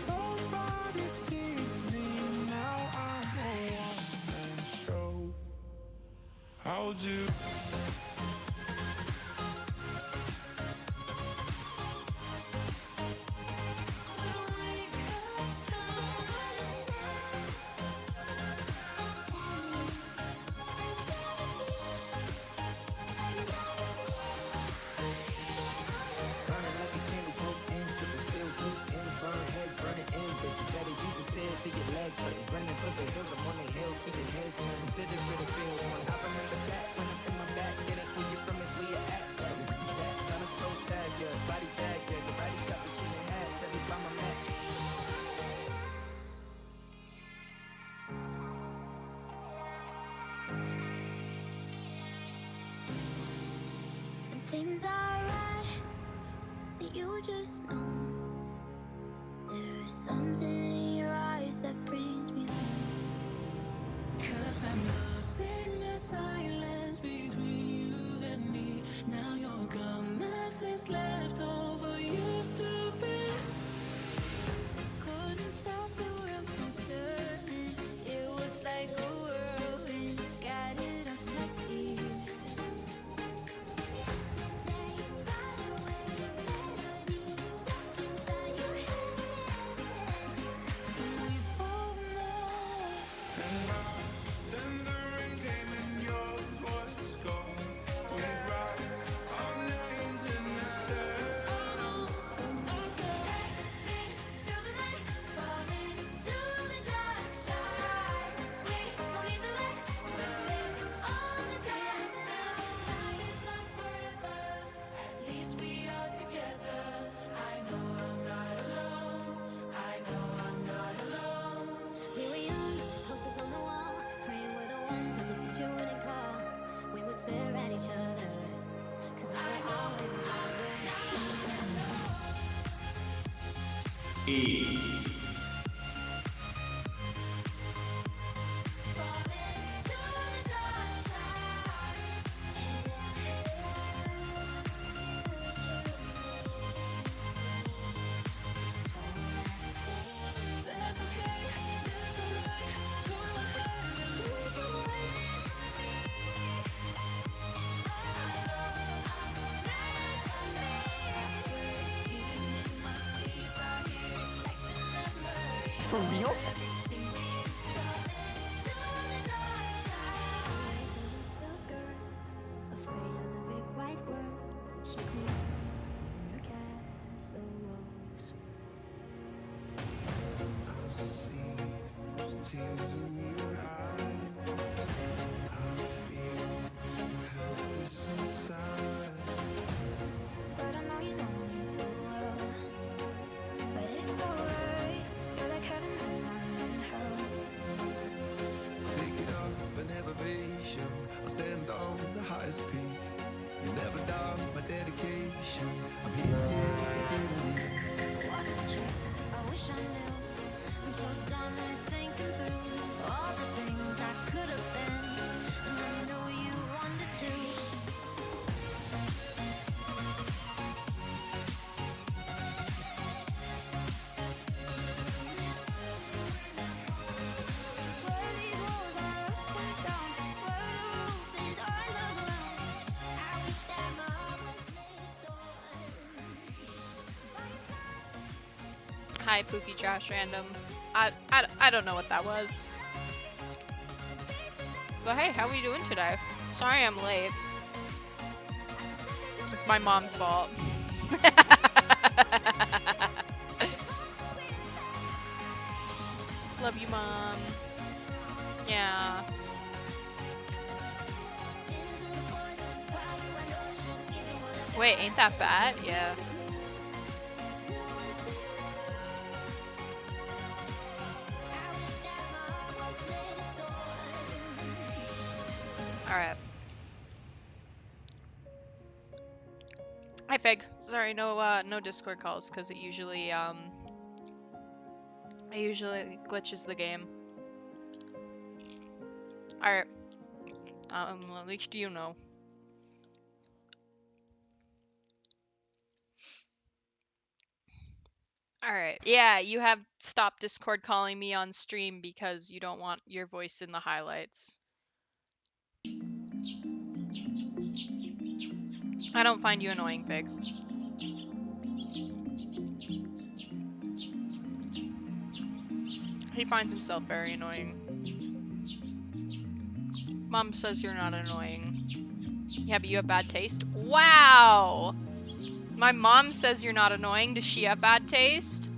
Nobody sees me now. I'm a one-man show. How do running for the hills, I'm on the hills, keeping heads turned, sitting for the field, one hopping in the back, when I'm in my back, get it where you from, it's where you at, time to toe tag, yeah, body bag, yeah, the body chopper shooting hats, every by my match. And things are right, you just know. There is something in your eyes that brings me home. 'Cause I'm lost in the silence between you and me. Now you're gone, nothing's left over used to be. Couldn't stop the world from turning. It was like a whirlwind, scattered us like leaves. Yesterday, by the way, melodies stuck inside your head. And we both know. Then the rain came and your voice gone. We write our names in the sand. Take me through the night, falling to the dark side. We don't need the light, we're lit on the dance floor. Night is not forever, at least we are together. I know I'm not alone, I know I'm not alone. We were young, posters on the wall, praying we're the ones that the teacher wouldn't call. We would stare at each other, 'cause we were always in trouble. E. For real? Afraid of the big white world, she grew up within her castle walls. I see those tears in your eyes. I feel so helpless inside. But I know you know me too well. But it's alright, you're like heaven and I'm in hell. Take it up an elevation. I'll stand on the highest peak. You'll never doubt my dedication. I'm here till eternity. What's the trick? I wish I knew. I'm so done with thinking through all the things I could have been, and I know you wanted to. Swear these walls are upside down. Swear the roof is underground. I wish that my heart was made of stone. Hi, Pookie Trash Random. I don't know what that was. But hey, how are we doing today? Sorry I'm late. It's my mom's fault. Love you, Mom. Yeah. Wait, ain't that bad? Yeah. Alright. Hi Fig. Sorry, no Discord calls because it usually glitches the game. Alright. At least you know. Alright, yeah, you have stopped Discord calling me on stream because you don't want your voice in the highlights. I don't find you annoying, Fig. He finds himself very annoying. Mom says you're not annoying. Yeah, but you have bad taste? Wow! My mom says you're not annoying. Does she have bad taste?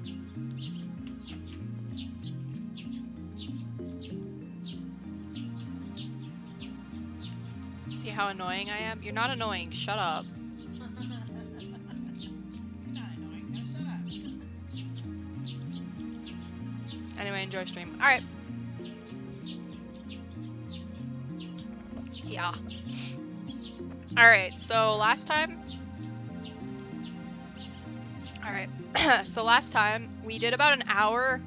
See how annoying I am? You're not annoying. Shut up. Anyway, enjoy stream. Alright. Yeah. Alright, so last time... Alright. So last time, we did about an hour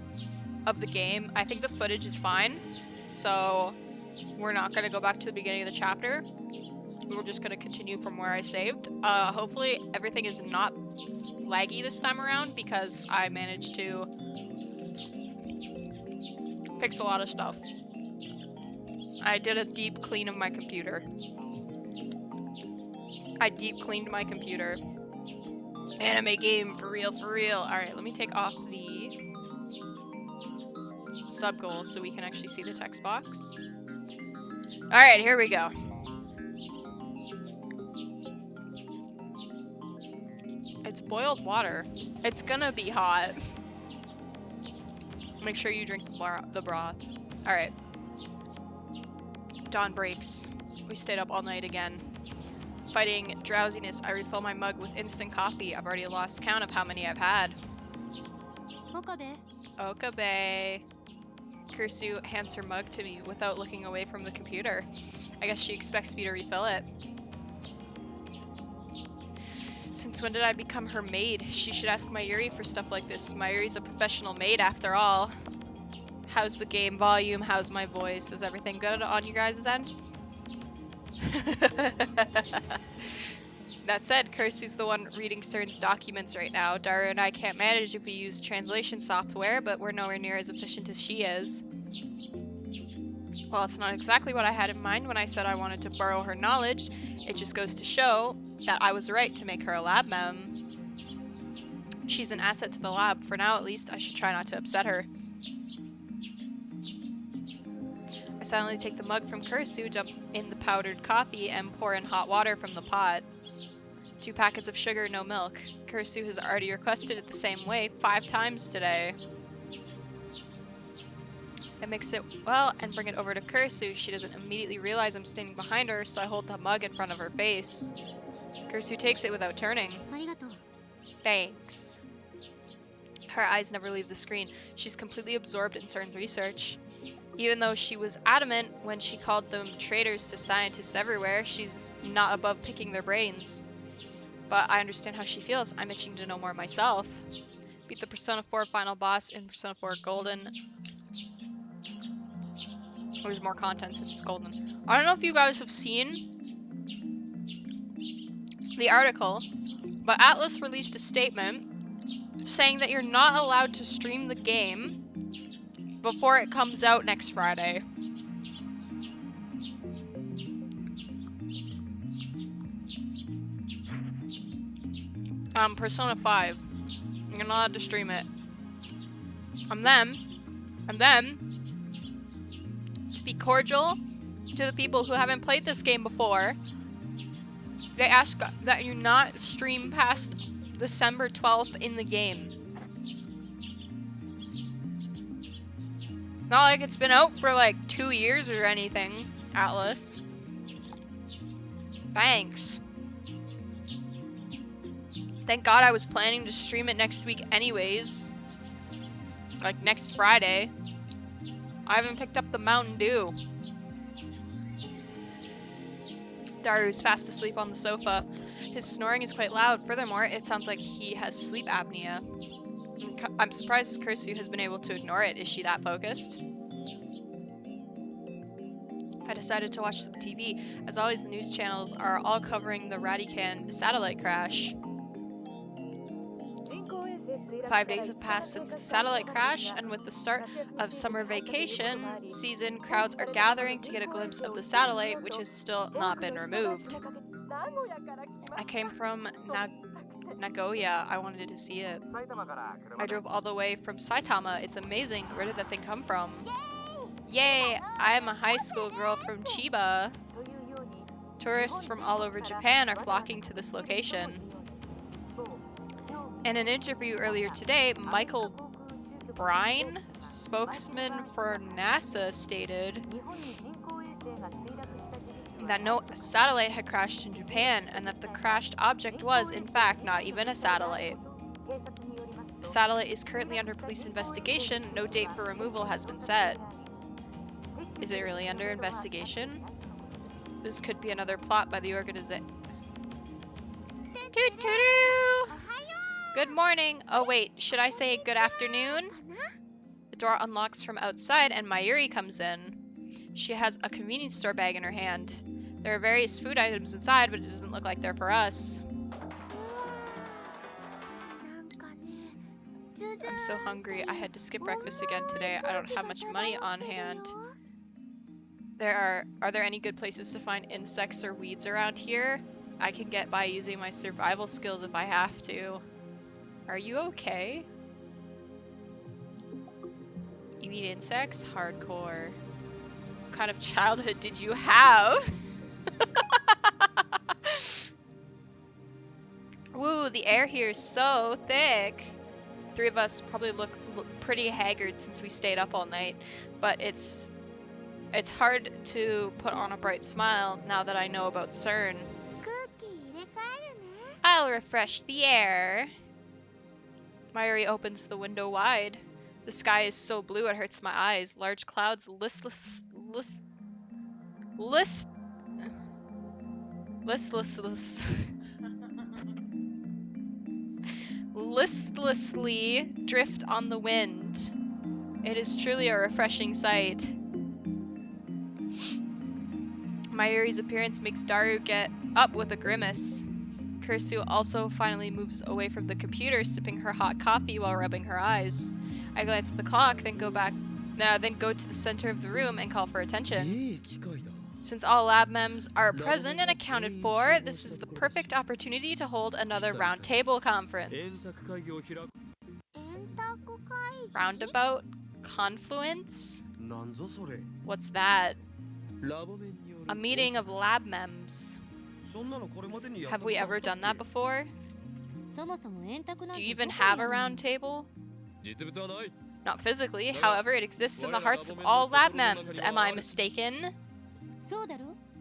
of the game. I think the footage is fine. So, we're not going to go back to the beginning of the chapter. We're just going to continue from where I saved. Hopefully everything is not laggy this time around because I managed to fix a lot of stuff. I did a deep clean of my computer. I deep cleaned my computer. Anime game, for real, for real. Alright, let me take off the sub goals so we can actually see the text box. Alright, here we go. It's boiled water. It's gonna be hot. Make sure you drink the broth. Alright. Dawn breaks. We stayed up all night again. Fighting drowsiness, I refill my mug with instant coffee. I've already lost count of how many I've had. Okabe. Kursu hands her mug to me without looking away from the computer. I guess she expects me to refill it. Since when did I become her maid? She should ask Mayuri for stuff like this. Mayuri's a professional maid after all. How's the game volume? How's my voice? Is everything good on you guys' end? That said, Kursu's the one reading Cern's documents right now. Daru and I can't manage if we use translation software, but we're nowhere near as efficient as she is. Well, it's not exactly what I had in mind when I said I wanted to borrow her knowledge. It just goes to show that I was right to make her a lab mem. She's an asset to the lab. For now, at least, I should try not to upset her. I silently take the mug from Kursu, dump in the powdered coffee, and pour in hot water from the pot. 2 packets of sugar, no milk. Kursu has already requested it the same way 5 times today. I mix it well and bring it over to Kursu. She doesn't immediately realize I'm standing behind her, so I hold the mug in front of her face. Kursu takes it without turning. Thanks. Her eyes never leave the screen. She's completely absorbed in Cern's research. Even though she was adamant when she called them traitors to scientists everywhere, she's not above picking their brains. But I understand how she feels. I'm itching to know more myself. Beat the Persona 4 final boss in Persona 4 Golden. There's more content since it's Golden. I don't know if you guys have seen the article, but Atlas released a statement saying that you're not allowed to stream the game before it comes out next Friday. Persona 5. You're not allowed to stream it. And then, to be cordial to the people who haven't played this game before, they ask that you not stream past December 12th in the game. Not like it's been out for like 2 years or anything, Atlas. Thanks. Thank God I was planning to stream it next week anyways. Like next Friday. I haven't picked up the Mountain Dew. Daru's fast asleep on the sofa. His snoring is quite loud. Furthermore, it sounds like he has sleep apnea. I'm surprised Kursu has been able to ignore it. Is she that focused? I decided to watch some TV. As always, the news channels are all covering the Radican satellite crash. 5 days have passed since the satellite crash, and with the start of summer vacation season, crowds are gathering to get a glimpse of the satellite, which has still not been removed. I came from Nagoya. I wanted to see it. I drove all the way from Saitama. It's amazing. Where did that thing come from? Yay! I'm a high school girl from Chiba. Tourists from all over Japan are flocking to this location. In an interview earlier today, Michael Brine, spokesman for NASA, stated that no satellite had crashed in Japan and that the crashed object was, in fact, not even a satellite. The satellite is currently under police investigation. No date for removal has been set. Is it really under investigation? This could be another plot by the organization. Toot-toot-oo! Good morning. Oh wait, should I say good afternoon? The door unlocks from outside and Mayuri comes in. She has a convenience store bag in her hand. There are various food items inside, but it doesn't look like they're for us. I'm so hungry. I had to skip breakfast again today. I don't have much money on hand. Are there any good places to find insects or weeds around here? I can get by using my survival skills if I have to. Are you okay? You eat insects? Hardcore. What kind of childhood did you have? Woo, the air here is so thick. 3 of us probably look pretty haggard since we stayed up all night, but it's hard to put on a bright smile now that I know about CERN. I'll refresh the air. Mayuri opens the window wide. The sky is so blue it hurts my eyes. Large clouds listlessly drift on the wind. It is truly a refreshing sight. Mayuri's appearance makes Daru get up with a grimace. Kursu also finally moves away from the computer, sipping her hot coffee while rubbing her eyes. I glance at the clock, then go to the center of the room and call for attention. Since all lab mems are present and accounted for, this is the perfect opportunity to hold another roundtable conference. Roundabout confluence? What's that? A meeting of lab mems. Have we ever done that before? Do you even have a round table? Not physically, however, it exists in the hearts of all lab mems. Am I mistaken?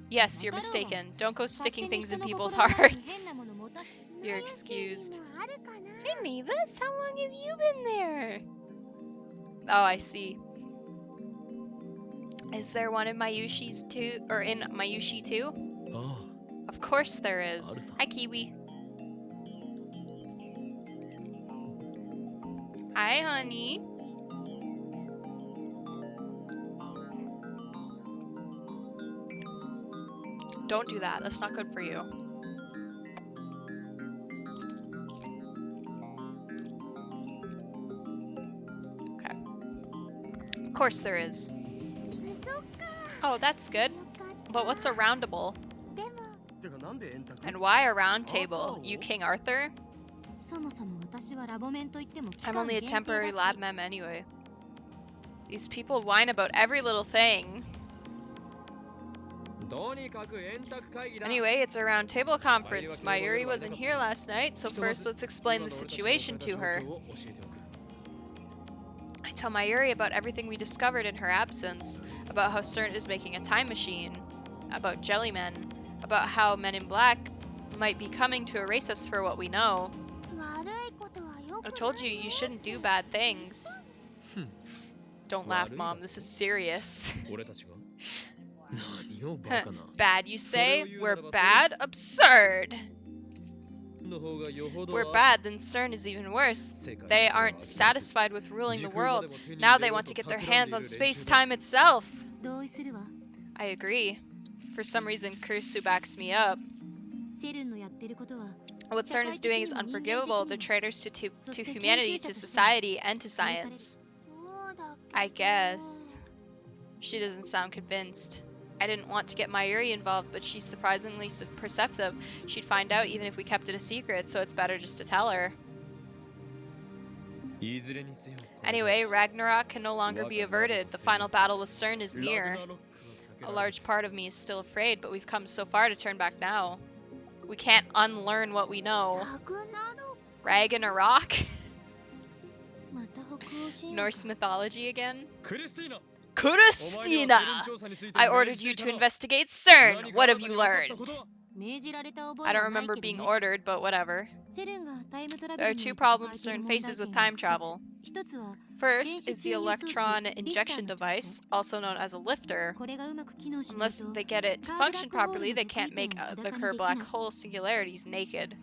Yes, you're mistaken. Don't go sticking things in people's hearts. You're excused. Hey Mavis, how long have you been there? Oh, I see. Is there one in Mayushi too? Or in Mayushi too? Oh. Of course there is. Hi, Kiwi. Hi, honey. Don't do that. That's not good for you. Okay. Of course there is. Oh, that's good. But what's a roundable? And why a round table? You King Arthur? I'm only a temporary lab mem anyway. These people whine about every little thing. Anyway, it's a round table conference. Mayuri wasn't here last night, so first let's explain the situation to her. I tell Mayuri about everything we discovered in her absence, about how CERN is making a time machine, about Jellymen, about how Men in Black might be coming to erase us for what we know. I told you, you shouldn't do bad things. Don't laugh, Mom. This is serious. Bad, you say? We're bad? Absurd! We're bad, then CERN is even worse. They aren't satisfied with ruling the world. Now they want to get their hands on space-time itself. I agree. For some reason, Kursu backs me up. What CERN is doing is unforgivable. They're traitors to humanity, to society, and to science. I guess. She doesn't sound convinced. I didn't want to get Mayuri involved, but she's surprisingly perceptive. She'd find out even if we kept it a secret, so it's better just to tell her. Anyway, Ragnarok can no longer be averted. The final battle with CERN is near. A large part of me is still afraid, but we've come so far to turn back now. We can't unlearn what we know. Ragnarok? Norse mythology again? Christina! I ordered you to investigate CERN! What have you learned? I don't remember being ordered, but whatever. There are two problems CERN faces with time travel. First is the electron injection device, also known as a lifter. Unless they get it to function properly, they can't make the Kerr black hole singularities naked.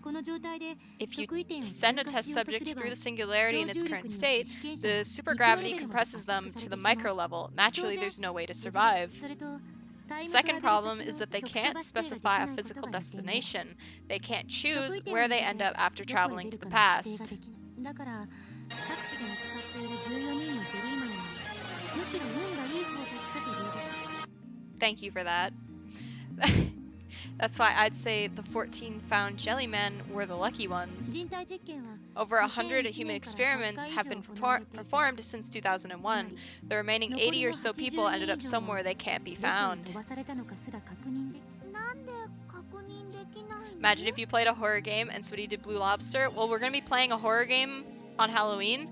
If you send a test subject through the singularity in its current state, the supergravity compresses them to the micro level. Naturally, there's no way to survive. Second problem is that they can't specify a physical destination. They can't choose where they end up after traveling to the past. Thank you for that. That's why I'd say the 14 found jellymen were the lucky ones. Over 100 human experiments have been performed since 2001. The remaining 80 or so people ended up somewhere they can't be found. Imagine if you played a horror game and somebody did Blue Lobster. Well, we're going to be playing a horror game on Halloween.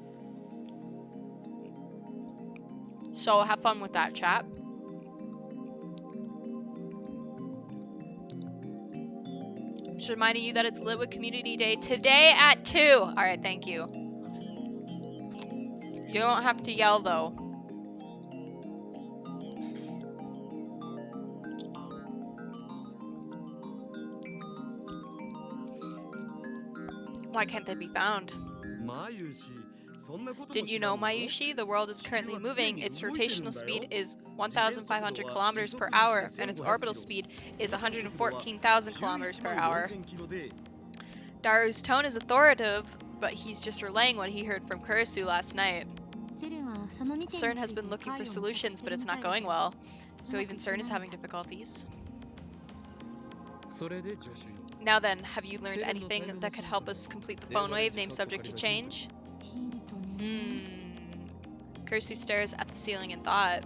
So have fun with that, chat. Just reminding you that it's Litwood Community Day today at 2. Alright, thank you. You don't have to yell, though. Why can't they be found? Didn't you know, Mayushi? The world is currently moving. Its rotational speed is 1,500 kilometers per hour, and its orbital speed is 114,000 kilometers per hour. Daru's tone is authoritative, but he's just relaying what he heard from Kurisu last night. CERN has been looking for solutions, but it's not going well. So even CERN is having difficulties. Now then, have you learned anything that could help us complete the phone wave named subject to change? Kurisu stares at the ceiling in thought.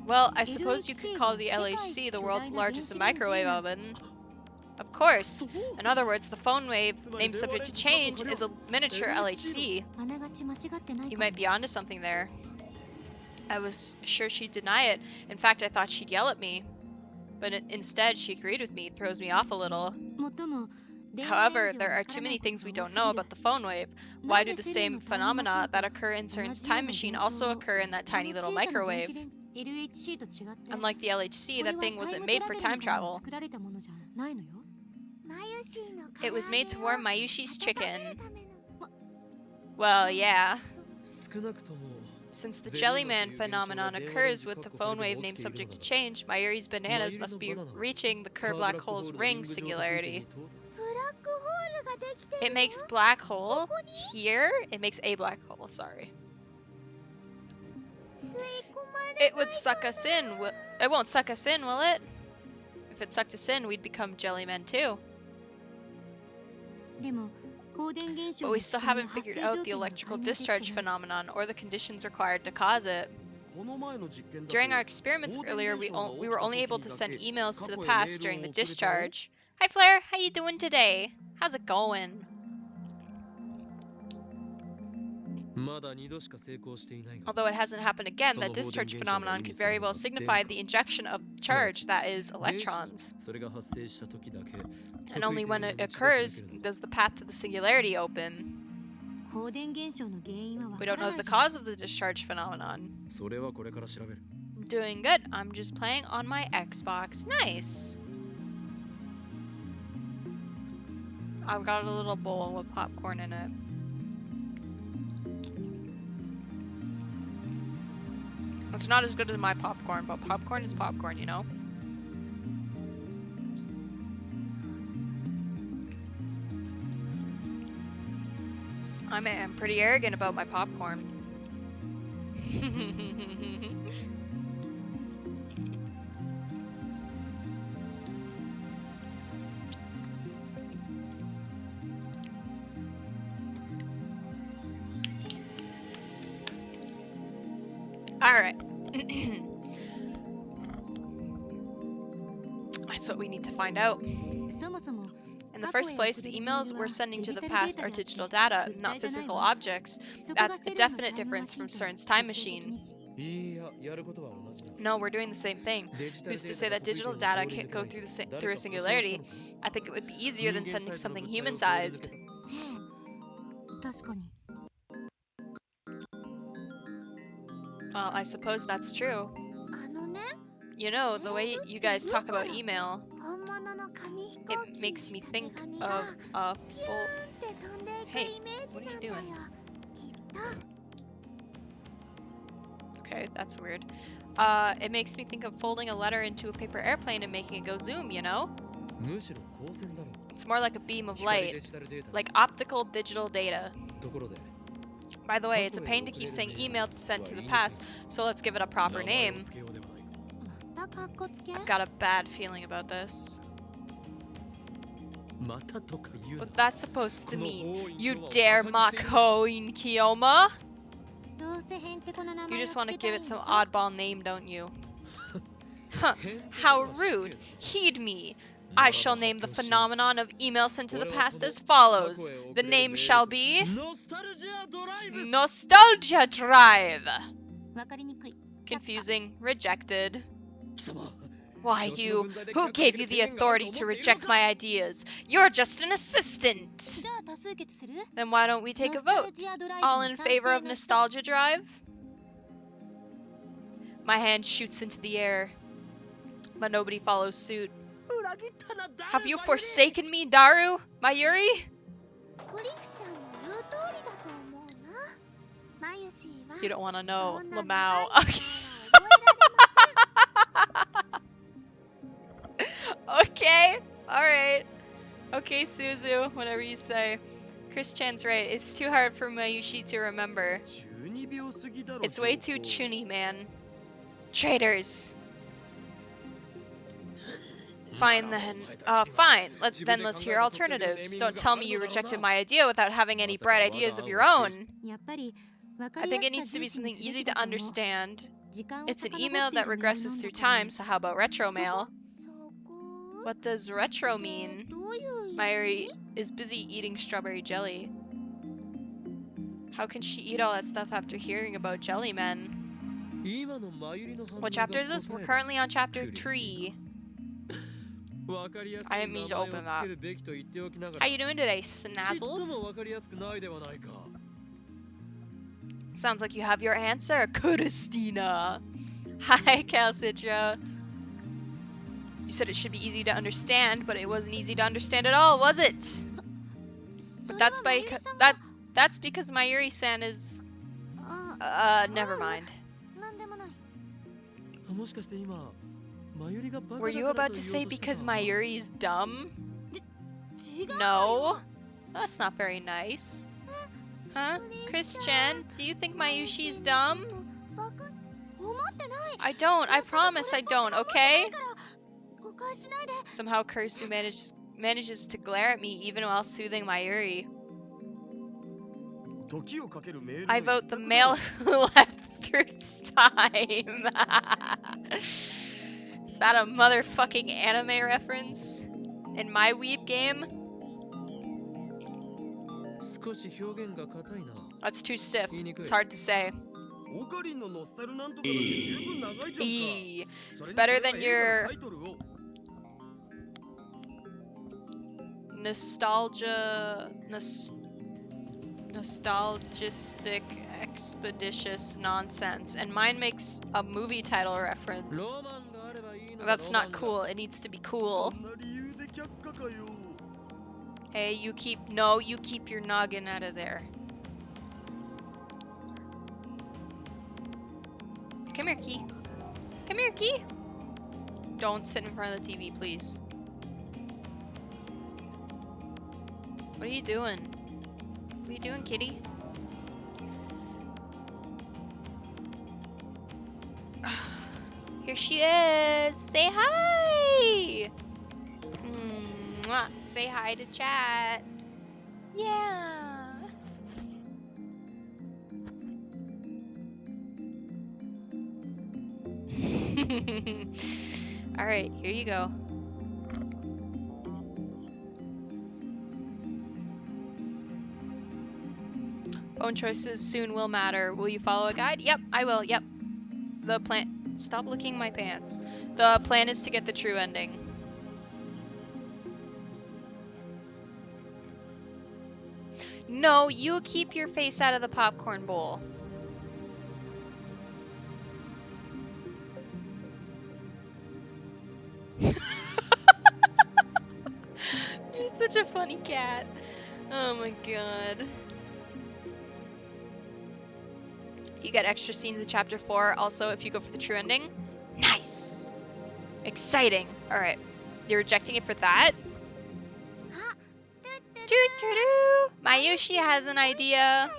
Well, I suppose you could call the LHC the world's largest microwave oven. Of course. In other words, the phone wave, named subject to change, is a miniature LHC. You might be onto something there. I was sure she'd deny it. In fact, I thought she'd yell at me. But instead, she agreed with me. It throws me off a little. However, there are too many things we don't know about the phone wave. Why do the same phenomena that occur in CERN's time machine also occur in that tiny little microwave? Unlike the LHC, that thing wasn't made for time travel. It was made to warm Mayushi's chicken. Well, yeah. Since the Jellyman phenomenon occurs with the phone wave named subject to change, Mayuri's bananas must be reaching the Kerr black hole's ring singularity. It makes black hole here. It makes a black hole, sorry. It would suck us in. It won't suck us in, will it? If it sucked us in, we'd become jellymen too. But we still haven't figured out the electrical discharge phenomenon or the conditions required to cause it. During our experiments earlier, we were only able to send emails to the past during the discharge. Hi Flair, how you doing today? How's it going? Although it hasn't happened again, that discharge phenomenon could very well signify the injection of charge, that is, electrons. And only when it occurs does the path to the singularity open. We don't know the cause of the discharge phenomenon. Doing good. I'm just playing on my Xbox. Nice. I've got a little bowl with popcorn in it. It's not as good as my popcorn, but popcorn is popcorn, you know? I'm pretty arrogant about my popcorn. Alright. That's what we need to find out. そもそも In the first place, the emails we're sending to the past are digital data, not physical objects. That's a definite difference from CERN's time machine. いいや、やることは同じだ。 No, we're doing the same thing. デジタル Who's デ to ー say タ that が得意 digital と data 合理で can't き go ない through か through 誰 a か singularity? 予想したのか I think it would be easier than 人間 sending サイズの something 物体を human 協力 sized. できた。確かに Well, I suppose that's true. あのね You know, the way you guys talk about email, 本物の紙飛行 it 機 makes me に think した手紙 of が a ピュ full. ーンって飛んでいく Hey, イメージ what are な you んだよ doing? きっと Okay, that's weird. It makes me think of folding a letter into a paper airplane and making it go zoom, you know? むしろ光線だろ。 It's more like a beam of 光デ light, ジタルデータ like optical digital data. ところで By the way, it's a pain to keep saying email sent to the past, so let's give it a proper 名前を name. 付けようでもないか。またカッコつけ I've got a bad feeling about this. またとか言うな。 What's that supposed to この mean? 法印 You とは dare 馬鹿 mock にしている Hoin Kiyoma? どうせへんてこな名 You 前を just つ want to けた give いん it でしょ some oddball name, don't you? Huh, 変ってこと how は知ってる rude. Heed me. なら I ば shall name the 発表しよう phenomenon of email sent to the 俺は past この as 過 follows. 去へ送 The れる name メール shall と be ノスタルジアドライブ Nostalgia Drive. わかりにくい Confusing, rejected. 貴様 Why you? Who gave you the authority to reject my ideas? You're just an assistant. じゃあ多数決する Then why don't we take a ノスタ vote? ルジアドライブ All に in 賛 favor 成 of の人 Nostalgia Drive? My hand shoots into the air, but nobody follows suit. 裏切ったな誰 Have you バイオリン forsaken me, Daru? Mayuri? クリスちゃんの言う通りだと思うなマユシーは You don't want to know, そんな Lamau. 長い Okay. 名前は覚えられません Okay, alright. Okay, Suzu, whatever you say. Chris Chan's right. It's too hard for Mayushi to remember. 12秒過ぎだろ It's way 情 too 報 chuny, man. Traitors. Fine then. Fine. Let's hear alternatives. Don't tell me you rejected my idea without having any bright ideas of your own. やっぱりわか I り think や it す needs さ to be 重視に something すべ easy き to だと思う understand. 時間を It's an 遡 email ってい that るメール regresses なん through だから time, so how about retro mail? そこ What does retro で mean? どういう意味 Mayuri is busy eating strawberry jelly. How can she eat all that stuff after hearing about jelly men? 今のマユリの反応 What が chapter is this? We're 答えだ currently on chapter クリスティ 3. わかりやすい I 名 didn't mean 前 to を open つ that. けるべきと言っておきなが How ら you doing today, ちっと Snazzles? もわかりやすくないではないか Sounds like you have your answer, Kudistina. Hi, Calcitra. You said it should be easy to understand, but it wasn't easy to understand at all, was it? そ But れは that's マ by ユリさんが that's because Mayuri-san is あ never mind. なんでもないもしかして今マユリがバカ Were だ you から about と to 言 say おうとした because か Mayuri's dumb? 違う No. That's not very nice. Huh? Chris-chan, do you think Mayushi's dumb? バカ思ってない I don't. I promise I don't, okay? 誤解しないで Somehow Kurisu manages to glare at me even while soothing Mayuri. 時をかけるメールの I 一択 vote だ the ろ male who left through time. Is that a motherfucking anime reference? In my weeb game? 少し表現が硬いな That's too stiff. 言いにくい It's hard to say. オカリンのノスタルなんとかだって十分長いじゃんか Eee. それ It's に better これは than 映画 your のタイトルを nostalgistic expeditious nonsense, and mine makes a movie title reference. ロマンがあればいいのが That's ロマン not だ cool. It needs to be そ cool. んな理由で却下かよ Hey, you keep your noggin out of there. Come here, Key. Come here, Key. Don't sit in front of the TV, please. What are you doing? What are you doing, kitty? Here she is. Say hi. Mwah. Say hi to chat. Yeah. All right, here you go. Own choices soon will matter. Will you follow a guide? Yep, I will. Yep. The plan. Stop licking my pants. The plan is to get the true ending. No, you keep your face out of the popcorn bowl. You're such a funny cat. Oh my god. You get extra scenes in chapter 4 also if you go for the true ending. Nice. Exciting. Alright. You're rejecting it for that? Doo-doo-doo. Mayushi has an idea.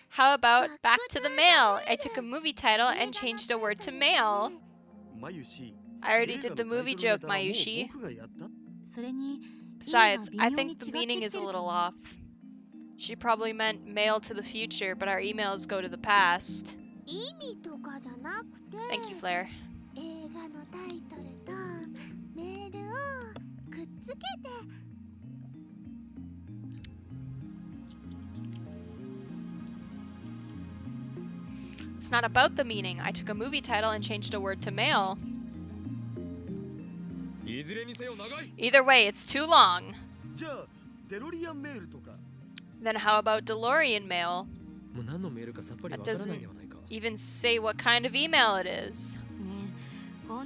How about back to the mail? I took a movie title and changed a word to mail. I already did the movie joke, Mayushi. Besides, I think the meaning is a little off. She probably meant mail to the future, but our emails go to the past. Thank you, Flair. It's not about the meaning. I took a movie title and changed a word to mail. Either way, it's too long. Then how about DeLorean mail? That doesn't even say what kind of email it is.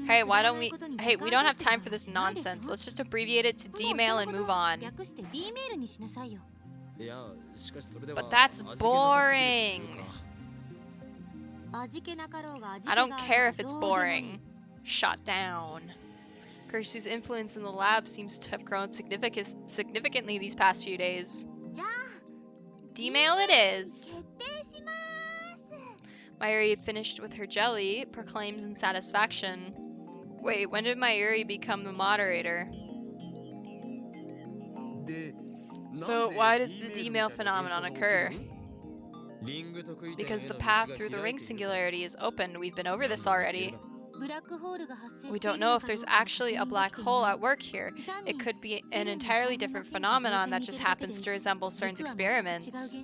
Hey, we don't have time for this nonsense. Let's just abbreviate it to D-mail and move on. But that's boring. I don't care if it's boring. Shut down. Kirsty's influence in the lab seems to have grown significantly these past few days. D-mail it is. Mayuri finished with her jelly, proclaims in satisfaction. Wait, when did Mayuri become the moderator? So why does the D-mail phenomenon occur? Because the path through the ring singularity is open. We've been over this already. We don't know if there's actually a black hole at work here. It could be an entirely different phenomenon that just happens to resemble CERN's experiments.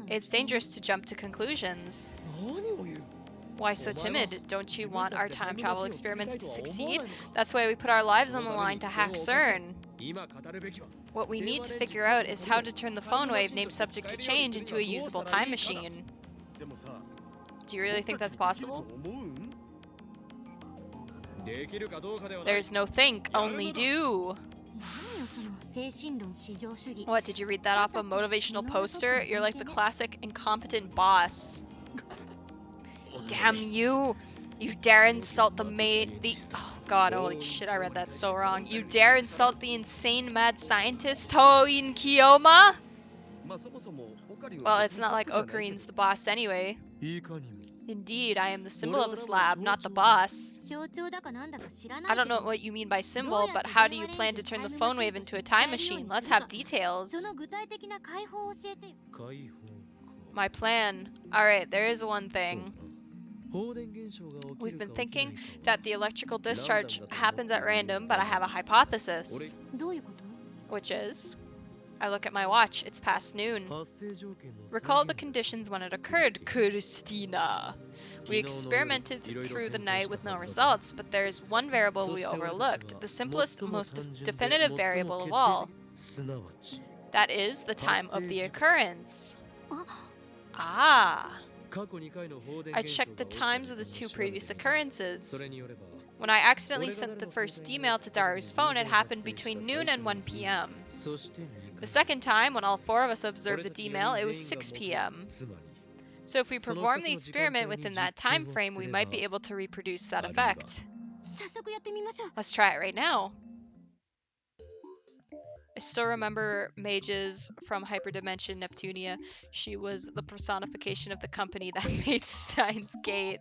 It's dangerous to jump to conclusions. Why so timid? Don't you want our time travel experiments to succeed? That's why we put our lives on the line to hack CERN. What we need to figure out is how to turn the phone wave named Subject to Change into a usable time machine. Do you really think that's possible? There's no think, only do. What, did you read that off a motivational poster? You're like the classic incompetent boss. Damn you! You dare insult oh god, holy shit, I read that so wrong. You dare insult the insane mad scientist, Toin Kiyoma? Well, it's not like Okarin's the boss anyway. Indeed, I am the symbol of this lab, not the boss. I don't know what you mean by symbol, but how do you plan to turn the phone wave into a time machine? Let's have details. My plan. Alright, there is one thing. We've been thinking that the electrical discharge happens at random, but I have a hypothesis. Which is? I look at my watch, it's past noon. Recall the conditions when it occurred, Christina. We experimented through the night with no results, but there is one variable we overlooked, the simplest, most definitive variable of all. That is the time of the occurrence. Ah. I checked the times of the two previous occurrences. When I accidentally sent the first email to Daru's phone, it happened between noon and 1 p.m. The second time, when all four of us observed the D-mail, it was 6 p.m. So if we perform the experiment within that time frame, we might be able to reproduce that effect. Let's try it right now. I still remember Mages from Hyperdimension Neptunia. She was the personification of the company that made Steins Gate.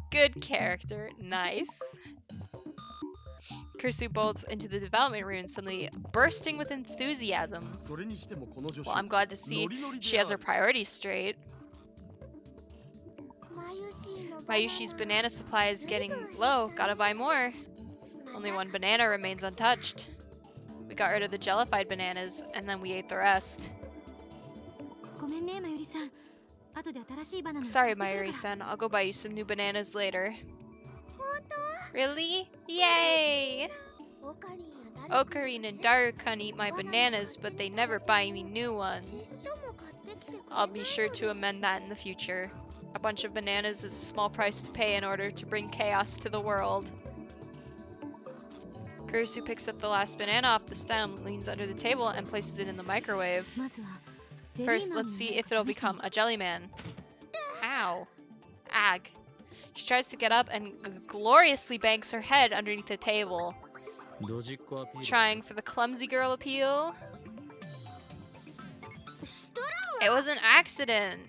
Good character. Nice. Kursu bolts into the development room, suddenly bursting with enthusiasm. それにしてもこの女子 Well, I'm glad to see ノリノリで she has あ her る priorities straight. Mayushi's banana supply is getting low. Gotta buy more. Only one banana remains untouched. We got rid of the jellified bananas, and then we ate the rest. ごめんね、まゆりさん。後で新しいバナナ Sorry, 買ってくるから。 Mayuri-san. I'll go buy you some new bananas later. Really? Yay! オカリンや誰 Ocarina and Darukun eat my bananas, but they never buy me new ones. 一緒も買ってきてくれ I'll be sure to amend that in the future. A bunch of bananas is a small price to pay in order to bring chaos to the world. Kurisu picks up the last banana off the stem, leans under the table, and places it in the microwave. まずはゼリー First, マン let's に see if it'll 試してみ become a jelly man. Ow. Ag. She tries to get up and gloriously bangs her head underneath the table, ドジっ子アピール trying for the clumsy girl appeal. したら It was an accident.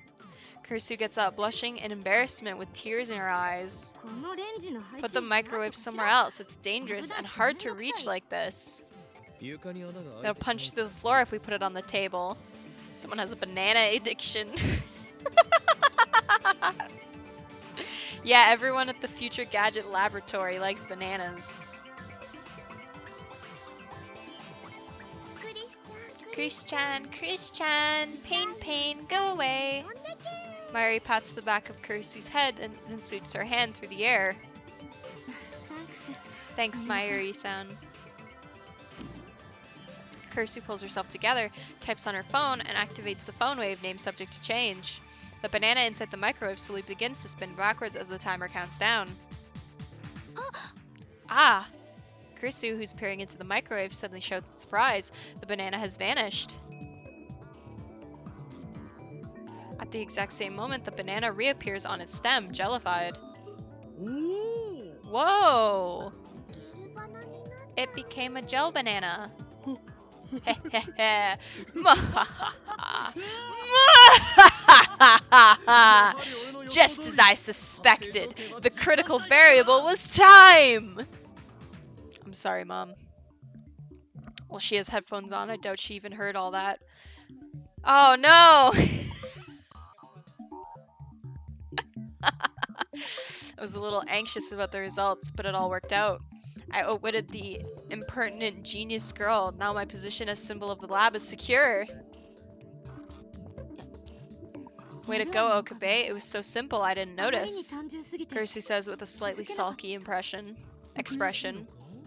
Kursu gets up, blushing in embarrassment with tears in her eyes. このレンジの配 Put 置 the microwave somewhere else. It's dangerous and hard to reach like this. 床に穴が開い It'll てし punch ま through う the floor if we put it on the table. Someone has a banana addiction. Yeah, everyone at the Future Gadget Laboratory likes bananas. クリスちゃん Christian, pain, go away. 呼んでけ Mari pats the back of Kursu's head and then sweeps her hand through the air. サンクス Thanks, Mayuri-san. Kursu pulls herself together, types on her phone, and activates the phone wave, name subject to change. The banana inside the microwave slowly begins to spin backwards as the timer counts down. Ah! Kursu, who's peering into the microwave, suddenly shouts in surprise. The banana has vanished. At the exact same moment, the banana reappears on its stem, jellified. おお Whoa! ゲルバナになっ It became a gel banana. Hehehe. Mwahaha. Mwahaha. Just as I suspected, the critical variable was time! I'm sorry, Mom. Well, she has headphones on. I doubt she even heard all that. Oh, no! I was a little anxious about the results, but it all worked out. I outwitted the impertinent genius girl. Now my position as symbol of the lab is secure. Way to go, Okabe. It was so simple I didn't あまりに notice. 単純すぎて Kursu says with a slightly sulky expression.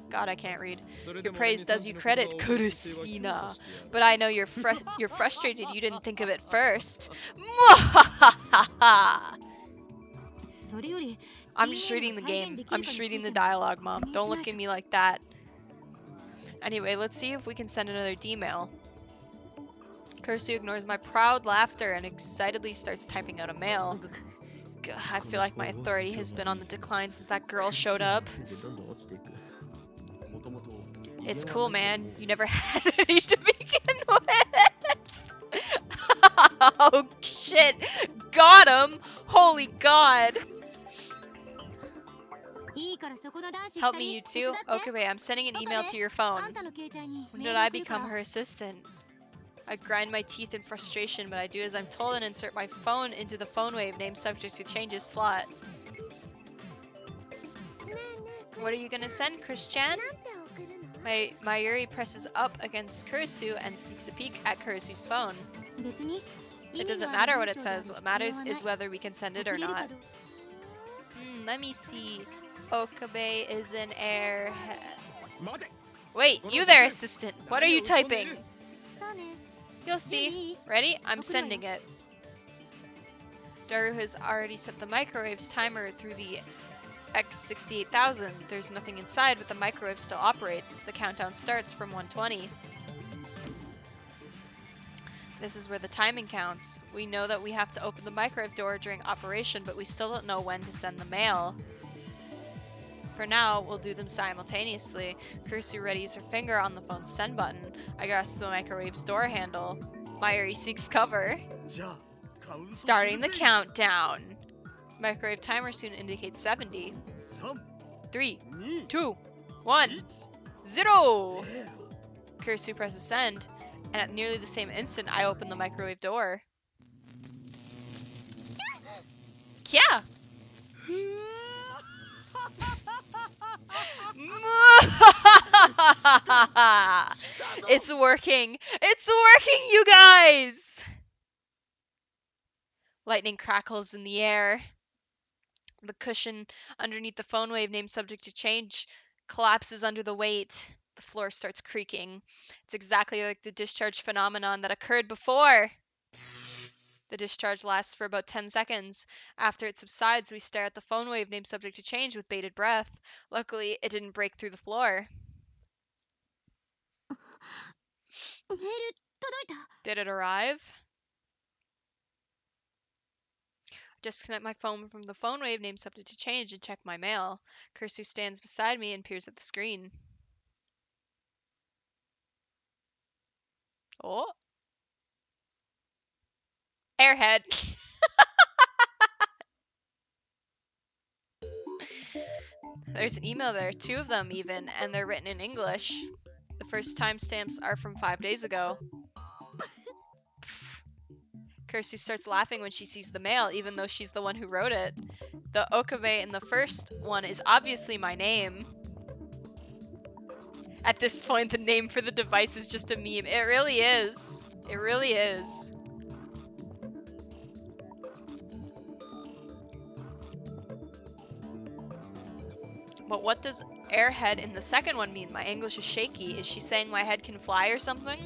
God, I can't read. Your praise does you credit, Kurusina. But I know you're frustrated you didn't think of it first. Mwahaha. それより I'm just reading the game. I'm just reading the dialogue, Mom. Don't look at me like that. Anyway, let's see if we can send another D-mail. Kursu ignores my proud laughter and excitedly starts typing out a mail. Gah, I feel like my authority has been on the decline since that girl showed up. どんどん落ちていく もともと It's cool, man. You never had any to begin with. Oh, shit. Got him. Holy God. いいからそこの男子 Help 二 me, you 人 two. 手伝って Okay, I'm sending an email to your あ phone. んたの携帯に When メー did ル I 送るか become ら her assistant? I grind my teeth in frustration, but I do as I'm told and insert my phone into the phone wave named subject to changes slot. ねえねえ What are you gonna send, Christian? なんて送るの Mayuri presses up against Kurisu and sneaks a peek at Kurisu's phone. 別に It doesn't matter what it says. What matters is whether we can send it or not. Let me see. Okabe is an airhead. 待て Wait, you there, assistant. What are you typing? そうね You'll see. Ready? I'm sending it. Daru has already set the microwave's timer through the X68000. There's nothing inside, but the microwave still operates. The countdown starts from 120. This is where the timing counts. We know that we have to open the microwave door during operation, but we still don't know when to send the mail. For now, we'll do them simultaneously. Kursu readies her finger on the phone's send button. I grasp the microwave's door handle. Mayuri seeks cover. じゃあカウントするぜ Starting the countdown. Microwave timer soon indicates 70. 3 3, 2 2, 1, 1 0! 0 Kursu presses send, and at nearly the same instant, I open the microwave door. Yeah! It's working! It's working, you guys! Lightning crackles in the air. The cushion underneath the phone wave named subject to change collapses under the weight. The floor starts creaking. It's exactly like the discharge phenomenon that occurred before. The discharge lasts for about 10 seconds. After it subsides, we stare at the phone wave named subject to change with bated breath. Luckily, it didn't break through the floor. メール届いた Did it arrive? Disconnect my phone from the phone wave named subject to change and check my mail. Kursu stands beside me and peers at the screen. Oh. Airhead. There's an email there, 2 of them even, and they're written in English. The first timestamps are from 5 days ago. Pfft. Kursu starts laughing when she sees the mail, even though she's the one who wrote it. The Okabe in the first one is obviously my name. At this point, the name for the device is just a meme. It really is. It really is. But what does airhead in the second one mean? My English is shaky. Is she saying my head can fly or something?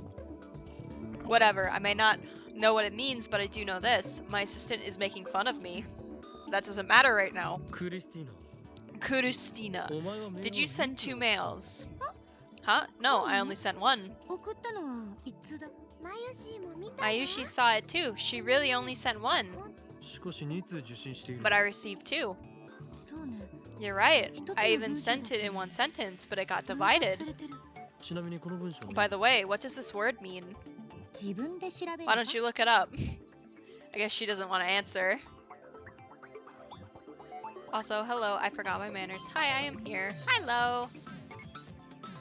Whatever. I may not know what it means, but I do know this. My assistant is making fun of me. That doesn't matter right now. クリスティーナ Kurustina. お前はメールを Did you send 2 2通 mails? Huh? No, I only sent 1. 送ったのはいつだマユシも見た Mayushi saw it too. She really only sent 1. しかし2通受信している But I received 2. そうね You're right. I even sent it in 1 sentence, but it got 分割 divided. されてるちなみにこの文章ね By the way, what does this word mean? 自分で調べれ Why ば don't you look it up? I guess she doesn't want to answer. Also, hello, I forgot my manners. Hi, I am here. Hello.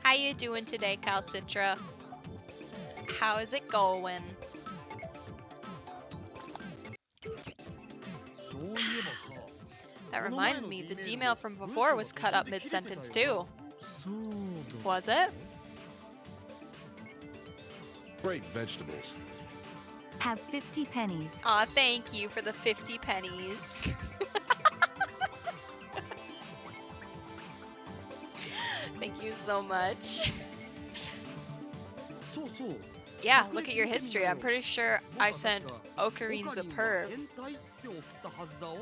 How you doing today, Calcitra? How is it going? そういえばさ That reminds me, the D-mail from before was cut up mid-sentence too. そうだ Was it? Great vegetables. Have 50 pennies. Aw, thank you for the 50 pennies. Thank you so much. そうそう Yeah, look at your history. I'm pretty sure I sent Ocarine's a オカリンは perv. 変態って送ったはずだお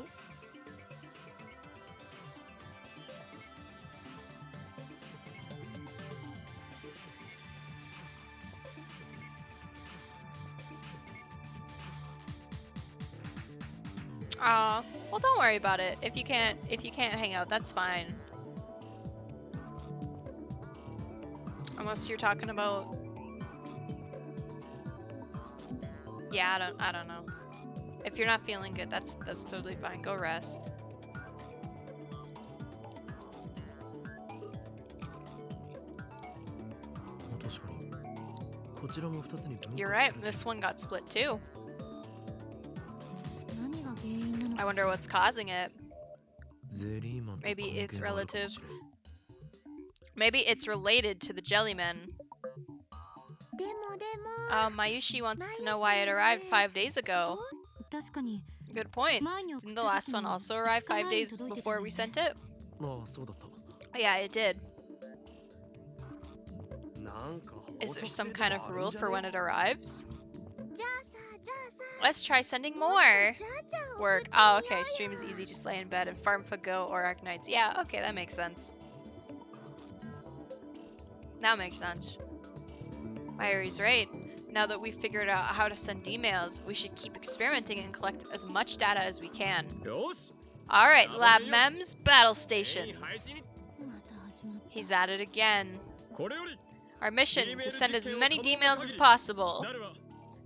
Aw, well, don't worry about it. If you can't hang out, that's fine. Unless you're talking about. Yeah, I don't know. If you're not feeling good, that's totally fine. Go rest. You're right. This one got split too. 何が原因なの I か wonder what's causing it. ゼリーマンと Maybe 関係 it's があるかもしれん Maybe it's related to the Jellymen. でもでも Mayushi wants to know why it arrived 5 days ago. 確かに Good point. 前に送っ Didn't た the last 時 one に also arrive 5 days 届いてた before よ we ね sent it? ああそうだった Yeah, it did. なんか Is there 法則 some 性 kind と of かあるん rule じゃ for ね when it arrives? じゃあさじゃあさ Let's try sending more. じゃあじゃあ Work. Oh, okay. Stream is easy. Just lay in bed and farm for Go or Arknights. Yeah, okay, that makes sense. That makes sense. Mayuri's right. Now that we've figured out how to send emails, we should keep experimenting and collect as much data as we can. よし Alright, lab Yo. mems, battle 全員配 stations. 置に He's at it again. これより Our mission, to send as many D-mails as ダ possible. ルは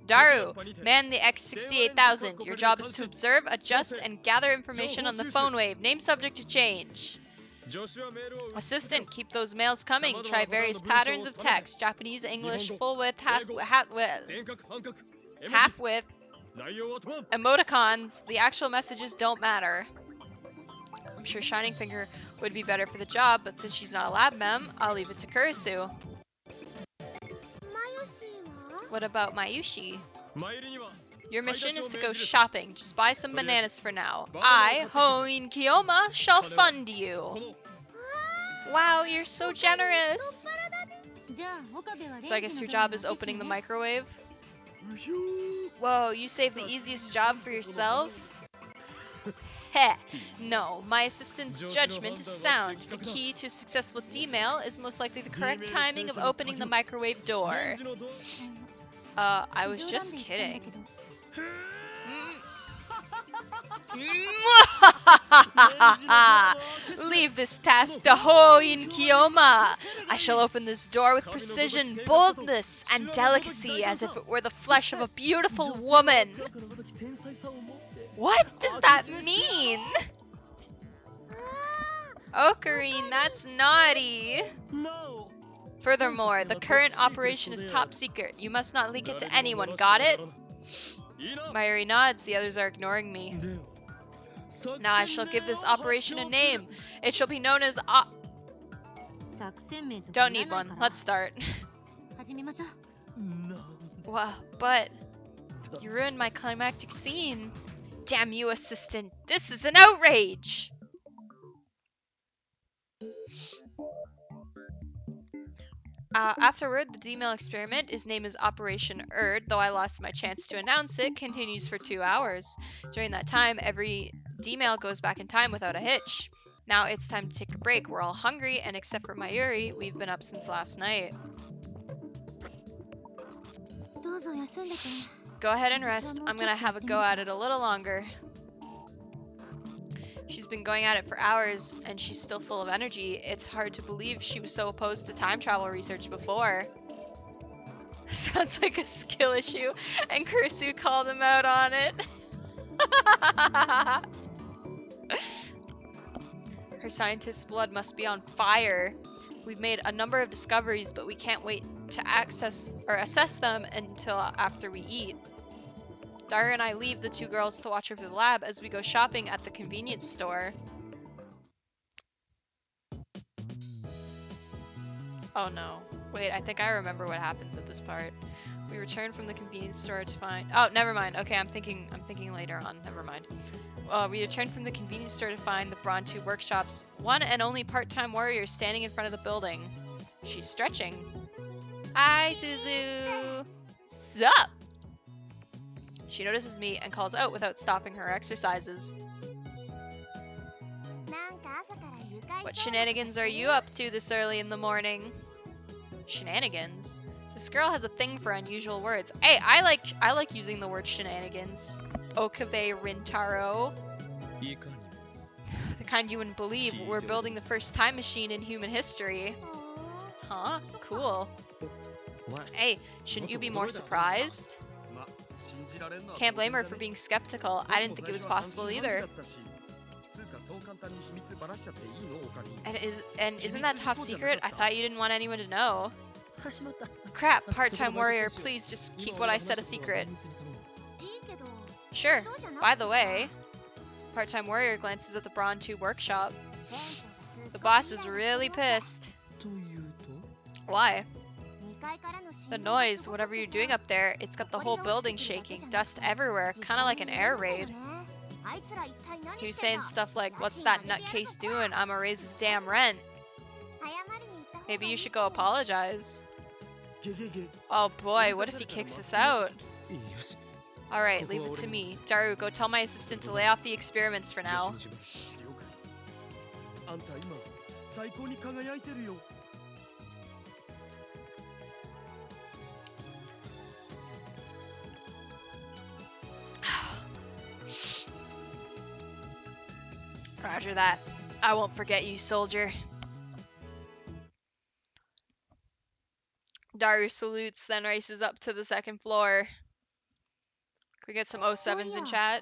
Daru, man the X68000. Your job is to observe, adjust, and gather information on the phone wave. Name subject to change. 助手はメールを打ち Assistant, keep those mails coming. Try various patterns of text. Japanese, English, full width, half width, 全角半角 M 字 half width, 内容は問わん emoticons. The actual messages don't matter. I'm sure Shining Finger would be better for the job, but since she's not a lab mem, I'll leave it to Kurisu. マヨシーは What about Mayushi? 参りには Your mission is to go shopping. Just buy some bananas for now. I, Hoin Kiyoma, shall fund こ you. の Wow, you're so generous. じゃあ岡部は So I guess your job is opening the microwave? Whoa, you saved the easiest job for yourself? Heh. No, my assistant's judgment is sound. The key to a successful D-mail is most likely the correct timing of opening the microwave door. レンジのドI was just kidding. Leave this task to Hoin Kiyoma. I shall open this door with precision, boldness, and delicacy as if it were the flesh of a beautiful woman. のごとき繊細さを持って What does that mean? Ocarine, that's naughty. No Furthermore, the current operation is top secret. You must not leak it to anyone, got it? いいな Mayuri nods, the others are ignoring me. で Now I shall give this operation a name. It shall be known as 作戦名とか Don't い need らない one. から Let's start. 始めましょう Wow, but you ruined my climactic scene. Damn you, assistant. This is an outrage. Afterward, the D-mail experiment, his name is Operation Erd, though I lost my chance to announce it, continues for 2 hours. During that time, every D-mail goes back in time without a hitch. Now it's time to take a break. We're all hungry, and except for Mayuri, we've been up since last night. どうぞ休んでく Go ahead and rest. I'm gonna have a go at it a little longer. She's been going at it for hours, and she's still full of energy. It's hard to believe she was so opposed to time travel research before. Sounds like a skill issue, and Kurisu called him out on it. Her scientist's blood must be on fire. We've made a number of discoveries, but we can't wait to assess them until after we eat. Dara and I leave the 2 girls to watch over the lab as we go shopping at the convenience store. Oh no. Wait, I think I remember what happens at this part. We return from the convenience store to find... Oh, never mind. Okay, I'm thinking later on. Never mind. We return from the convenience store to find the Brawn 2 workshops. One and only part-time warrior standing in front of the building. She's stretching. Hi, Suzu! Sup? She notices me and calls out without stopping her exercises. なんか朝から愉快 What そう shenanigans are you up to this early in the morning? Shenanigans? This girl has a thing for unusual words. Hey, I like using the word shenanigans. Okabe Rintaro. いいかに The kind you wouldn't believe. We're building the first time machine in human history. Huh? Cool. お前 Hey, shouldn't you be more surprised? ま信じられんのは Can't blame her for being skeptical. I didn't think it was possible either. つうかそう簡単に秘密ばらしちゃっていいのおかり And isn't that top secret? I thought you didn't want anyone to know. 始まった Crap, part-time warrior, please just keep what I said a secret. いいけど Sure. そうじゃなくて By the way, part-time warrior glances at the Brawn 2 workshop. 店長すっ The ごい boss is イライラ really してる pissed. というと Why? 二階からの信 The 号が noise, すごくて whatever you're さ doing up there, it's got the whole building shaking, dust everywhere, kind of like an air raid. あいつら一体何 He was してん saying の stuff like, what's that nutcase doing? I'ma raise his damn rent. 謝りに行った方がいい Maybe you should go apologize. ゲゲゲ Oh boy, what if he kicks us out? よし Alright, leave it to me. Daru, go tell my assistant to lay off the experiments for 助 now. 手にします了解あんた今最高に輝いてるよ Roger that. I won't forget you, soldier. Daru salutes, then races up to the second floor. Can we get some 07s in chat?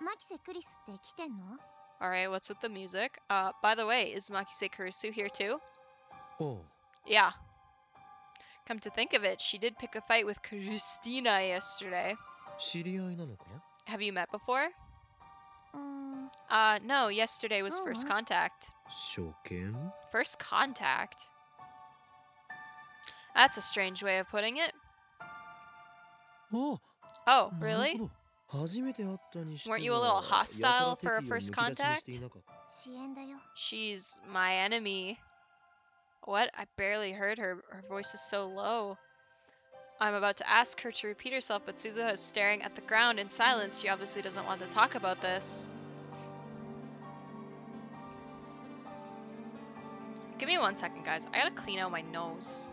マキセクリスって来てんの？ Alright, what's with the music? By the way, is Makise Kurisu here too? おう Yeah. Come to think of it, she did pick a fight with Christina yesterday. 知り合いなのか Have you met before? うーん、 No, yesterday was first contact. 初見 First contact? That's a strange way of putting it. お Oh, なる really? ほど初めて会ったにしては Weren't you a little や hostile たら for a 敵意をむ first き出しにして contact? いなかった 支援だよ。 She's my enemy. What? I barely heard her. Her voice is so low. I'm about to ask her to repeat herself, but Suzuha is staring at the ground in silence. She obviously doesn't want to talk about this. Give me 1 second, guys. I gotta clean out my nose.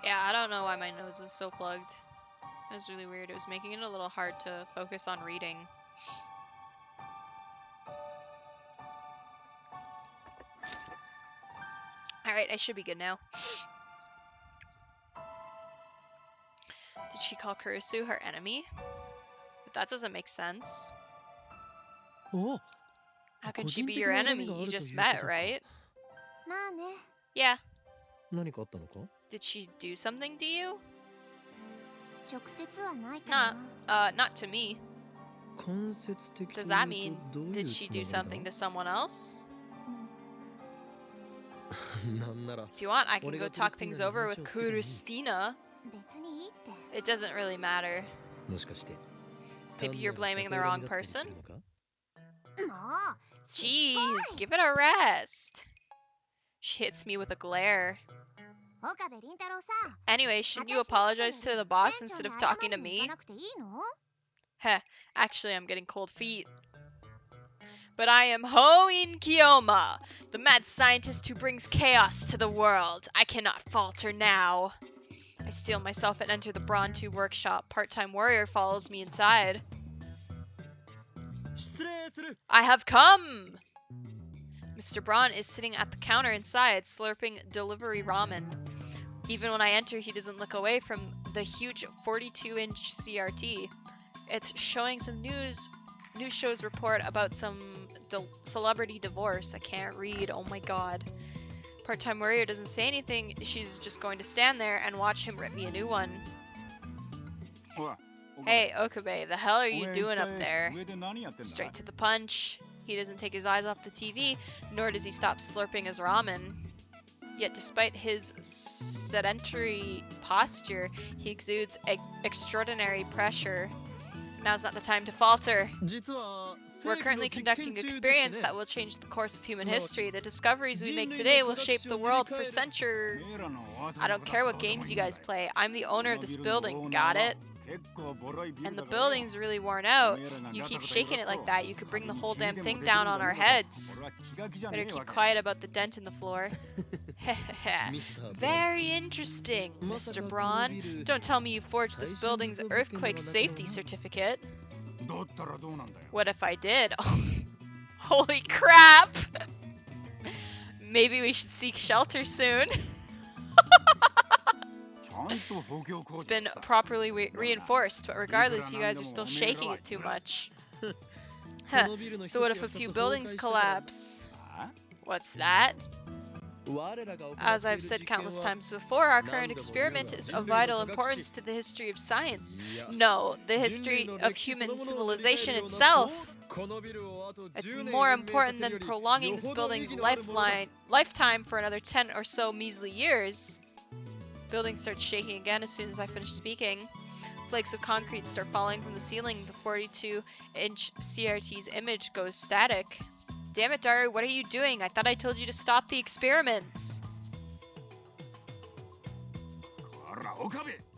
Yeah, I don't know why my nose was so plugged. It was really weird. It was making it a little hard to focus on reading. Alright, I should be good now. Did she call Kurisu her enemy? But that doesn't make sense. お How 個 can she 人 be 的 your な恨 enemy? みがあ You ると just いうこ met, とか right? まあね、 Yeah. 何かあったのか Did she do something to you? 直接はないか Not, な。 not to me. 間接的と Does い that う mean とどういう did she do つなが something り to someone else? だなんなら If you want, I can 俺 go がクリ talk スティー things ナに over 話 with をつけてもいい Kuristina. 別にいいって。 It doesn't really matter. もしかして Maybe you're 単なる blaming the 逆 wrong 恨みだったりす person? るのかもう、しつ Jeez, こい。 give it a rest. She hits me with a glare. 岡部倫太郎さ、 Anyway, shouldn't you 私のことで apologize to the boss 店長 instead に of 謝 talking り to に行か me? なくていいの？ Heh, actually, I'm getting cold feet. But I am Hoin Kiyoma, the mad scientist who brings chaos to the world. I cannot falter now. I steel myself and enter the Brawn 2 workshop. Part-time warrior follows me inside. 失礼する。 I have come! Mr. Braun is sitting at the counter inside, slurping delivery ramen. Even when I enter, he doesn't look away from the huge 42-inch CRT. It's showing some news shows report about some celebrity divorce. I can't read, oh my god. Part-time warrior doesn't say anything, she's just going to stand there and watch him rip me a new one. Hey, Okabe, the hell are you doing up there? Straight to the punch. He doesn't take his eyes off the TV, nor does he stop slurping his ramen. Yet despite his sedentary posture, he exudes extraordinary pressure. Now's not the time to falter. 実は We're currently conducting experiments that will change the course of human history. The discoveries we make today will shape the world for centuries. I don't care what games you guys play. I'm the owner of this building. Got it? And the building's really worn out. You keep shaking it like that, you could bring the whole damn thing down on our heads. Better keep quiet about the dent in the floor. Very interesting, Mr. Braun. Don't tell me you forged this building's earthquake safety certificate. What if I did? Holy crap! Maybe we should seek shelter soon. It's been properly reinforced, but regardless, you guys are still shaking it too much. Huh. So what if a few buildings collapse? What's that? As I've said countless times before, our current experiment is of vital importance to the history of science. No, the history of human civilization itself. It's more important than prolonging this building's lifetime for another 10 or so measly years. Building starts shaking again as soon as I finish speaking. Flakes of concrete start falling from the ceiling. The 42-inch CRT's image goes static. Damn it, Daru, what are you doing? I thought I told you to stop the experiments.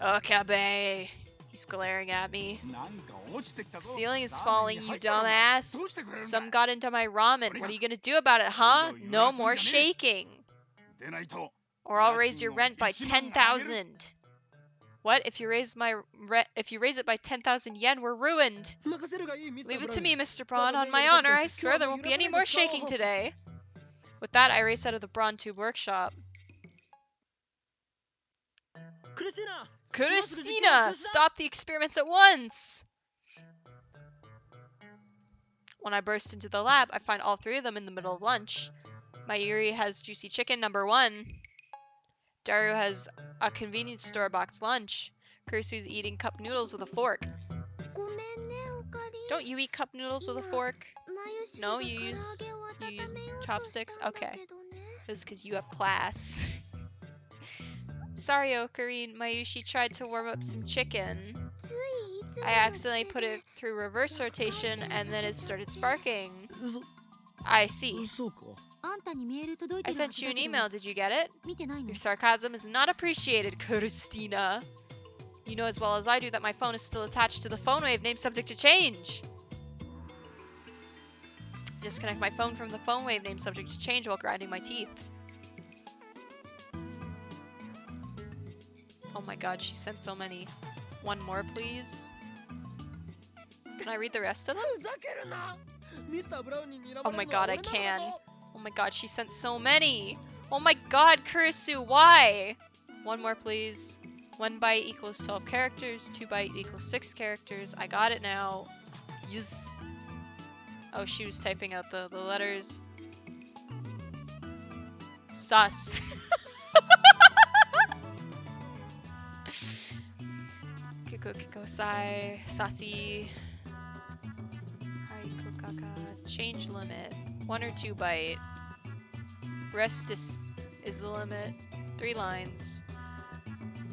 Okabe. He's glaring at me. The ceiling is falling, you dumbass. Some got into my ramen. What are you gonna do about it, huh? No more shaking. Or I'll raise your rent by 10,000. What? If you raise it by 10,000 yen, we're ruined. Leave it to me, Mr. Braun. On my honor, I swear there won't be any more shaking today. With that, I race out of the Braun Tube workshop. Christina! Stop the experiments at once! When I burst into the lab, I find all three of them in the middle of lunch. Mayuri has juicy chicken number 1. Daru has a convenience store box lunch. Kurisu's eating cup noodles with a fork. Don't you eat cup noodles with a fork? No, you use chopsticks? Okay. This is because you have class. Sorry, Okarine. Mayushi tried to warm up some chicken. I accidentally put it through reverse rotation and then it started sparking. I see. I sent you an email, did you get it? Your sarcasm is not appreciated, Christina. You know as well as I do that my phone is still attached to the phone wave, name subject to change. Disconnect my phone from the phone wave, name subject to change while grinding my teeth. Oh my god, she sent so many. One more, please. Can I read the rest of them? Oh my god, I can. Oh my god, she sent so many. Oh my god, Kurisu, why? One more, please. 1 byte equals 12 characters. 2 byte equals 6 characters. I got it now. Yes. Oh, she was typing out the letters. Sus. Kiko Kiko Sai. Sasi. Hariko Kaka. Change limit. 1 or 2 byte. Rest is the limit. 3 lines.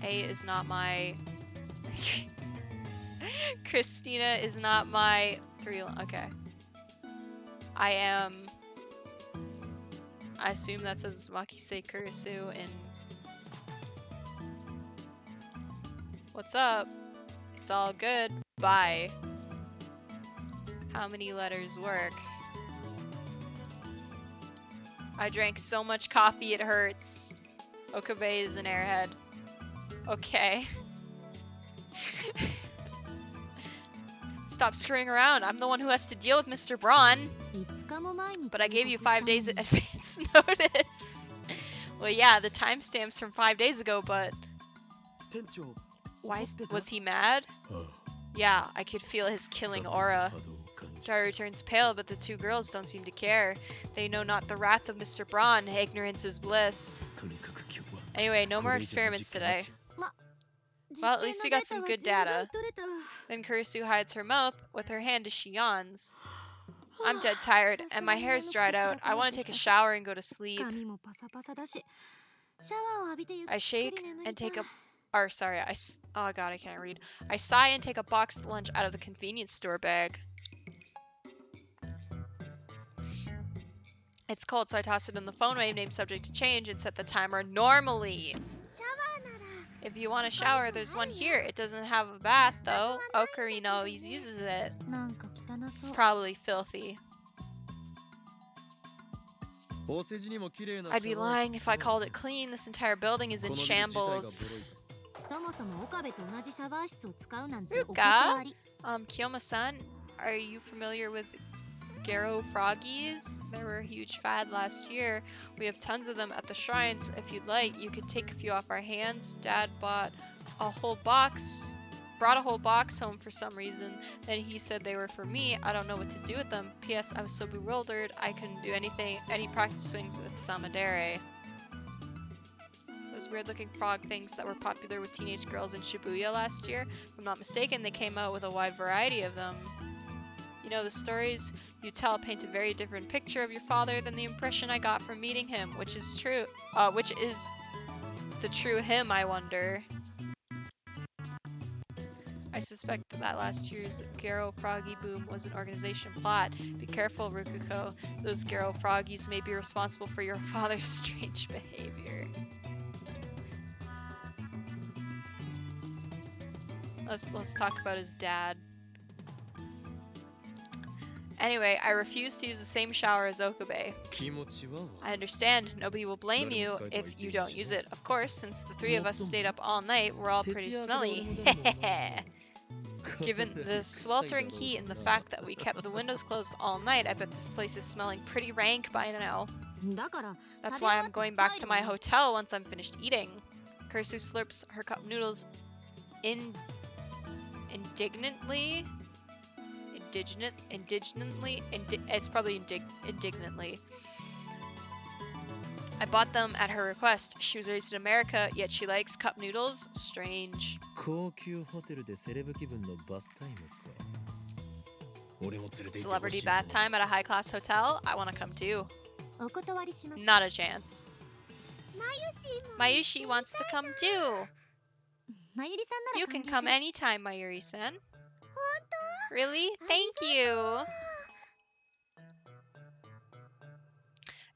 A is not my... Christina is not my... 3 okay. I assume that says Makise Kurisu in... What's up? It's all good. Bye. How many letters work? I drank so much coffee it hurts. Okabe is an airhead. Okay. Stop screwing around. I'm the one who has to deal with Mr. Braun. But I gave you 5 days advance notice. Well, yeah, the timestamp's from 5 days ago, but... Was he mad? Yeah, I could feel his killing aura. Daru turns pale, but the 2 girls don't seem to care. They know not the wrath of Mr. Braun. Ignorance is bliss. Anyway, no more experiments today. Well, at least we got some good data. Then Kurisu hides her mouth with her hand as she yawns. I'm dead tired, and my hair's dried out. I want to take a shower and go to sleep. I shake and take a... oh god, I can't read. I sigh and take a boxed lunch out of the convenience store bag. It's cold, so I toss it in the phone wave, name subject to change, and set the timer normally. If you want a shower, there's one here. It doesn't have a bath, though. Okarine always uses it. It's probably filthy. I'd be lying if I called it clean. This entire building is in shambles. Ruka? Kiyoma-san, are you familiar with Garo froggies? They were a huge fad last year. We have tons of them at the shrines. If you'd like, you could take a few off our hands. Dad brought a whole box home for some reason. Then he said they were for me. I don't know what to do with them. P.S. I was so bewildered I couldn't do any practice swings with Samadere. those weird-looking frog things that were popular with teenage girls in Shibuya last year. If I'm not mistaken, they came out with a wide variety of them. You know, the stories you tell paint a very different picture of your father than the impression I got from meeting him, which is the true him, I wonder. I suspect that last year's Garo Froggy boom was an organization plot. Be careful, Rukuko. Those Garo Froggies may be responsible for your father's strange behavior. Let's talk about his dad. Anyway, I refuse to use the same shower as Okabe. I understand. Nobody will blame you if you don't use it. Of course, since the three of us stayed up all night, we're all pretty smelly. Given the sweltering heat and the fact that we kept the windows closed all night, I bet this place is smelling pretty rank by now. That's why I'm going back to my hotel once I'm finished eating. Kursu slurps her cup noodles indignantly. It's probably indignantly. I bought them at her request. She was raised in America, yet she likes cup noodles. Strange. Celebrity bath time at a high-class hotel? I want to come too. Not a chance. Mayushi wants to come too. You can come anytime, Mayuri-san. Really? Thank you.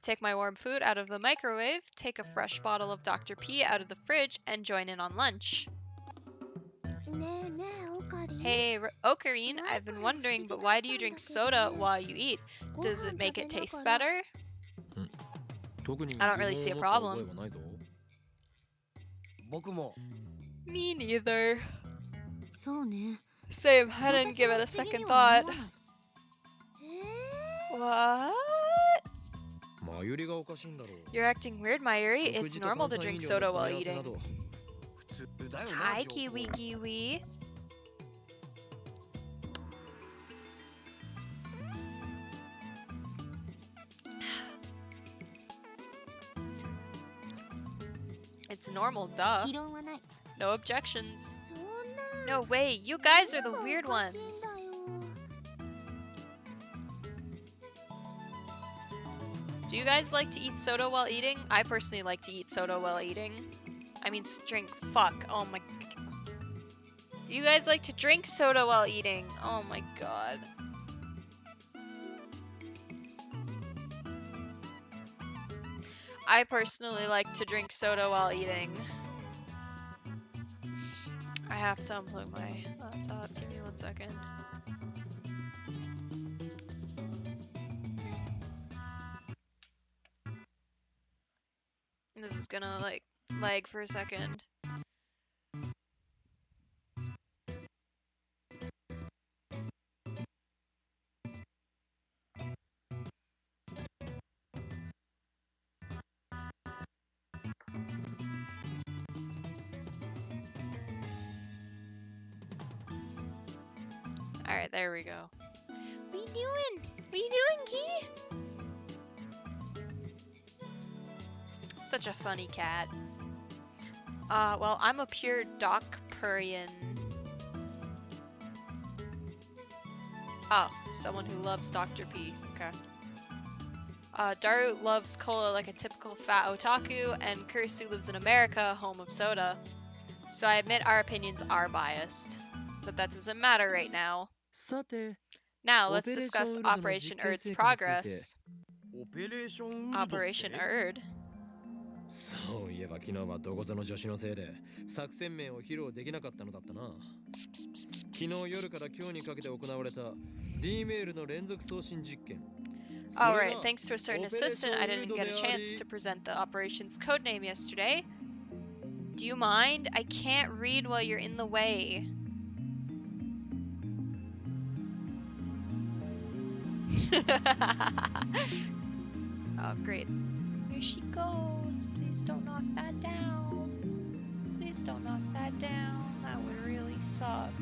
Take my warm food out of the microwave, take a fresh bottle of Dr. P out of the fridge, and join in on lunch. Hey, Ocarine, I've been wondering, but why do you drink soda while you eat? Does it make it taste better? I don't really see a problem. Me neither. Same, I didn't give it a second thought. What? You're acting weird, Mayuri. It's normal to drink soda while eating. Hi, Kiwi Kiwi. It's normal, duh. No objections. No way, you guys are the weird ones. Do you guys like to eat soda while eating? I personally like to eat soda while eating. I mean, drink. Fuck. Oh my. Do you guys like to drink soda while eating? Oh my god. I personally like to drink soda while eating. I have to unplug my laptop. Give me 1 second. This is gonna like lag for a second. Alright, there we go. What you doing? What you doing, Key? Such a funny cat. Well, I'm a pure Dokpurian. Oh, someone who loves Dr. P. Okay. Daru loves cola like a typical fat otaku, and Kursu lives in America, home of soda. So I admit our opinions are biased. But that doesn't matter right now. Now, let's discuss Operation Erd's progress. Operation Erd? そういえば昨日はどこぞの助手のせいで作戦名を披露できなかったのだったな。昨日夜から今日にかけて行われた D メールの連続送信実験。 Alright, thanks to a certain assistant, I didn't get a chance to present the operation's codename yesterday. Do you mind? I can't read while you're in the way. Oh, great. Here she goes. Please don't knock that down. Please don't knock that down. That would really suck.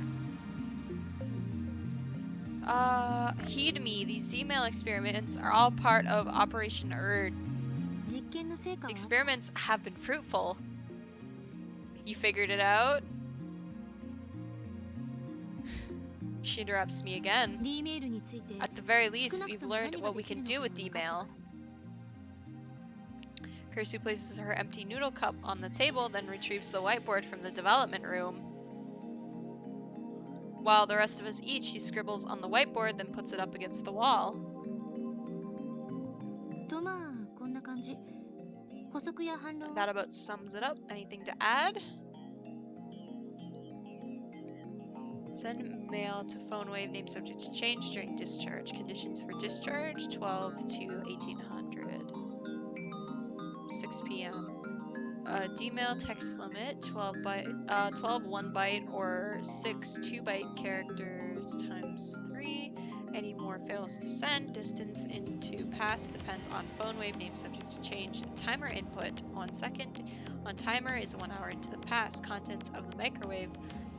Heed me. These D-mail experiments are all part of Operation Erd. The experiments have been fruitful. You figured it out? She interrupts me again. D メールについて At the very least, 少なく we've とも learned 何が what we できる can の do か with が分かった D-mail. Kursu places her empty noodle cup on the table, then retrieves the whiteboard from the development room. While the rest of us eat, she scribbles on the whiteboard, then puts it up against the wall. とまあこんな感じ。補足や反論 That は about sums it up. Anything to add? Send mail to phone wave, name subject to change during discharge. Conditions for discharge 12 to 1800. 6 p.m. D-mail text limit 12 1 byte or 6 2 byte characters times 3. Any more fails to send. Distance into past depends on phone wave, name subject to change. Timer input 1 second. On timer is 1 hour into the past. Contents of the microwave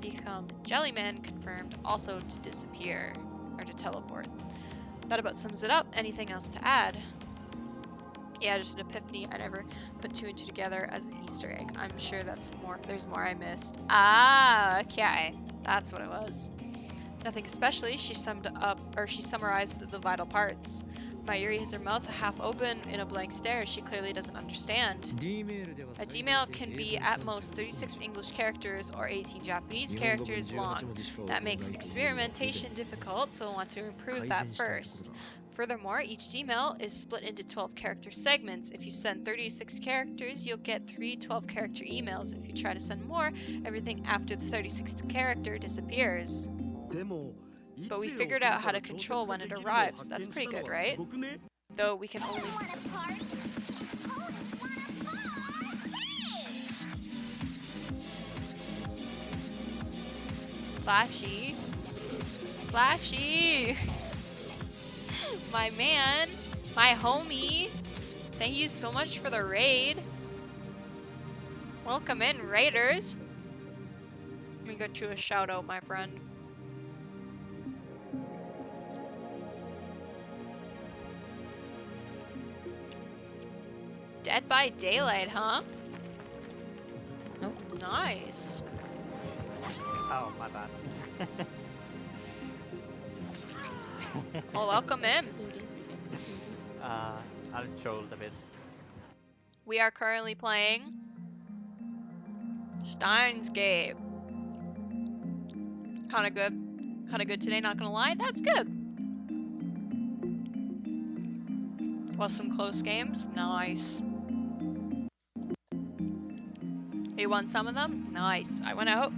become Jellyman, confirmed, also to disappear or to teleport. That about sums it up. Anything else to add? Yeah, just an epiphany. I never put 2 and 2 together as an Easter egg. I'm sure that's more. There's more I missed. Ah, okay. That's what it was. Nothing especially. She summarized the vital parts. Mayuri has her mouth half open in a blank stare. She clearly doesn't understand. A D-mail can be at most 36 English characters or 18 Japanese characters long. That makes experimentation difficult, so we'll want to improve that first. Furthermore, each D-mail is split into 12 character segments. If you send 36 characters, you'll get 3 12-character emails. If you try to send more, everything after the 36th character disappears. でも But we figured out how to control when it arrives. That's pretty good, right? Though we can only... Flashy. Flashy! My man. My homie. Thank you so much for the raid. Welcome in, raiders. Let me get you a shout out, my friend. Dead by Daylight, huh? Nope. Nice. Oh, my bad. Well, welcome in. I'll troll a bit. We are currently playing Steins. Kinda good. Kinda good today, not gonna lie. That's good. Well, some close games. Nice. You won some of them? Nice. I went out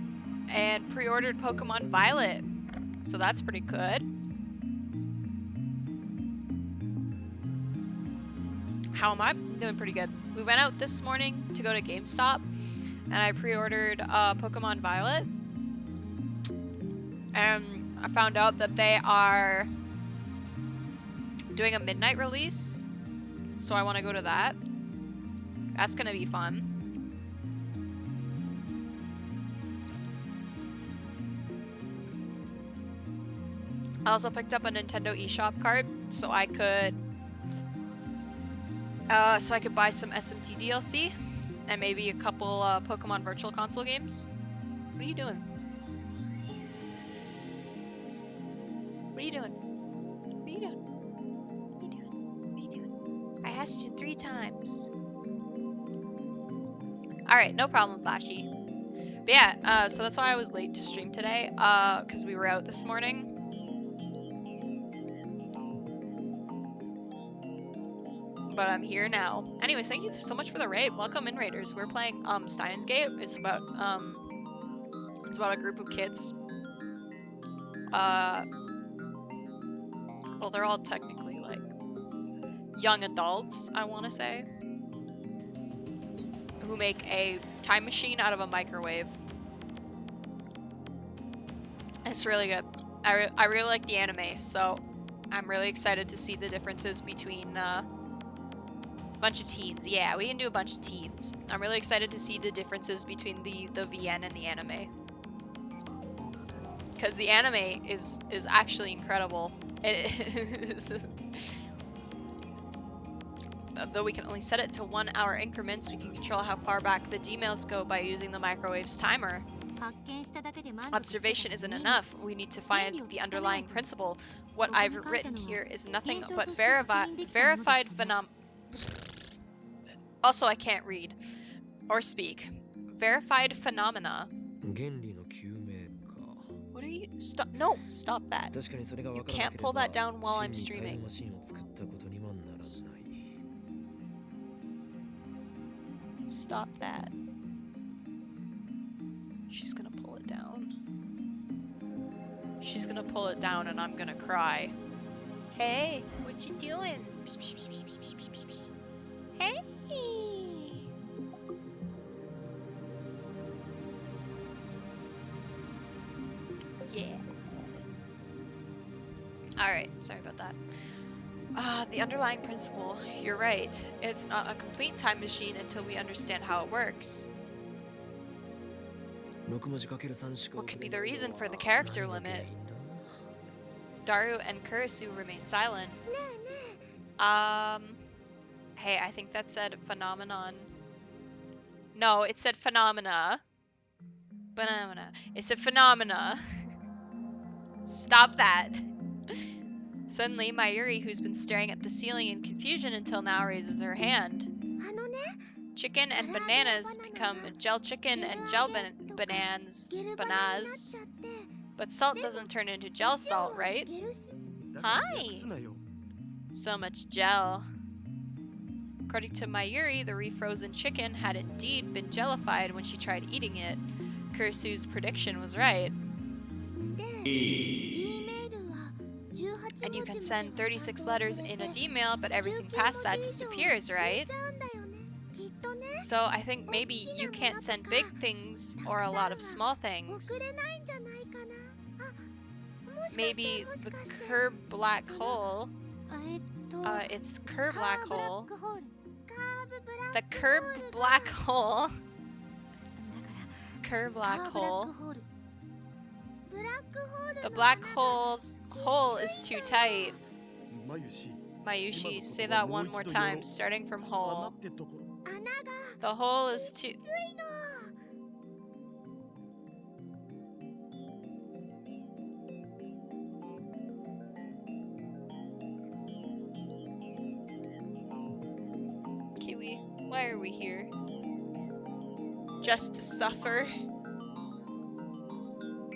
and pre-ordered Pokemon Violet. So that's pretty good. How am I? Doing pretty good. We went out this morning to go to GameStop and I pre-ordered Pokemon Violet. And I found out that they are doing a midnight release. So I want to go to that. That's going to be fun. I also picked up a Nintendo eShop card so I could buy some SMT DLC and maybe a couple Pokemon Virtual Console games. What are you doing? What are you doing? What are you doing? What are you doing? What are you doing? I asked you 3 times. Alright, no problem, Flashy. But yeah, so that's why I was late to stream today, because we were out this morning. But I'm here now. Anyways, thank you so much for the raid. Welcome in, raiders. We're playing Steins Gate. It's about a group of kids. Well, they're all technically like young adults, I want to say, who make a time machine out of a microwave. It's really good. I really like the anime, so I'm really excited to see the differences between bunch of teens. Yeah, we can do a bunch of teens. I'm really excited to see the differences between the VN and the anime. Because the anime is actually incredible. Though we can only set it to 1 hour increments, we can control how far back the D-mails go by using the microwave's timer. Observation isn't enough. We need to find the underlying principle. What I've written here is nothing but verified phenom... Also, I can't read or speak. Verified phenomena. 原理の究明か。 What are you... Stop... No! Stop that. 確かにそれが You 分からな can't けれ pull ば that down while I'm 真にタイ streaming. ムマシンを作ったことにはならない。 Stop that. She's gonna pull it down. She's gonna pull it down and I'm gonna cry. Hey, what you doing? Hey! Yeah. Alright, sorry about that. The underlying principle. You're right. It's not a complete time machine until we understand how it works. What could be the reason for the character limit? Daru and Kurisu remain silent. Hey, I think that said phenomenon. No, it said phenomena. Phenomena. It said phenomena. Stop that. Suddenly, Mayuri, who's been staring at the ceiling in confusion until now, raises her hand. Chicken and bananas become gel chicken and gel bananas. But salt doesn't turn into gel salt, right? Hi! So much gel. According to Mayuri, the refrozen chicken had indeed been jellified when she tried eating it. Kurisu's prediction was right. And you can send 36 letters in a D-mail, but everything past that disappears, right? So I think maybe you can't send big things or a lot of small things. Maybe the curb black hole. It's curb black hole. The curb black hole. Curb black hole. The black hole is too tight. Mayushi, say that one more time, starting from hole. The hole is too... Kiwi, why are we here? Just to suffer?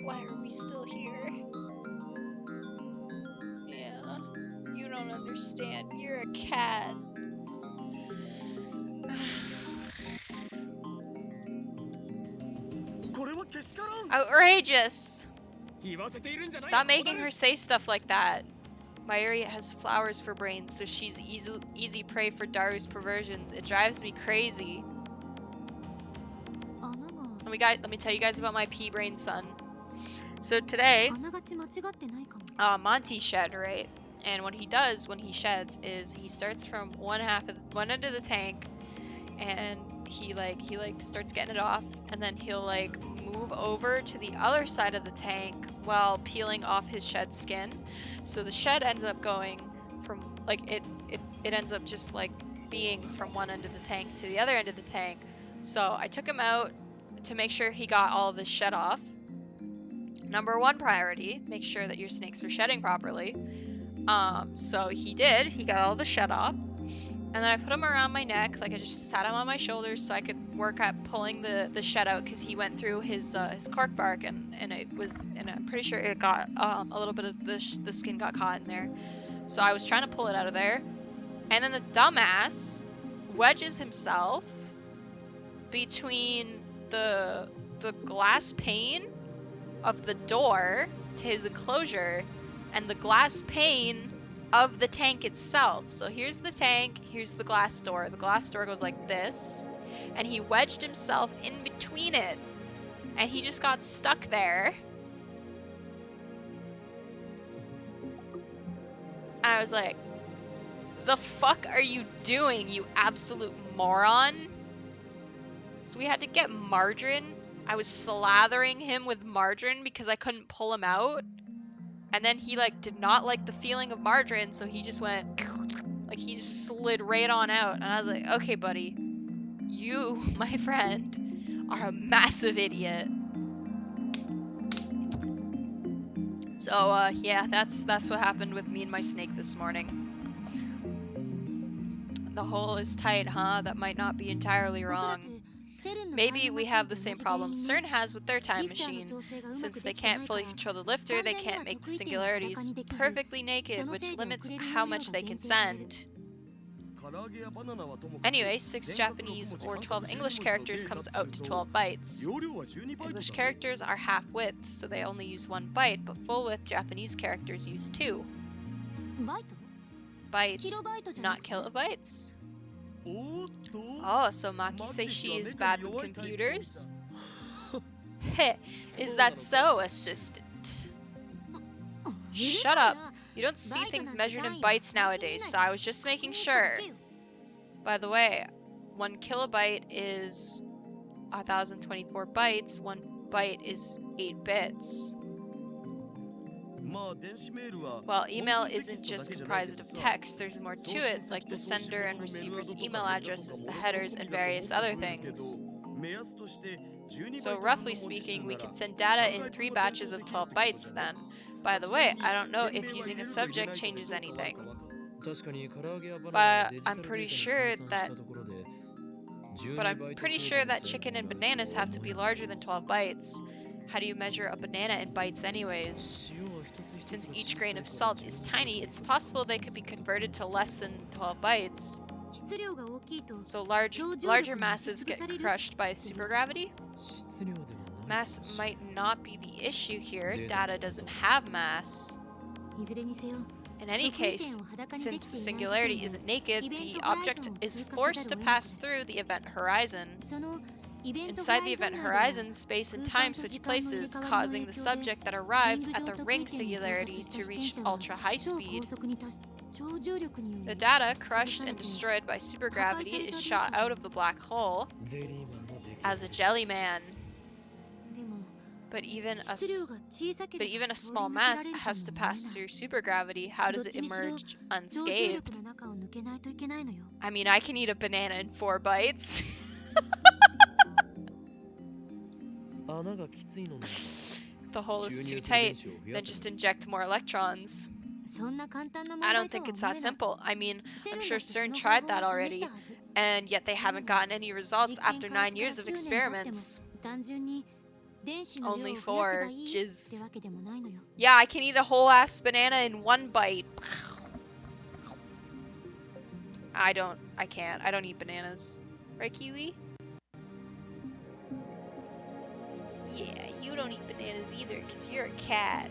Why are we still here? Yeah, you don't understand. You're a cat. Outrageous! Stop making her say stuff like that. Mayuri has flowers for brains, so she's easy prey for Daru's perversions. It drives me crazy. Let me tell you guys about my pea brain son. So today, Monty shed, right? And what he does when he sheds is he starts from one end of the tank, and he starts getting it off, and then he'll like move over to the other side of the tank while peeling off his shed skin. So the shed ends up going from like it ends up just like being from one end of the tank to the other end of the tank. So I took him out to make sure he got all of his shed off. Number one priority, make sure that your snakes are shedding properly. So he did. He got all the shed off. And then I put him around my neck, like I just sat him on my shoulders so I could work at pulling the shed out, because he went through his cork bark and I'm pretty sure it got a little bit of the skin got caught in there. So I was trying to pull it out of there, and then the dumbass wedges himself between the glass pane of the door to his enclosure and the glass pane of the tank itself. So here's the tank, here's the glass door. The glass door goes like this, and he wedged himself in between it, and he just got stuck there. And I was like, the fuck are you doing, you absolute moron? So we had to get margarine. I was slathering him with margarine because I couldn't pull him out. And then he like did not like the feeling of margarine, so he just went Like, he just slid right on out. And I was like, okay, buddy. You, my friend, are a massive idiot. So, yeah, that's what happened with me and my snake this morning. The hole is tight, huh? That might not be entirely wrong. Maybe we have the same problem CERN has with their time machine. Since they can't fully control the lifter, they can't make the singularities perfectly naked, which limits how much they can send. Anyway, 6 Japanese or 12 English characters comes out to 12 bytes. English characters are half width, so they only use 1 byte, but full width Japanese characters use 2. Bytes, not kilobytes. Oh, so Maki says she is bad with computers? Heh, is that so, assistant? Shut up. You don't see things measured in bytes nowadays, so I was just making sure. By the way, 1 kilobyte is 1024 bytes. 1 byte is 8 bits. Well, email isn't just comprised of text, there's more to it, like the sender and receiver's email addresses, the headers, and various other things. So roughly speaking, we can send data in 3 batches of 12 bytes then. By the way, I don't know if using a subject changes anything. But I'm pretty sure that chicken and bananas have to be larger than 12 bytes. How do you measure a banana in bytes anyways? Since each grain of salt is tiny, it's possible they could be converted to less than 12 bytes. So larger masses get crushed by supergravity? Mass might not be the issue here. Data doesn't have mass. In any case, since the singularity isn't naked, the object is forced to pass through the event horizon. Inside the event horizon, space and time switch places, causing the subject that arrived at the ring singularity to reach ultra-high speed. The data, crushed and destroyed by supergravity, is shot out of the black hole as a jelly man. But even a small mass has to pass through supergravity. How does it emerge unscathed? I mean, I can eat a banana in 4 bytes. If the hole is too tight, then just inject more electrons. I don't think it's that simple. I mean, I'm sure CERN tried that already, and yet they haven't gotten any results after 9 years of experiments. Only 4. Jizz. Yeah, I can eat a whole ass banana in 1 bite. I can't. I don't eat bananas. Right, Kiwi? Yeah, you don't eat bananas either, because you're a cat.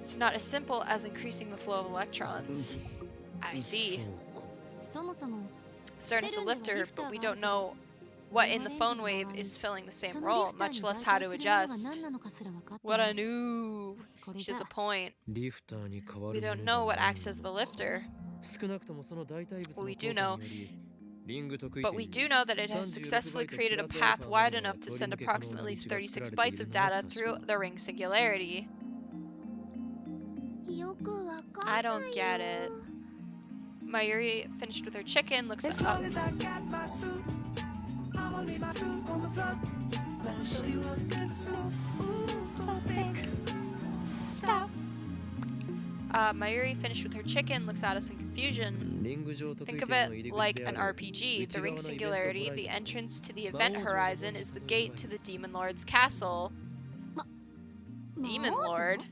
It's not as simple as increasing the flow of electrons. I see. CERN is a lifter, but we don't know what in the phone wave is filling the same role, much less how to adjust. What a noob. She has a point. We don't know what acts as the lifter. We do know that it has successfully created a path wide enough to send approximately 36 bytes of data through the ring singularity. I don't get it. Mayuri finished with her chicken, looks up. Stop. Mayuri finished with her chicken, looks at us in confusion. Think of it like an RPG. The ring singularity, the entrance to the event horizon, is the gate to the Demon Lord's castle. Demon Lord?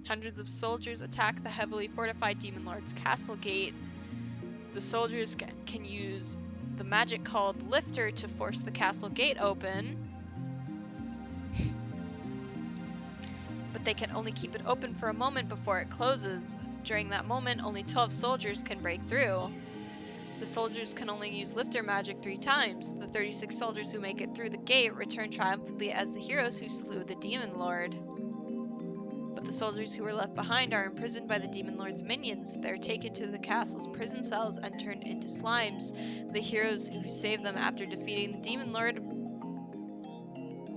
Hundreds of soldiers attack the heavily fortified Demon Lord's castle gate. The soldiers can use the magic called Lifter to force the castle gate open. But they can only keep it open for a moment before it closes. During that moment, only 12 soldiers can break through. The soldiers can only use Lifter magic 3 times. The 36 soldiers who make it through the gate return triumphantly as the heroes who slew the Demon Lord. But the soldiers who were left behind are imprisoned by the Demon Lord's minions. They're taken to the castle's prison cells and turned into slimes. The heroes who save them after defeating the Demon Lord,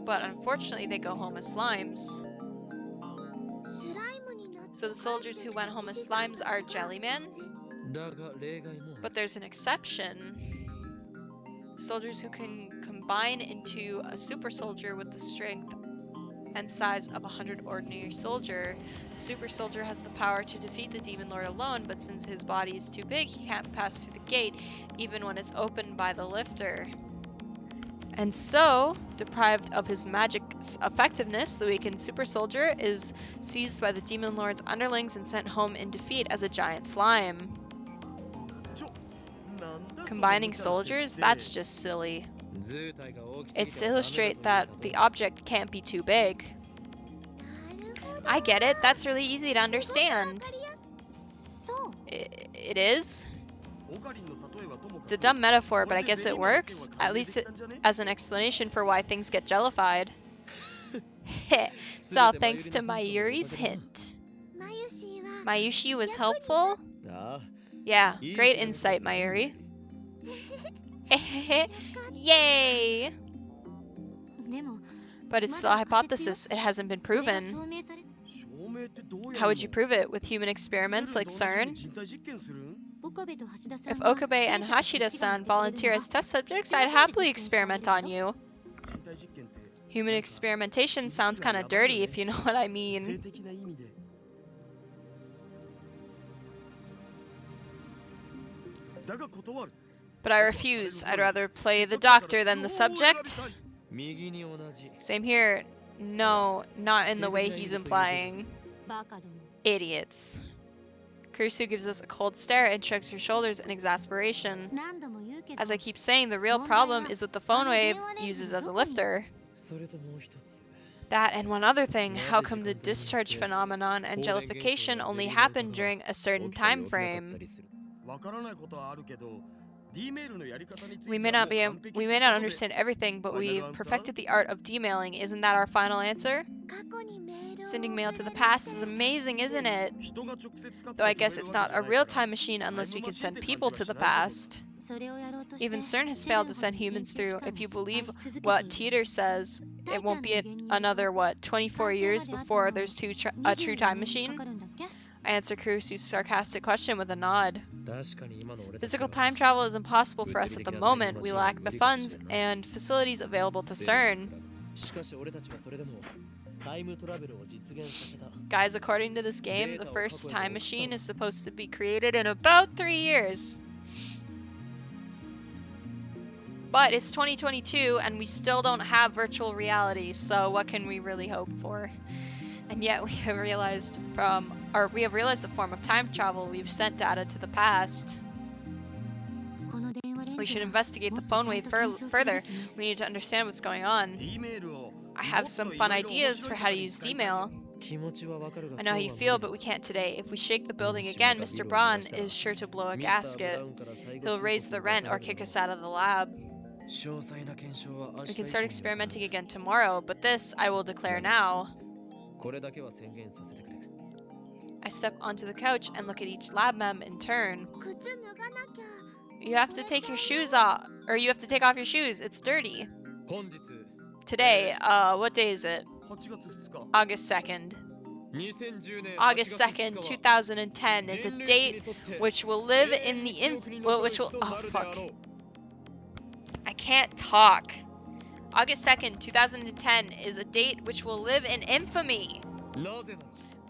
but unfortunately they go home as slimes. So the soldiers who went home as slimes are jellymen? だが例外も But there's an exception. Soldiers who can combine into a super soldier with the strength and size of 100 ordinary soldier. The super soldier has the power to defeat the demon lord alone, but since his body is too big, he can't pass through the gate, even when it's opened by the lifter. And so, deprived of his magic's effectiveness, the weakened super soldier is seized by the demon lord's underlings and sent home in defeat as a giant slime. Combining soldiers? That's just silly. 図体が大きすぎて It's to はダメだという illustrate こ that と the だ object can't be too big. I get it. That's really easy to understand. そう。 It is? It's a dumb metaphor, but I guess it works. At least as an explanation for why things get jellified. It's all thanks to Mayuri's hint. マユシーは Mayushi was helpful? ああ Yeah, great insight, Mayuri. Yay! でも But it's still a hypothesis. It hasn't been それが proven. 証明され How would you prove it? With human experiments like CERN? 岡部と橋田さん If が Okabe and 被害者として志願 Hashida-san してくれるのは volunteer as test subjects, I'd happily experiment on you. Human experimentation sounds kind of dirty, if you know what I mean. But I refuse. I'd rather play the doctor than the subject. 右に同じ Same here. No, not in the way he's implying. バカども Idiots. Kurusu gives us a cold stare and shrugs her shoulders in exasperation. 何度も言うけど As I keep saying, the real problem is with the phone wave uses as a lifter. それともう一つ That and one other thing, how come the discharge phenomenon and jellification only happen during a certain time frame? We may not understand everything, but we've perfected the art of demailing. Isn't that our final answer? 過去にメールを Sending mail to the past is amazing, isn't it? Though I guess it's not a real time machine unless we can send people to the past. それをやろうとして Even CERN has failed to send humans through. If you believe what Teeter says, it won't be another, 24 years before there's a true time machine? I answer Kurusu's sarcastic question with a nod. 確かに今の俺たち Physical time travel is impossible for us at the moment. We lack the funds and facilities available to CERN. しかし俺たちはそれでもタイムトラベルを実現させた Guys, according to this game, the first time machine is supposed to be created in about 3 years. But it's 2022 and we still don't have virtual reality, so what can we really hope for? And yet we have realized a form of time travel. We've sent data to the past. この電話レンズ We should は investigate the もっと phone ちゃん wave と検証すべ further. きね We need to understand what's going on. I have some fun ideas for how to use D-mail. 気持ちはわかるが I know how you feel, but we can't today. If we shake the building again, Mr. Braun is sure to blow a gasket. He'll raise the rent or kick us out of the lab. 詳細な検証は明 We 日 can start experimenting again tomorrow, but this I will declare now. これだけは宣言させてくれ I step onto the couch and look at each lab mem in turn. 靴脱がなきゃ You have to take your shoes off, or you have to take off your shoes. It's dirty. 本日 Today, what day is it? August 2nd. 2010年 August 2nd, 2010 is a date which will live in the oh fuck. I can't talk. August 2nd, 2010 is a date which will live in infamy. なぜな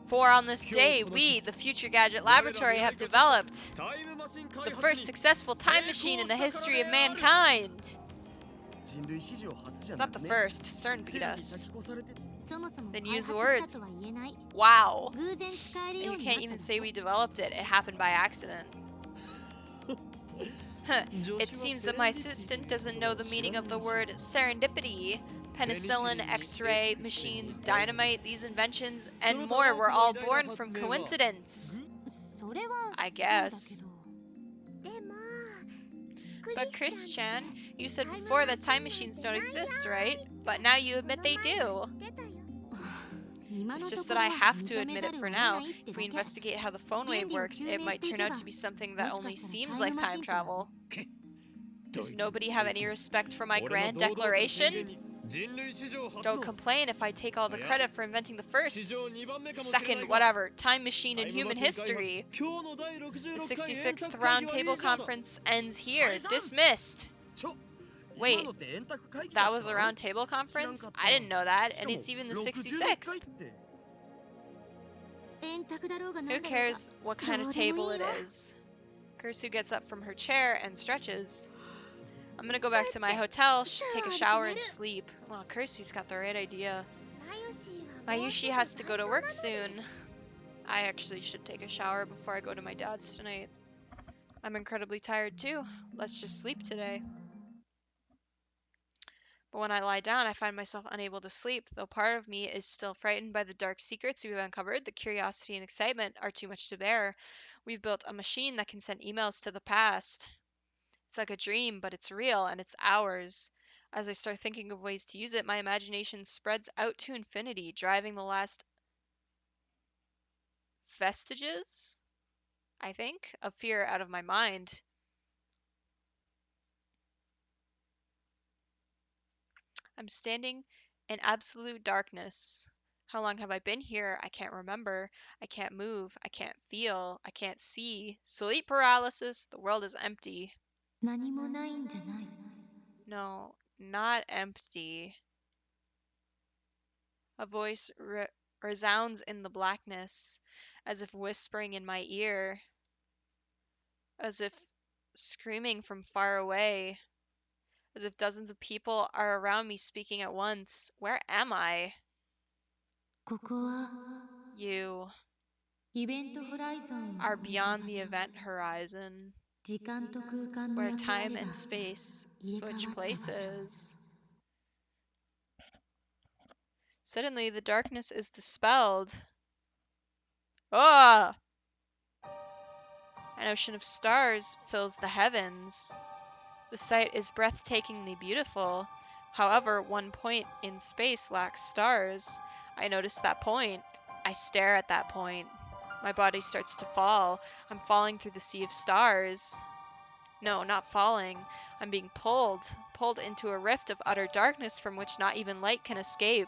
For on this day, we, the Future Gadget Laboratory, have developed タイムマシン開 the 発 first successful time machine in the history of mankind. It's not the first. CERN beat us. そもそも Then 開 use 発 words. したとは言えない Wow. 偶然使える And よ you うにな can't った even だ say け we developed it. It happened by accident. It seems that my assistant doesn't know the meaning of the word serendipity. Penicillin, X-ray, machines, dynamite, these inventions, and more were all born from coincidence. それは I そうだけ guess. どでも But Chris-chan, you said before that time machines don't exist, right? But now you admit they do. 出たよ It's just that I have to admit it for now. If we investigate how the phone wave works, it might turn out to be something that only seems like time travel. Does nobody have any respect for my grand declaration? Don't complain if I take all the credit for inventing the first, second, whatever, time machine in human history. The 66th Roundtable Conference ends here. Dismissed. ちょ Wait, 今のって円卓会議 that だっ was た a roundtable 知らん conference? かった I didn't know that, しか and も it's even the 66回 66th. って 円卓だろうが Who なんだろうが cares what kind of どうでも table いい it わ is? Kursu gets up from her chair and stretches. I'm gonna go back to my hotel, take a shower, and sleep. Oh, Kursu's got the right idea. マヨシは Mayushi もう has す to ぐ go to 大 work 人なの soon. です I actually should take a shower before I go to my dad's tonight. I'm incredibly tired too. Let's just sleep today. But when I lie down, I find myself unable to sleep, though part of me is still frightened by the dark secrets we've uncovered. The curiosity and excitement are too much to bear. We've built a machine that can send emails to the past. It's like a dream, but it's real, and it's ours. As I start thinking of ways to use it, my imagination spreads out to infinity, driving the last vestiges, I think, of fear out of my mind. I'm standing in absolute darkness. How long have I been here? I can't remember. I can't move. I can't feel. I can't see. Sleep paralysis. The world is empty. 何もないんじゃない No, not empty. A voice resounds in the blackness, as if whispering in my ear, as if screaming from far away, as if dozens of people are around me speaking at once. Where am I? ここは You イベントホライゾンを are 超えた beyond 場 the 所 event horizon, 時間と空間の where 役割 time が and space 入れ替 switch わった場所 places. Suddenly, the darkness is dispelled. Ah! An ocean of stars fills the heavens. The sight is breathtakingly beautiful. However, one point in space lacks stars. I notice that point. I stare at that point. My body starts to fall. I'm falling through the sea of stars. No, not falling. I'm being pulled into a rift of utter darkness from which not even light can escape.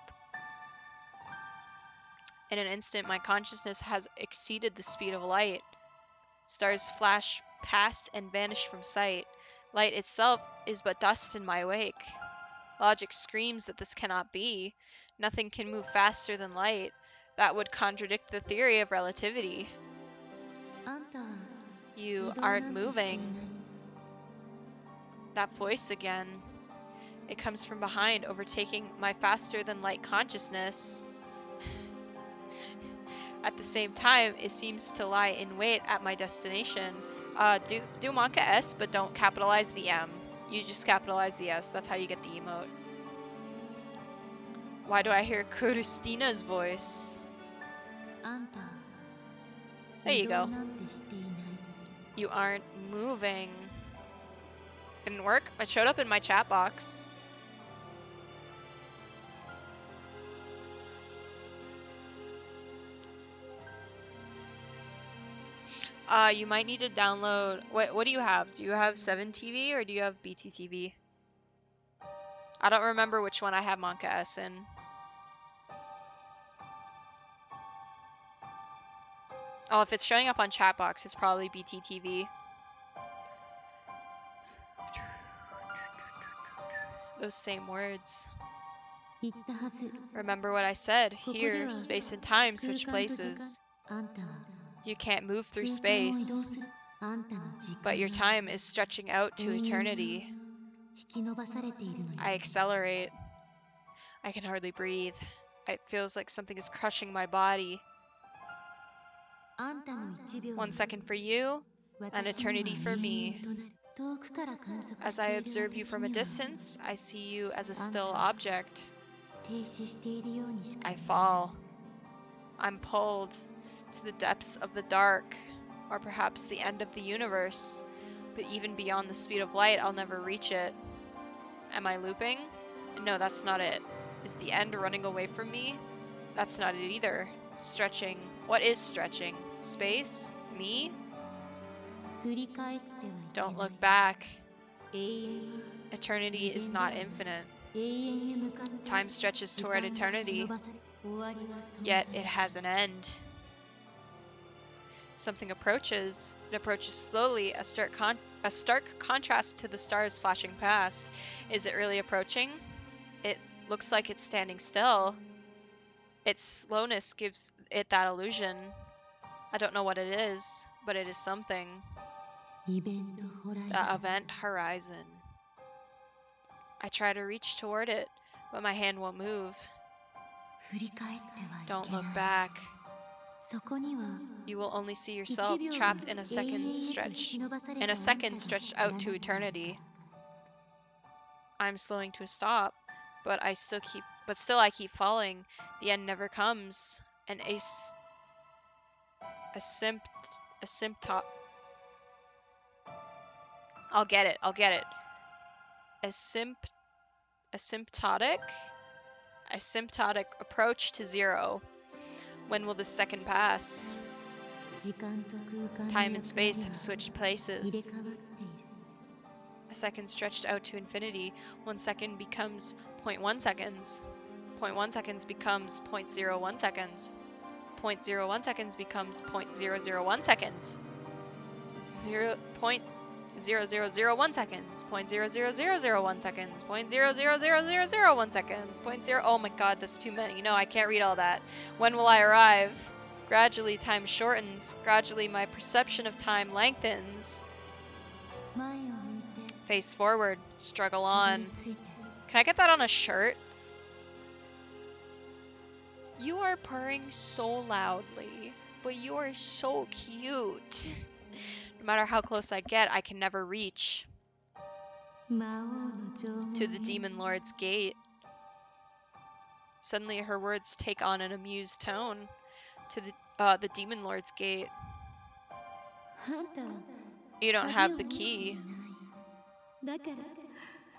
In an instant, my consciousness has exceeded the speed of light. Stars flash past and vanish from sight. Light itself is but dust in my wake. Logic screams that this cannot be. Nothing can move faster than light. That would contradict the theory of relativity. あんたは You 移動 aren't なんてしてい moving. ない That voice again. It comes from behind, overtaking my faster than light consciousness. At the same time, it seems to lie in wait at my destination. Do Monka S, but don't capitalize the M. You just capitalize the S. That's how you get the emote. Why do I hear Kristina's voice? あんたは There 移 you 動 go. なんてしていない You aren't moving. Didn't work. It showed up in my chat box. You might need to download. What do you have? Do you have 7TV or do you have BTTV? I don't remember which one I have Monka S in. Oh, if it's showing up on chat box, it's probably BTTV. Those same words. 言ったはず Remember what I said. ここで Here, は space and time 空 switch 間と時間 places. あんたは You can't move through 空間を移動 space, するあんたの時 but your 間が time is stretching out to 延々と eternity. 引き伸ばされているのよ I accelerate. I can hardly breathe. It feels like something is crushing my body. あんたの1秒 1 second for you, an 私のは eternity for 永 me. 遠となる遠くから観測 As して I いる observe you 私 from a には distance, I see you as a still object. 停止しているようにしか I 見えない fall. I'm pulled to the depths of the dark, or perhaps the end of the universe. But even beyond the speed of light, I'll never reach it. Am I looping? No, that's not it. Is the end running away from me? That's not it either. Stretching. What is stretching? Space? Me? 振り返ってはいけ Don't ない look back. 永遠は Eternity is not infinite. Time stretches toward eternity, yet it has an end. Something approaches. It approaches slowly, a stark contrast to the stars flashing past. Is it really approaching? It looks like it's standing still. Its slowness gives it that illusion. I don't know what it is, but it is something. The event horizon. I try to reach toward it, but my hand won't move. Don't look back. You will only see yourself trapped in a second stretched out to eternity. I'm slowing to a stop, but still I keep falling. The end never comes. An asymptotic. I'll get it. Asymptotic approach to zero. When will this second pass? Time and space have switched places. A second stretched out to infinity. 1 second becomes 0.1 seconds. 0.1 seconds becomes 0.01 seconds. 0.01 seconds becomes 0.001 seconds. 0.0001 seconds. 0.00001 seconds. 0.00001 seconds. 0.0. Oh my god, that's too many. No, I can't read all that. When will I arrive? Gradually, time shortens. Gradually, my perception of time lengthens. Face forward. Struggle on. Can I get that on a shirt? You are purring so loudly, but you are so cute. No matter how close I get, I can never reach to the Demon Lord's gate. Suddenly her words take on an amused tone. To the Demon Lord's gate. You don't have the key.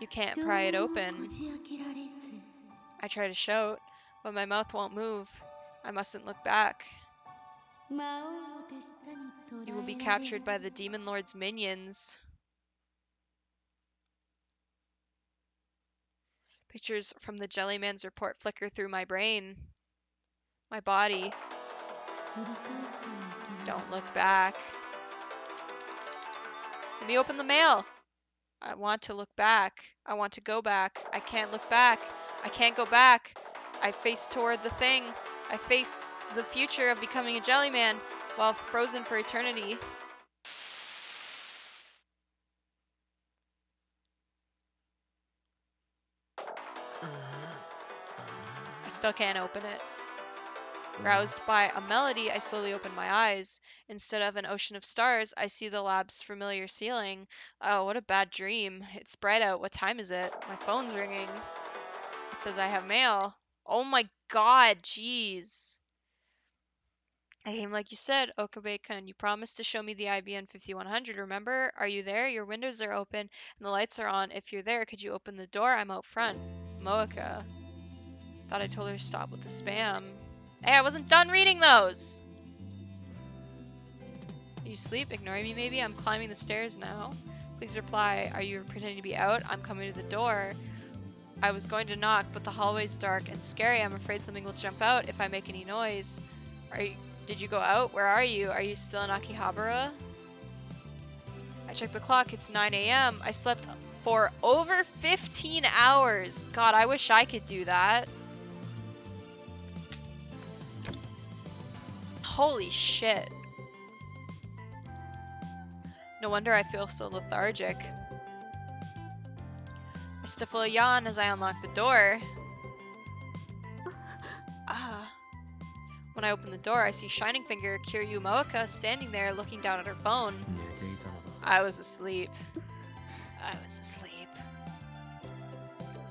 You can't pry it open. I try to shout, but my mouth won't move. I mustn't look back. You will be captured by the Demon Lord's minions. Pictures from the Jellyman's report flicker through my brain. My body. Don't look back. Let me open the mail. I want to look back. I want to go back. I can't look back. I can't go back. I face toward the thing. I face the future of becoming a Jellyman while frozen for eternity. I still can't open it. Roused by a melody, I slowly open my eyes. Instead of an ocean of stars, I see the lab's familiar ceiling. Oh, what a bad dream. It's bright out. What time is it? My phone's ringing. It says I have mail. Oh my god, jeez. I came like you said, Okabe-kun. You promised to show me the IBM 5100, remember? Are you there? Your windows are open and the lights are on. If you're there, could you open the door? I'm out front. Moeka. Thought I told her to stop with the spam. Hey, I wasn't done reading those! Are you asleep? Ignoring me maybe? I'm climbing the stairs now. Please reply. Are you pretending to be out? I'm coming to the door. I was going to knock, but the hallway's dark and scary. I'm afraid something will jump out if I make any noise. Did you go out? Where are you? Are you still in Akihabara? I checked the clock. It's 9 a.m. I slept for over 15 hours. God, I wish I could do that. Holy shit. No wonder I feel so lethargic. I stifle a yawn as I unlock the door. When I open the door, I see Shining Finger Kiryu Moeka standing there looking down at her phone. I was asleep.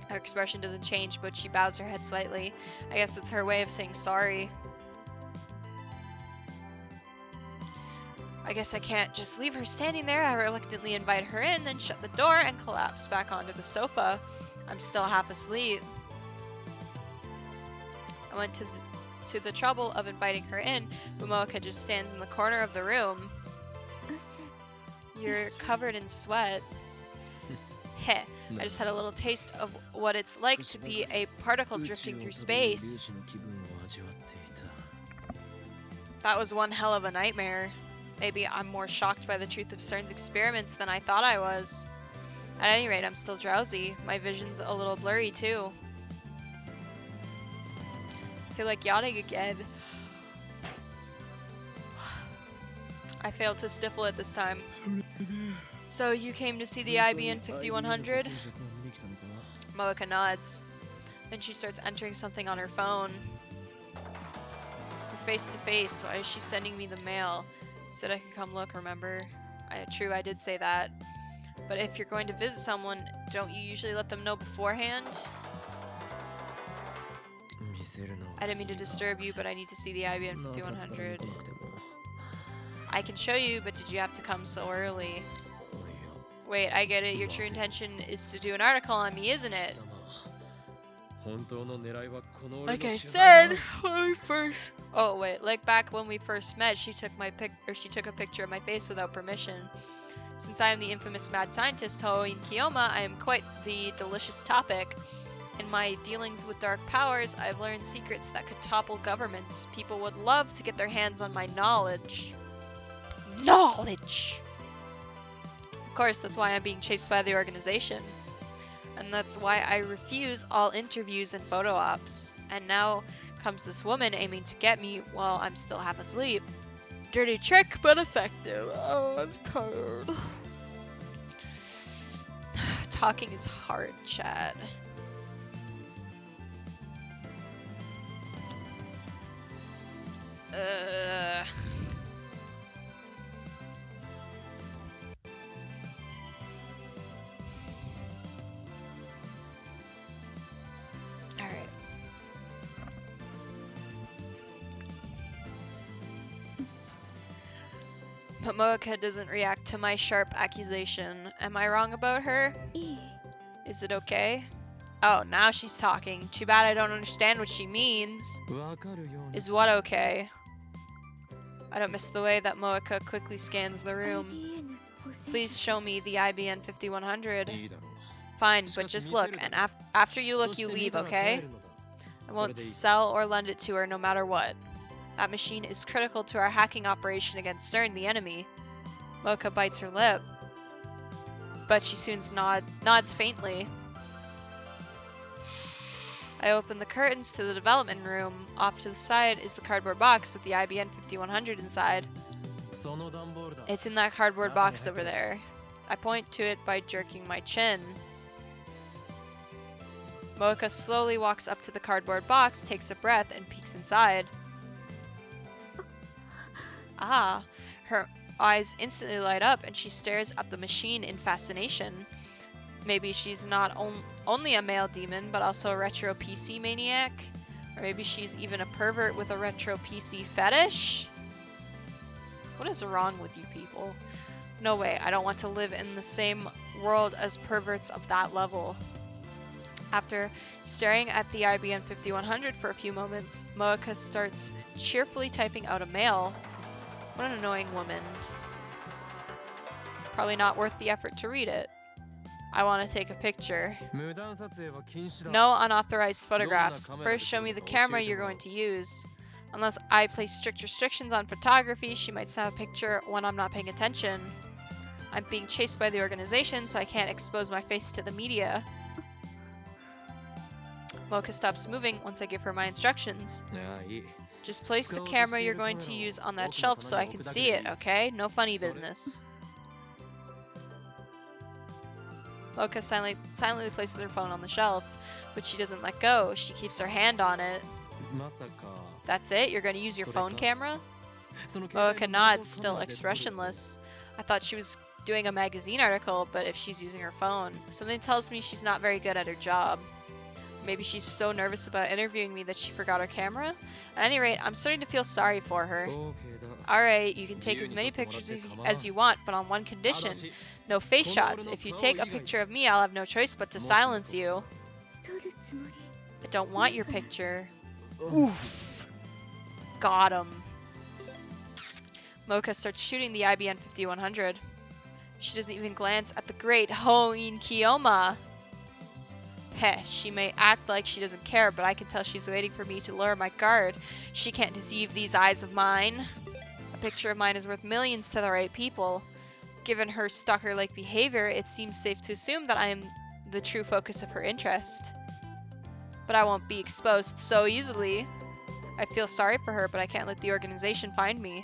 Her expression doesn't change, but she bows her head slightly. I guess it's her way of saying sorry. I guess I can't just leave her standing there. I reluctantly invite her in, then shut the door and collapse back onto the sofa. I'm still half asleep. I went to the trouble of inviting her in, but Moeka just stands in the corner of the room. You're covered in sweat. Heh. I just had a little taste of what it's like to be a particle drifting through space. That was one hell of a nightmare. Maybe I'm more shocked by the truth of CERN's experiments than I thought I was. At any rate, I'm still drowsy. My vision's a little blurry too. I feel like yawning again. I failed to stifle it this time. So you came to see the IBN 5100? Moeka nods. Then she starts entering something on her phone. We're face to face. Why is she sending me the mail? Said I could come look, remember? True, I did say that. But if you're going to visit someone, don't you usually let them know beforehand? I didn't mean to disturb you, but I need to see the IBN 5100. I can show you, but did you have to come so early? Wait, I get it. Your true intention is to do an article on me, isn't it? Like I said, when we first... Oh wait, like back when we first met, she took a picture of my face without permission. Since I am the infamous mad scientist Hoin Kiyoma, I am quite the delicious topic. In my dealings with dark powers, I've learned secrets that could topple governments. People would love to get their hands on my knowledge. Knowledge! Of course, that's why I'm being chased by the organization. And that's why I refuse all interviews and photo ops. And now comes this woman aiming to get me while I'm still half asleep. Dirty trick, but effective. Oh, I'm tired. Talking is hard, chat. Alright. But Moeka doesn't react to my sharp accusation. Am I wrong about her? Is it okay? Oh, now she's talking. Too bad I don't understand what she means. Is what okay? I don't miss the way that Moeka quickly scans the room. Please show me the IBN 5100. Fine, but just look, and after you look, you leave, okay? I won't sell or lend it to her no matter what. That machine is critical to our hacking operation against CERN, the enemy. Moeka bites her lip, but she soon nods faintly. I open the curtains to the development room. Off to the side is the cardboard box with the IBN 5100 inside. It's in that cardboard box over there. I point to it by jerking my chin. Moeka slowly walks up to the cardboard box, takes a breath, and peeks inside. Ah, her eyes instantly light up and she stares at the machine in fascination. Maybe she's not only a male demon, but also a retro PC maniac? Or maybe she's even a pervert with a retro PC fetish? What is wrong with you people? No way, I don't want to live in the same world as perverts of that level. After staring at the IBN 5100 for a few moments, Moeka starts cheerfully typing out a mail. What an annoying woman. It's probably not worth the effort to read it. I want to take a picture. No unauthorized photographs. First, show me the camera you're going to use. Unless I place strict restrictions on photography, she might snap a picture when I'm not paying attention. I'm being chased by the organization, so I can't expose my face to the media. Moeka stops moving once I give her my instructions. Just place the camera you're going to use on that shelf so I can see it, okay? No funny business. Moeka silently places her phone on the shelf, but she doesn't let go. She keeps her hand on it. That's it? You're going to use your phone camera? Moeka nods, still expressionless. I thought she was doing a magazine article, but if she's using her phone, something tells me she's not very good at her job. Maybe she's so nervous about interviewing me that she forgot her camera? At any rate, I'm starting to feel sorry for her. Alright, you can take as many pictures as you want, but on one condition. No face shots. If you take a picture of me, I'll have no choice but to silence you. I don't want your picture. Oof. Got him. Moeka starts shooting the IBN 5100. She doesn't even glance at the great Hoin Kiyoma. Heh, she may act like she doesn't care, but I can tell she's waiting for me to lower my guard. She can't deceive these eyes of mine. A picture of mine is worth millions to the right people. Given her stalker-like behavior, it seems safe to assume that I am the true focus of her interest. But I won't be exposed so easily. I feel sorry for her, but I can't let the organization find me.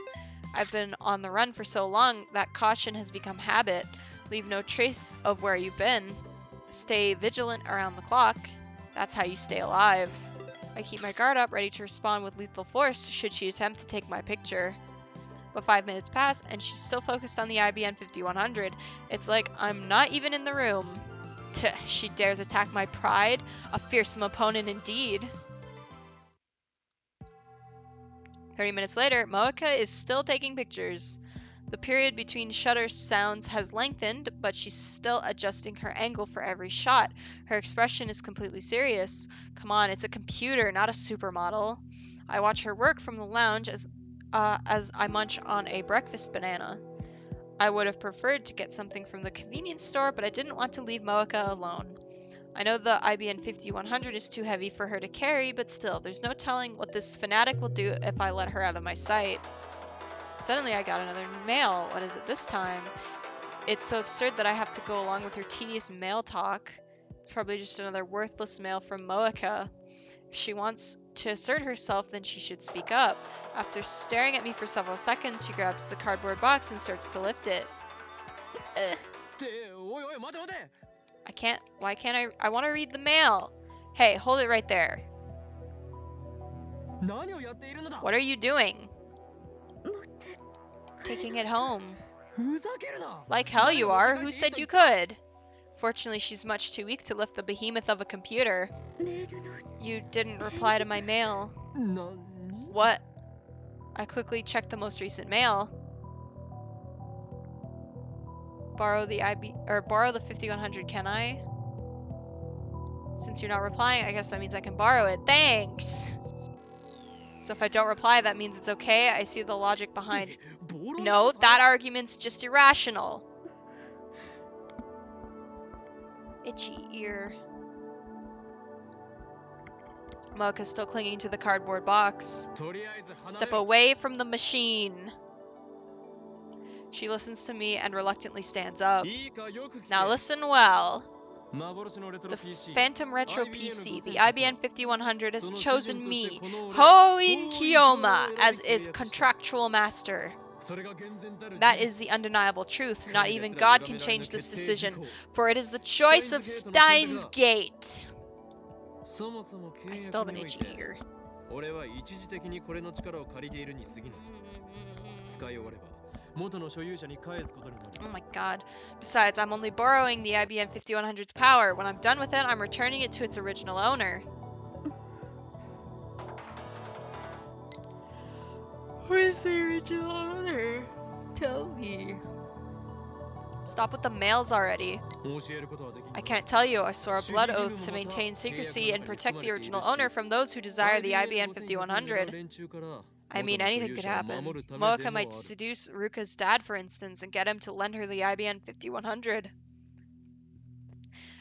I've been on the run for so long that caution has become habit. Leave no trace of where you've been. Stay vigilant around the clock. That's how you stay alive. I keep my guard up, ready to respond with lethal force should she attempt to take my picture. But 5 minutes pass, and she's still focused on the IBN 5100. It's like I'm not even in the room. She dares attack my pride? A fearsome opponent indeed. 30 minutes later, Moeka is still taking pictures. The period between shutter sounds has lengthened, but she's still adjusting her angle for every shot. Her expression is completely serious. Come on, it's a computer, not a supermodel. I watch her work from the lounge as I munch on a breakfast banana. I would have preferred to get something from the convenience store, but I didn't want to leave Moeka alone. I know the IBN 5100 is too heavy for her to carry, but still, there's no telling what this fanatic will do if I let her out of my sight. Suddenly I got another mail. What is it this time? It's so absurd that I have to go along with her tedious mail talk. It's probably just another worthless mail from Moeka. If she wants to assert herself, then she should speak up. After staring at me for several seconds, she grabs the cardboard box and starts to lift it. Ugh. I can't. Why can't I? I want to read the mail. Hey, hold it right there. What are you doing? Taking it home. Like hell you are. Who said you could? Fortunately, she's much too weak to lift the behemoth of a computer. You didn't reply to my mail. What? I quickly checked the most recent mail. Borrow the 5100, can I? Since you're not replying, I guess that means I can borrow it. Thanks! So if I don't reply, that means it's okay. I see the logic behind. No, that argument's just irrational. Itchy ear. Moeka's still clinging to the cardboard box. Step away from the machine. She listens to me and reluctantly stands up. Now listen well. The Phantom Retro PC, the IBN 5100, has chosen me, Hoin Kiyoma, as its contractual master. That is the undeniable truth. Not even God can change this decision, for it is the choice of Steins Gate. I still have an itchy ear. Oh my god. Besides, I'm only borrowing the IBM 5100's power. When I'm done with it, I'm returning it to its original owner. Who is the original owner? Tell me. Stop with the mails already. I can't tell you. I swore a blood oath to maintain secrecy and protect the original owner from those who desire the IBN 5100. I mean, anything could happen. Moeka might seduce Ruka's dad, for instance, and get him to lend her the IBN 5100.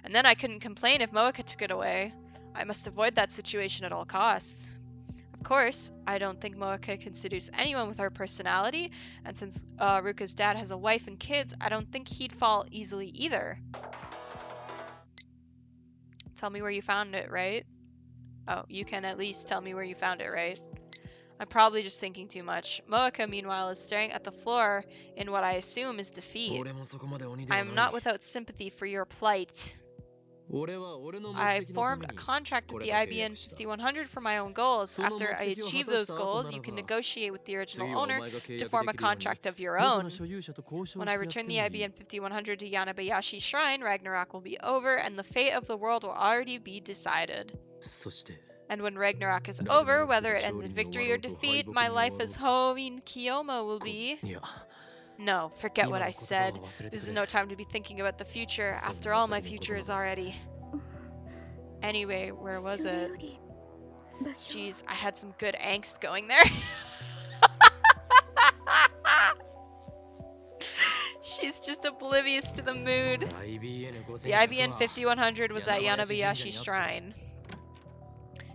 And then I couldn't complain if Moeka took it away. I must avoid that situation at all costs. Of course, I don't think Moeka can seduce anyone with her personality, and since Ruka's dad has a wife and kids, I don't think he'd fall easily either. Tell me where you found it, right? Oh, you can at least tell me where you found it, right? I'm probably just thinking too much. Moeka, meanwhile, is staring at the floor in what I assume is defeat. I am not without sympathy for your plight. I formed a contract with the IBN 5100 for my own goals. After I achieve those goals, you can negotiate with the original owner to form a contract of your own. When I return the IBN 5100 to Yanabayashi Shrine, Ragnarok will be over and the fate of the world will already be decided. And when Ragnarok is over, whether it ends in victory or defeat, my life as Hoin Kiyoma will be... No, forget what I said. This is no time to be thinking about the future. After all, my future is already... Anyway, where was it? Jeez, I had some good angst going there. She's just a Oblivious to the mood. The IBN 5100 was at Yanabayashi Shrine.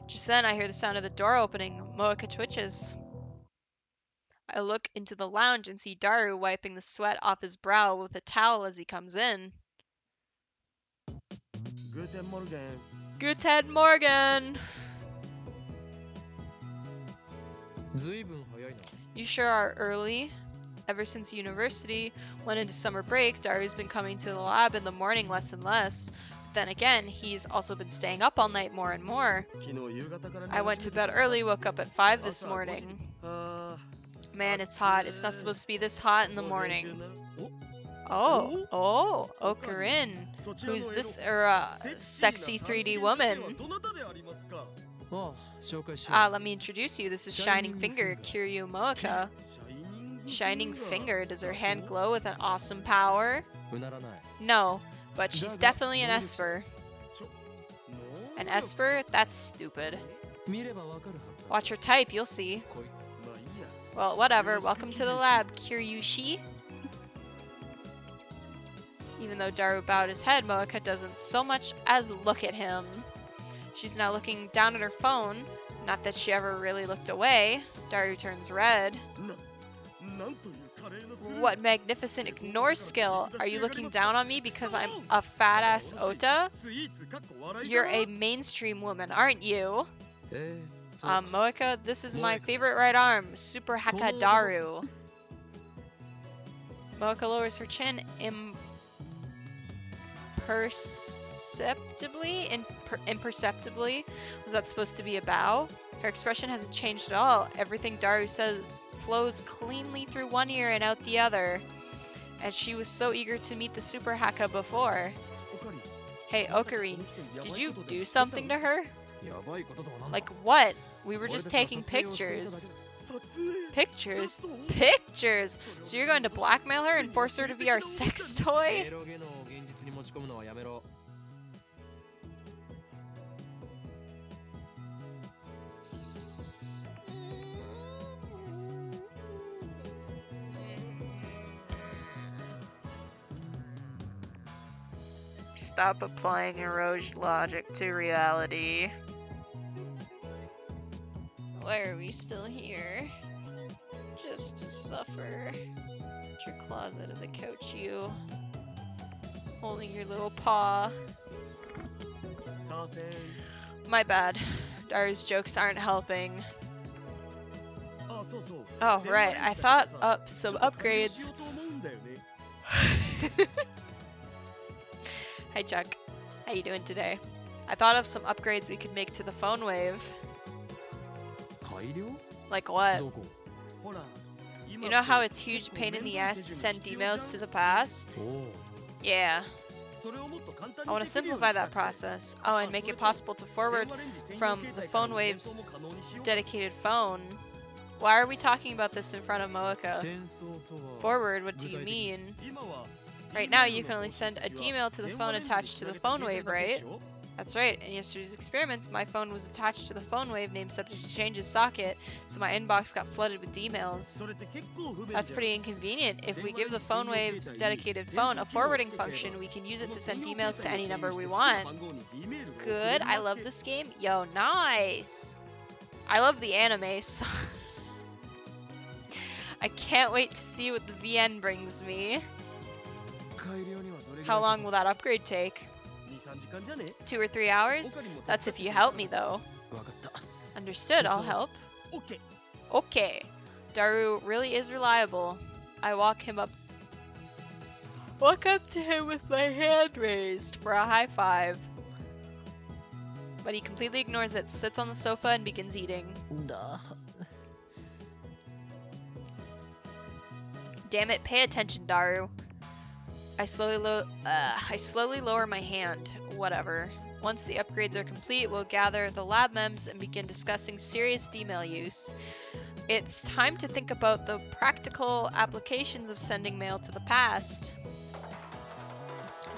Just then, I hear the sound of the door opening. Moeka twitches. I look into the lounge and see Daru wiping the sweat off his brow with a towel as he comes in. Guten Morgen. Guten Morgen! You sure are early. Ever since university went into summer break, Daru's been coming to the lab in the morning less and less. But then again, he's also been staying up all night more and more. I went to bed early, woke up at 5 this morning. Man, it's hot. It's not supposed to be this hot in the morning. Oh, Okarin. Who's this sexy 3D woman? Let me introduce you. This is Shining Finger, Kiryu Moeka. Shining Finger, does her hand glow with an awesome power? No, but she's definitely an Esper. An Esper? That's stupid. Watch her type, you'll see. Well, whatever. Welcome to the lab, Kiryushi. Even though Daru bowed his head, Moeka doesn't so much as look at him. She's now looking down at her phone. Not that she ever really looked away. Daru turns red. What magnificent ignore skill. Are you looking down on me because I'm a fat-ass Ota? You're a mainstream woman, aren't you? Moeka, this is my favorite right arm, Super Haka Daru. Moeka lowers her chin imperceptibly. Was that supposed to be a bow? Her expression hasn't changed at all. Everything Daru says flows cleanly through one ear and out the other. And she was so eager to meet the Super Haka before. Hey, Okarin, did you do something to her? Like what? We were just taking pictures. Pictures? Pictures! So you're going to blackmail her and force her to be our sex toy? Stop applying erosion logic to reality. Why are we still here? Just to suffer. Get your claws out of the couch, you. Holding your little paw. My bad. Daru's jokes aren't helping. Oh, right. I thought up some upgrades. Hi, Chuck. How you doing today? I thought of some upgrades we could make to the phone wave. Like what? You know how it's huge pain in the ass to send emails to the past? Yeah. I want to simplify that process. Oh, and make it possible to forward from the phone wave's dedicated phone. Why are we talking about this in front of Moeka? Forward? What do you mean? Right now, you can only send a Gmail to the phone attached to the phone wave, right? That's right. In yesterday's experiments, my phone was attached to the phone wave named subject to change's socket, so my inbox got flooded with emails. That's pretty inconvenient. If we give the phone wave's dedicated phone a forwarding function, we can use it to send emails to any number we want. Good. I love this game. Yo, nice. I love the anime. So I can't wait to see what the VN brings me. How long will that upgrade take? 2 or 3 hours? That's if you help me, though. Understood, I'll help. Okay. Daru really is reliable. I walk up to him with my hand raised for a high five. But he completely ignores it, sits on the sofa, and begins eating. Damn it, pay attention, Daru. I slowly lower my hand. Whatever. Once the upgrades are complete, we'll gather the lab mems and begin discussing serious D-mail use. It's time to think about the practical applications of sending mail to the past.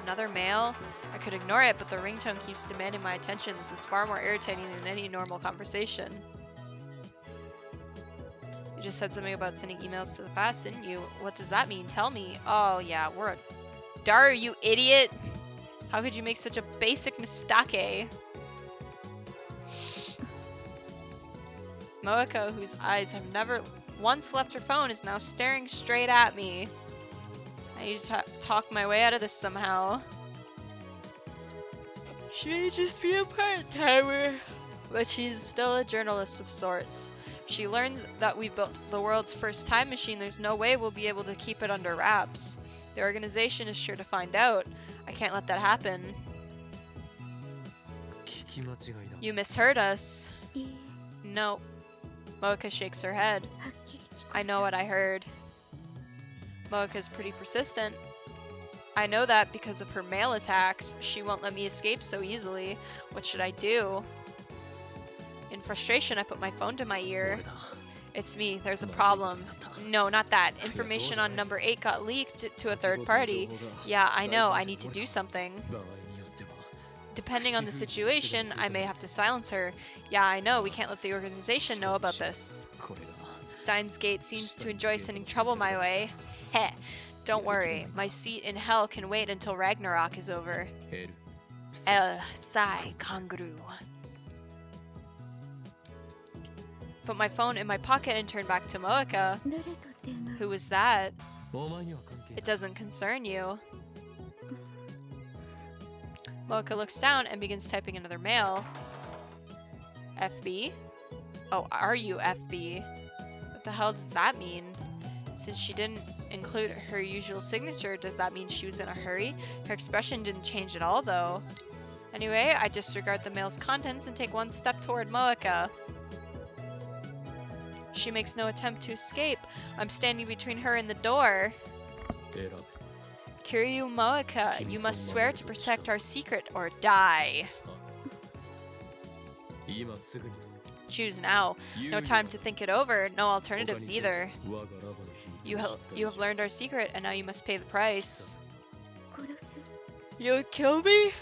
Another mail? I could ignore it, but the ringtone keeps demanding my attention. This is far more irritating than any normal conversation. You just said something about sending emails to the past, didn't you? What does that mean? Tell me. Oh yeah, we're Daru, you idiot! How could you make such a basic mistake? Moeka, whose eyes have never once left her phone, is now staring straight at me. I need to talk my way out of this somehow. She may just be a part-timer, but she's still a journalist of sorts. She learns that we built the world's first time machine. There's no way we'll be able to keep it under wraps. The organization is sure to find out. I can't let that happen. You misheard us. No. Moeka shakes her head. I know what I heard. Moeka's pretty persistent. I know that because of her mail attacks. She won't let me escape so easily. What should I do? In frustration, I put my phone to my ear. It's me. There's a problem. No, not that. Information on number 8 got leaked to a third party. Yeah, I know. I need to do something. Depending on the situation, I may have to silence her. Yeah, I know. We can't let the organization know about this. Steins Gate seems to enjoy sending trouble my way. Heh. Don't worry. My seat in hell can wait until Ragnarok is over. El Sai Kanguru. Put my phone in my pocket and turn back to Moeka. Who was that? It doesn't concern you. Moeka looks down and begins typing another mail. FB? Oh, are you FB? What the hell does that mean? Since she didn't include her usual signature, does that mean she was in a hurry? Her expression didn't change at all, though. Anyway, I disregard the mail's contents and take one step toward Moeka. She makes no attempt to escape. I'm standing between her and the door. Kiryu Moeka, you must swear to protect our secret or die. Choose now. No time to think it over. No alternatives either. You have learned our secret, and now you must pay the price. You'll kill me?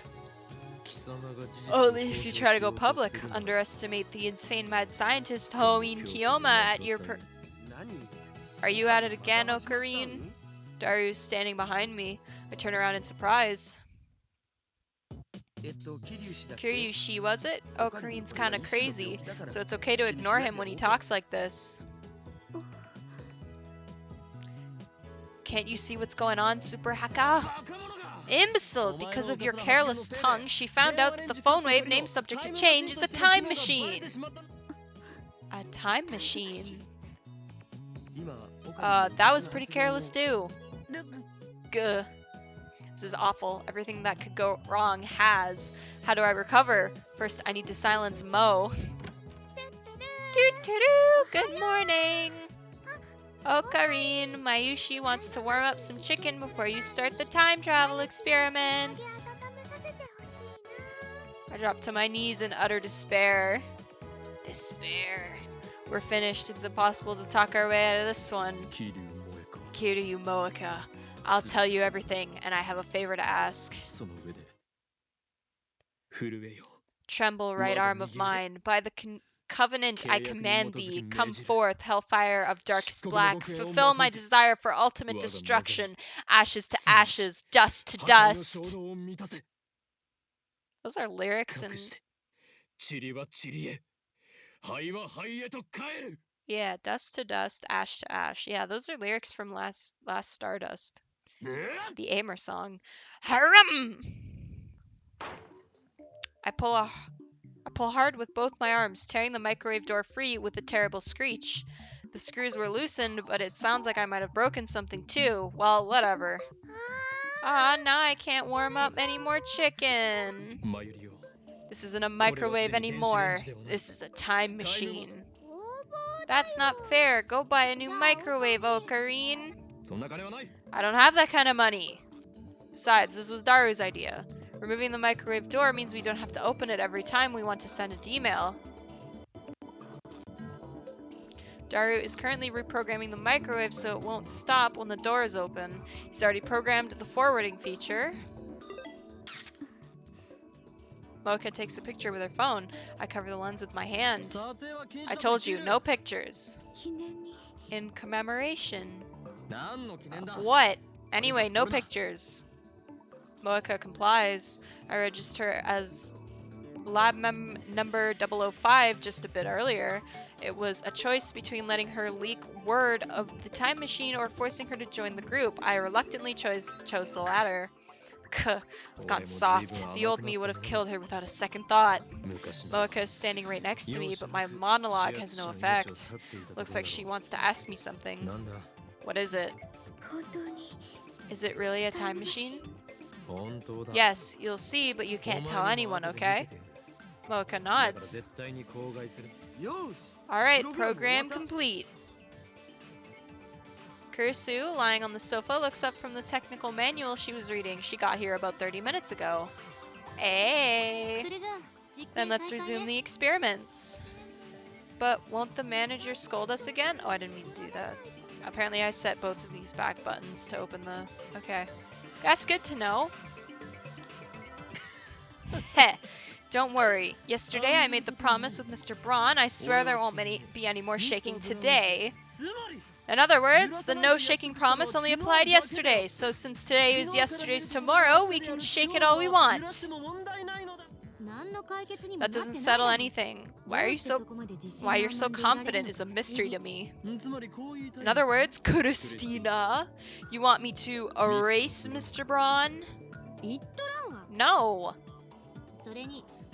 Only if you try to go public. Underestimate the insane mad scientist Hoin Kiyoma at your Are you at it again, Ocarine? Daru's standing behind me. I turn around in surprise. Kiryushi, was it? Okarine's kinda crazy, so it's okay to ignore him when he talks like this. Can't you see what's going on, Super Haka? Imbecile! Because of your careless tongue, she found out that the phone wave name subject to change is a time machine! A time machine? That was pretty careless too. Gah. This is awful. Everything that could go wrong has. How do I recover? First, I need to silence Mo. Doo-doo-doo! Good morning! Ocarine, Mayushi wants to warm up some chicken before you start the time travel experiments. I drop to my knees in utter despair. Despair. We're finished. It's impossible to talk our way out of this one. Kiryu Moeka. I'll tell you everything, and I have a favor to ask. Tremble, right arm of mine. By the covenant I command thee, come forth, hellfire of darkest black. Fulfill my desire for ultimate destruction. Ashes to ashes, dust to dust. Those are lyrics and... Yeah, dust to dust, ash to ash. Yeah, those are lyrics from last Stardust. The Aimer song. Haram! I pull hard with both my arms, tearing the microwave door free with a terrible screech. The screws were loosened, but it sounds like I might have broken something too. Well, whatever. Ah, now I can't warm up any more chicken. This isn't a microwave anymore. This is a time machine. That's not fair. Go buy a new microwave, Ocarine. I don't have that kind of money. Besides, this was Daru's idea. Removing the microwave door means we don't have to open it every time we want to send an email. Daru is currently reprogramming the microwave so it won't stop when the door is open. He's already programmed the forwarding feature. Moeka takes a picture with her phone. I cover the lens with my hand. I told you, no pictures. In commemoration. What? Anyway, no pictures. Moeka complies. I register as lab number 005 just a bit earlier. It was a choice between letting her leak word of the time machine or forcing her to join the group. I reluctantly chose the latter. I've gone soft. The old me would have killed her without a second thought. Moeka is standing right next to me, but my monologue has no effect. Looks like she wants to ask me something. What is it? Is it really a time machine? Yes, you'll see, but you can't tell anyone, okay? Moeka nods. Alright, program complete. Kurisu, lying on the sofa, looks up from the technical manual she was reading. She got here about 30 minutes ago. Hey! Then let's resume the experiments. But won't the manager scold us again? Oh, I didn't mean to do that. Apparently I set both of these back buttons to open the... Okay. That's good to know. Heh. Don't worry. Yesterday I made the promise with Mr. Braun. I swear there won't be any more shaking today. In other words, the no shaking promise only applied yesterday, so since today is yesterday's tomorrow, we can shake it all we want. That doesn't settle anything. Why you're so confident is a mystery to me. In other words, Christina, you want me to erase Mr. Braun? No.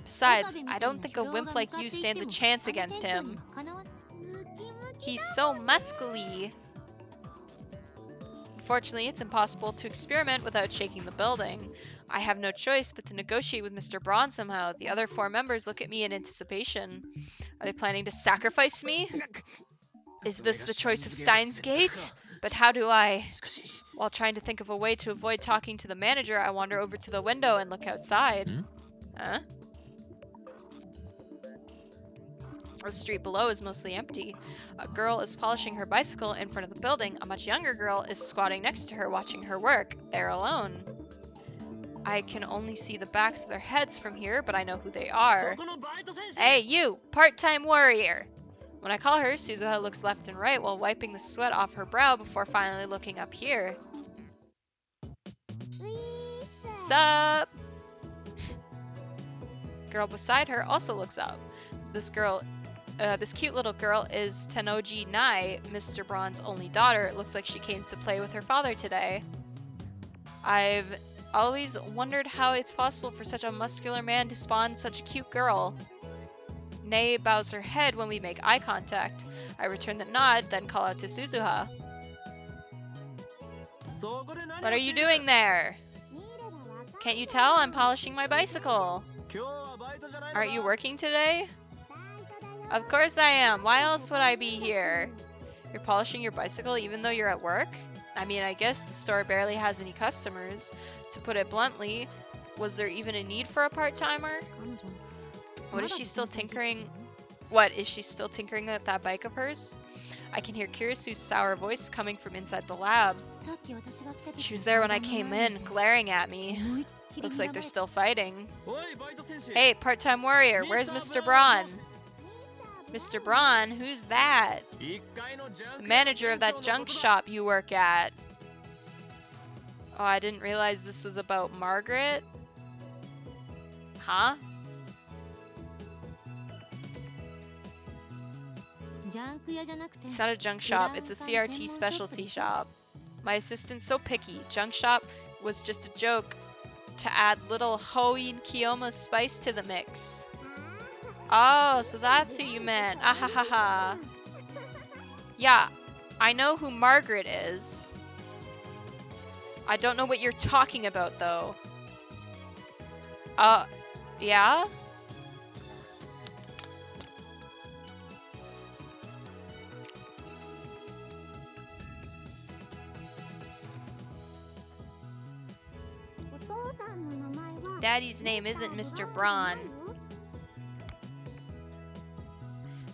Besides, I don't think a wimp like you stands a chance against him. He's so muscly. Fortunately, it's impossible to experiment without shaking the building. I have no choice but to negotiate with Mr. Braun somehow. The other 4 members look at me in anticipation. Are they planning to sacrifice me? Is this the choice of Steins Gate? But how do I... While trying to think of a way to avoid talking to the manager, I wander over to the window and look outside. Huh? The street below is mostly empty. A girl is polishing her bicycle in front of the building. A much younger girl is squatting next to her watching her work. They're alone. I can only see the backs of their heads from here, but I know who they are. Hey, you! Part-time warrior! When I call her, Suzuha looks left and right while wiping the sweat off her brow before finally looking up here. Sup? Girl beside her also looks up. This cute little girl is Tenoji Nai, Mr. Braun's only daughter. It looks like she came to play with her father today. I've always wondered how it's possible for such a muscular man to spawn such a cute girl. Nei bows her head when we make eye contact. I return the nod, then call out to Suzuha. What are you doing there? Can't you tell? I'm polishing my bicycle. Aren't you working today? Of course I am. Why else would I be here? You're polishing your bicycle even though you're at work? I mean, I guess the store barely has any customers. To put it bluntly, was there even a need for a part-timer? What is she still tinkering? What, is she still tinkering at that bike of hers? I can hear Kirisu's sour voice coming from inside the lab. She was there when I came in, glaring at me. Looks like they're still fighting. Hey, part-time warrior, where's Mr. Braun? Mr. Braun? Who's that? The manager of that junk shop you work at. Oh, I didn't realize this was about Margaret. Huh? It's not a junk shop, it's a CRT specialty shop. My assistant's so picky. Junk shop was just a joke to add little Hoin Kiyoma spice to the mix. Oh, so that's who you meant. Ah ha ha ha. Yeah, I know who Margaret is. I don't know what you're talking about, though. Yeah? Daddy's name isn't Mr. Braun.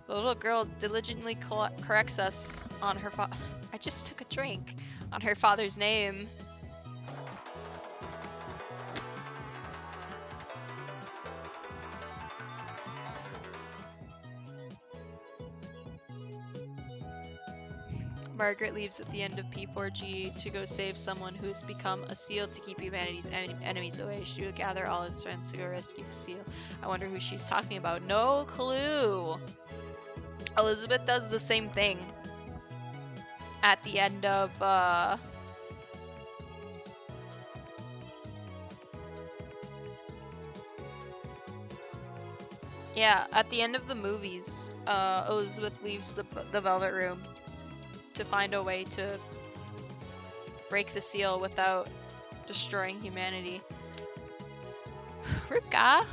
The little girl diligently corrects us on her I just took a drink. On her father's name. Margaret leaves at the end of P4G to go save someone who has become a seal to keep humanity's enemies away. She will gather all his friends to go rescue the seal. I wonder who she's talking about. No clue. Elizabeth does the same thing at the end of yeah, at the end of the movies, Elizabeth leaves the Velvet Room to find a way to break the seal without destroying humanity. Ruka!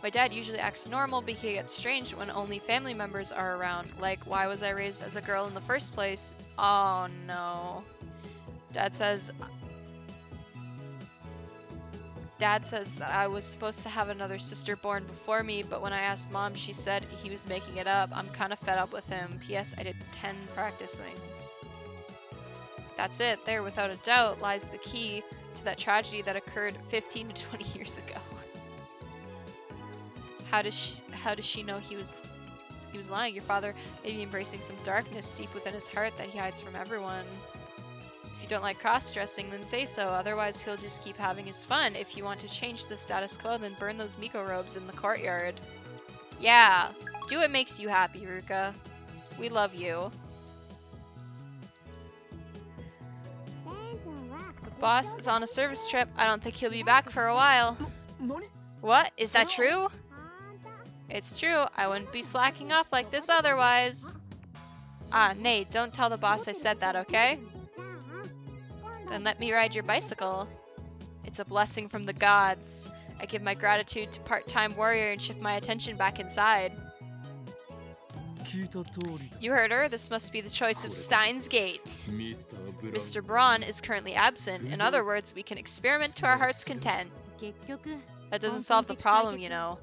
My dad usually acts normal, but he gets strange when only family members are around. Like, why was I raised as a girl in the first place? Oh no. Dad says that I was supposed to have another sister born before me, but when I asked Mom, she said he was making it up. I'm kind of fed up with him. P.S. I did 10 practice swings. That's it. There, without a doubt, lies the key to that tragedy that occurred 15 to 20 years ago. How does she know he was lying? Your father may be embracing some darkness deep within his heart that he hides from everyone. If you don't like cross-dressing, then say so. Otherwise, he'll just keep having his fun. If you want to change the status quo, then burn those Miko robes in the courtyard. Yeah, do what makes you happy, Ruka. We love you. The boss is on a service trip. I don't think he'll be back for a while. What? Is that true? It's true. I wouldn't be slacking off like this otherwise. Ah, Nate, don't tell the boss I said that, okay? Then let me ride your bicycle. It's a blessing from the gods. I give my gratitude to part-time warrior and shift my attention back inside. You heard her. This must be the choice of Steins Gate. Mr. Braun is currently absent. In other words, we can experiment to our heart's content. That doesn't solve the problem, you know.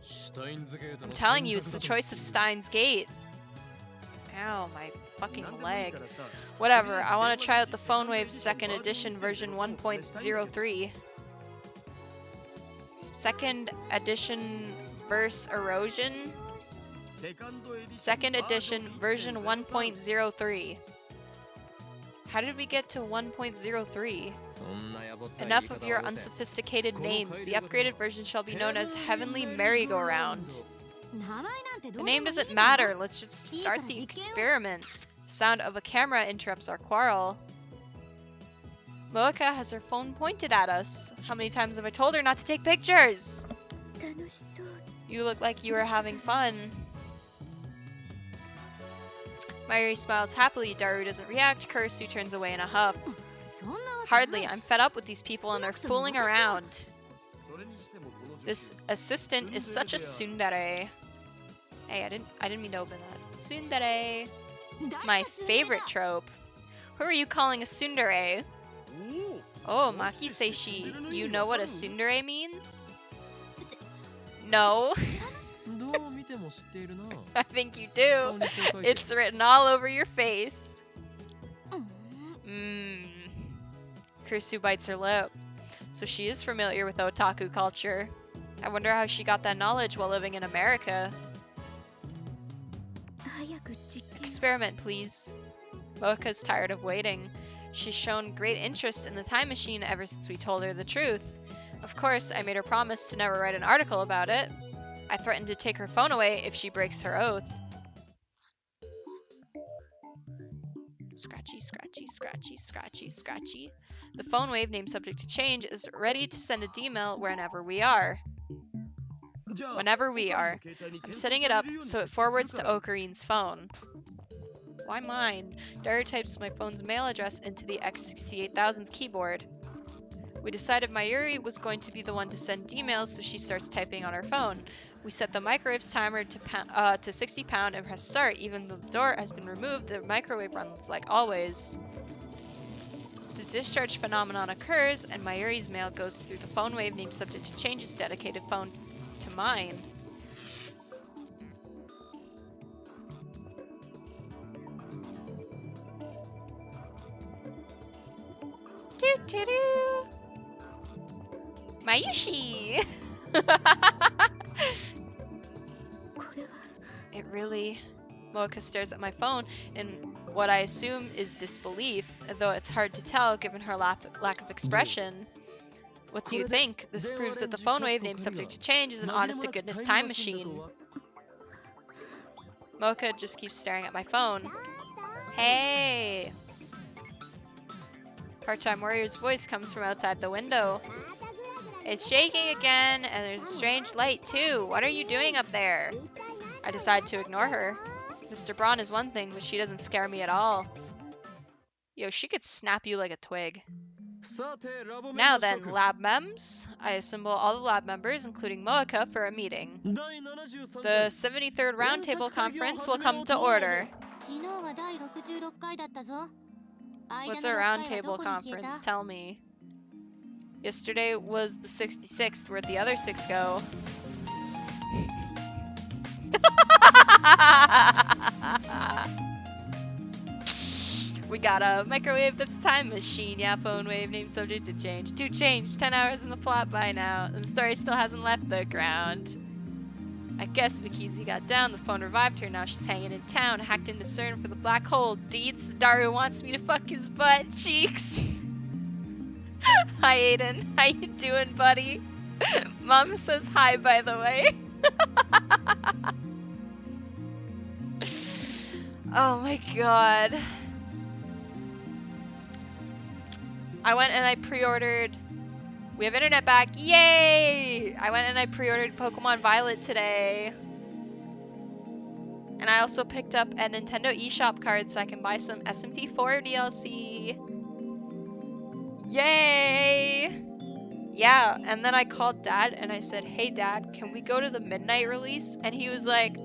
I'm telling you, it's the choice of Steins Gate. Ow, my fucking leg. Whatever, I want to try out the Phone Wave 2nd edition version 1.03. 2nd edition verse erosion? 2nd edition version 1.03. How did we get to 1.03? Enough of your unsophisticated names. The upgraded version shall be known as Heavenly Merry-Go-Round. The name doesn't matter. Let's just start the experiment. The sound of a camera interrupts our quarrel. Moeka has her phone pointed at us. How many times have I told her not to take pictures? You look like you were having fun. Mayuri smiles happily. Daru doesn't react. Kurisu turns away in a huff. Hardly. I'm fed up with these people and they're fooling around. This assistant is such a tsundere. Hey, I didn't mean to open that. Tsundere. My favorite trope. Who are you calling a tsundere? Oh, Maki Seishi. You know what a tsundere means? No. I think you do. It's written all over your face. Kurisu bites her lip. So she is familiar with otaku culture. I wonder how she got that knowledge while living in America. Experiment, please. Moeka's tired of waiting. She's shown great interest in the time machine ever since we told her the truth. Of course, I made her promise to never write an article about it. I threatened to take her phone away if she breaks her oath. Scratchy, scratchy, scratchy, scratchy, scratchy. The phone wave, name subject to change, is ready to send a D-mail whenever we are. Whenever we are. I'm setting it up so it forwards to Okarine's phone. Why mine? Daru types my phone's mail address into the X68000's keyboard. We decided Mayuri was going to be the one to send emails, so she starts typing on her phone. We set the microwave's timer to 60 pound and press start. Even though the door has been removed, the microwave runs like always. The discharge phenomenon occurs, and Mayuri's mail goes through the phone wave, name subject to change's dedicated phone to mine. Doo-doo-doo. Mayushi! It really... Mocha stares at my phone in what I assume is disbelief, though it's hard to tell given her lack of expression. What do you think? This proves that the phone wave name subject to change is an honest-to-goodness time machine. Mocha just keeps staring at my phone. Hey! Part-time warrior's voice comes from outside the window. It's shaking again, and there's a strange light too. What are you doing up there? I decide to ignore her. Mr. Braun is one thing, but she doesn't scare me at all. Yo, she could snap you like a twig. Now then, lab mems. I assemble all the lab members, including Moeka, for a meeting. The 73rd Roundtable Conference will come to order. What's a roundtable conference? Tell me. Yesterday was the 66th. Where'd the other 6 go? We got a microwave that's a time machine. Yeah, phone wave, name subject to change. To change. 10 hours in the plot by now. And the story still hasn't left the ground. I guess Mikizi got down, the phone revived her, now she's hanging in town, hacked into CERN for the black hole. Deeds, Daru wants me to fuck his butt cheeks. Hi Aiden, how you doing, buddy? Mom says hi, by the way. Oh my god. I went and I pre-ordered... We have internet back. Yay! I went and I pre-ordered Pokemon Violet today. And I also picked up a Nintendo eShop card so I can buy some SMT4 DLC. Yay! Yeah, and then I called Dad and I said, hey Dad, can we go to the midnight release? And he was like,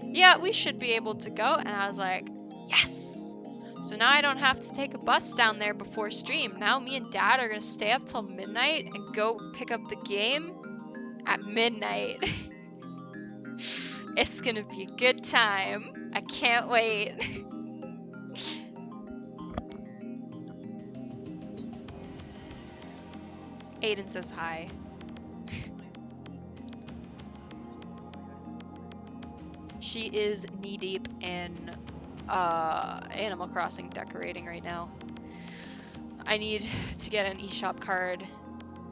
yeah, we should be able to go. And I was like, yes! So now I don't have to take a bus down there before stream. Now me and Dad are gonna stay up till midnight and go pick up the game at midnight. It's gonna be a good time. I can't wait. Aiden says hi. She is knee-deep in Animal Crossing decorating right now. I need to get an eShop card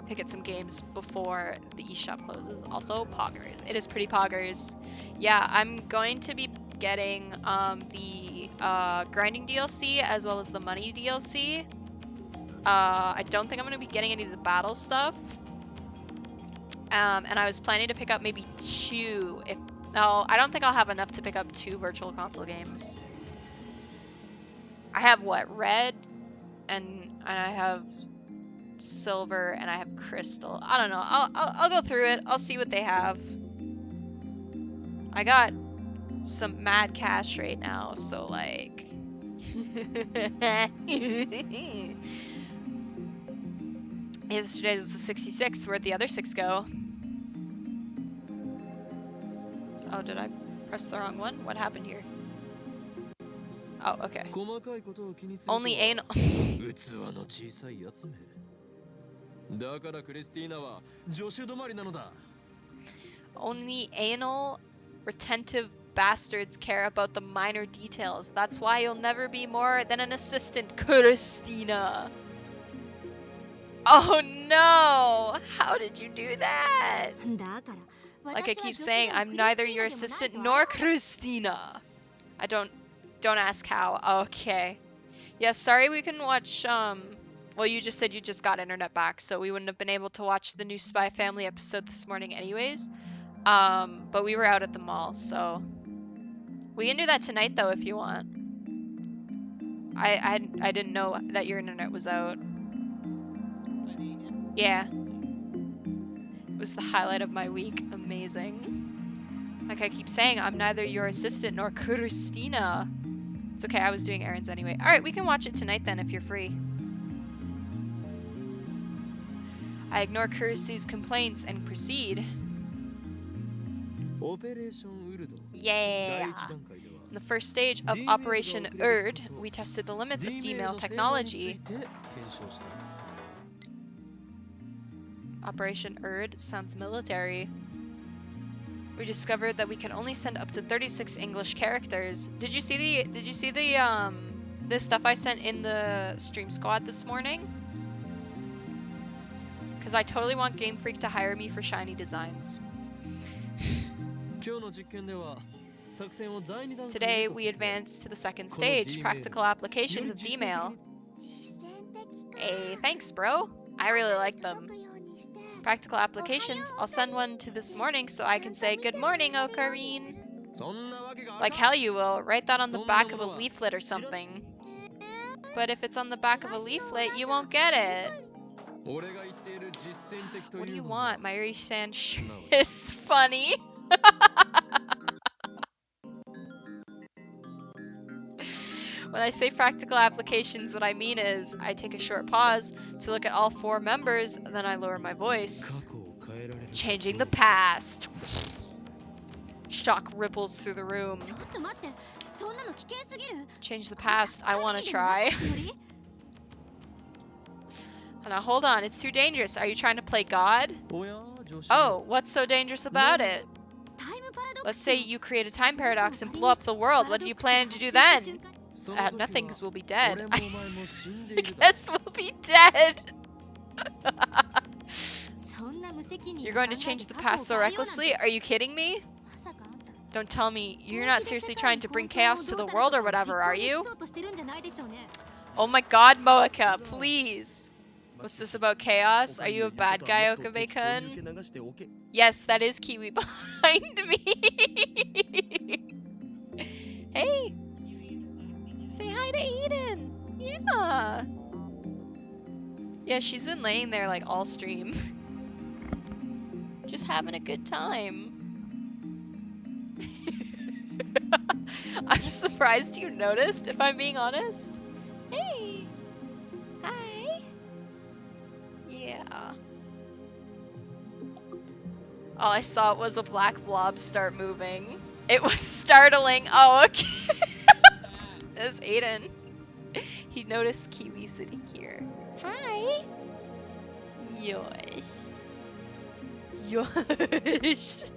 to get some games before the eShop closes. Also, poggers. It is pretty poggers. Yeah, I'm going to be getting the grinding DLC as well as the money DLC. I don't think I'm going to be getting any of the battle stuff. And I was planning to pick up maybe 2 if... No, I don't think I'll have enough to pick up 2 virtual console games. I have what? Red, and I have silver, and I have crystal. I don't know. I'll go through it. I'll see what they have. I got some mad cash right now, so like. Yesterday was the 66th. Where'd the other 6 go? Oh, did I press the wrong one? What happened here? Oh, okay. Only anal. Only anal, retentive bastards care about the minor details. That's why you'll never be more than an assistant, Christina. Oh no! How did you do that? Like I keep saying, I'm neither your assistant nor Christina. I don't ask how. Okay. Yeah, sorry we couldn't watch, well, you just said you just got internet back, so we wouldn't have been able to watch the new Spy Family episode this morning anyways. But we were out at the mall, so. We can do that tonight, though, if you want. I didn't know that your internet was out. Yeah. It was the highlight of my week. Amazing. Like I keep saying, I'm neither your assistant nor Christina. It's okay, I was doing errands anyway. Alright, we can watch it tonight then if you're free. I ignore Kurisu's complaints and proceed. Yeah! In the first stage of Operation Erd, we tested the limits of D-mail technology. Operation Erd sounds military. We discovered that we can only send up to 36 English characters. Did you see the stuff I sent in the stream squad this morning? Because I totally want Game Freak to hire me for shiny designs. Today, we advanced to the second stage, practical applications of D-mail. Hey, thanks, bro. I really like them. Practical applications, I'll send one to this morning so I can say, good morning, Ocarine. Like hell you will. Write that on the back of a leaflet or something. But if it's on the back of a leaflet, you won't get it. What do you want? Mayuri-san is funny. When I say practical applications, what I mean is I take a short pause to look at all 4 members, and then I lower my voice. Changing the past. Shock ripples through the room. Change the past. I want to try. Now hold on, it's too dangerous. Are you trying to play God? Oh, what's so dangerous about it? Let's say you create a time paradox and blow up the world. What do you plan to do then? Nothing, because we'll be dead. I guess we'll be dead. You're going to change the past so recklessly? Are you kidding me? Don't tell me. You're not seriously trying to bring chaos to the world or whatever, are you? Oh my god, Moeka, please. What's this about chaos? Are you a bad guy, Okabe-kun? Yes, that is Kiwi behind me. Hey. Say hi to Eden. Yeah. Yeah, she's been laying there like all stream. Just having a good time. I'm surprised you noticed, if I'm being honest. Hey. Hi. Yeah. All I saw was a black blob start moving. It was startling. Oh, okay. There's Aiden. He noticed Kiwi sitting here. Hi. Yosh. Yosh.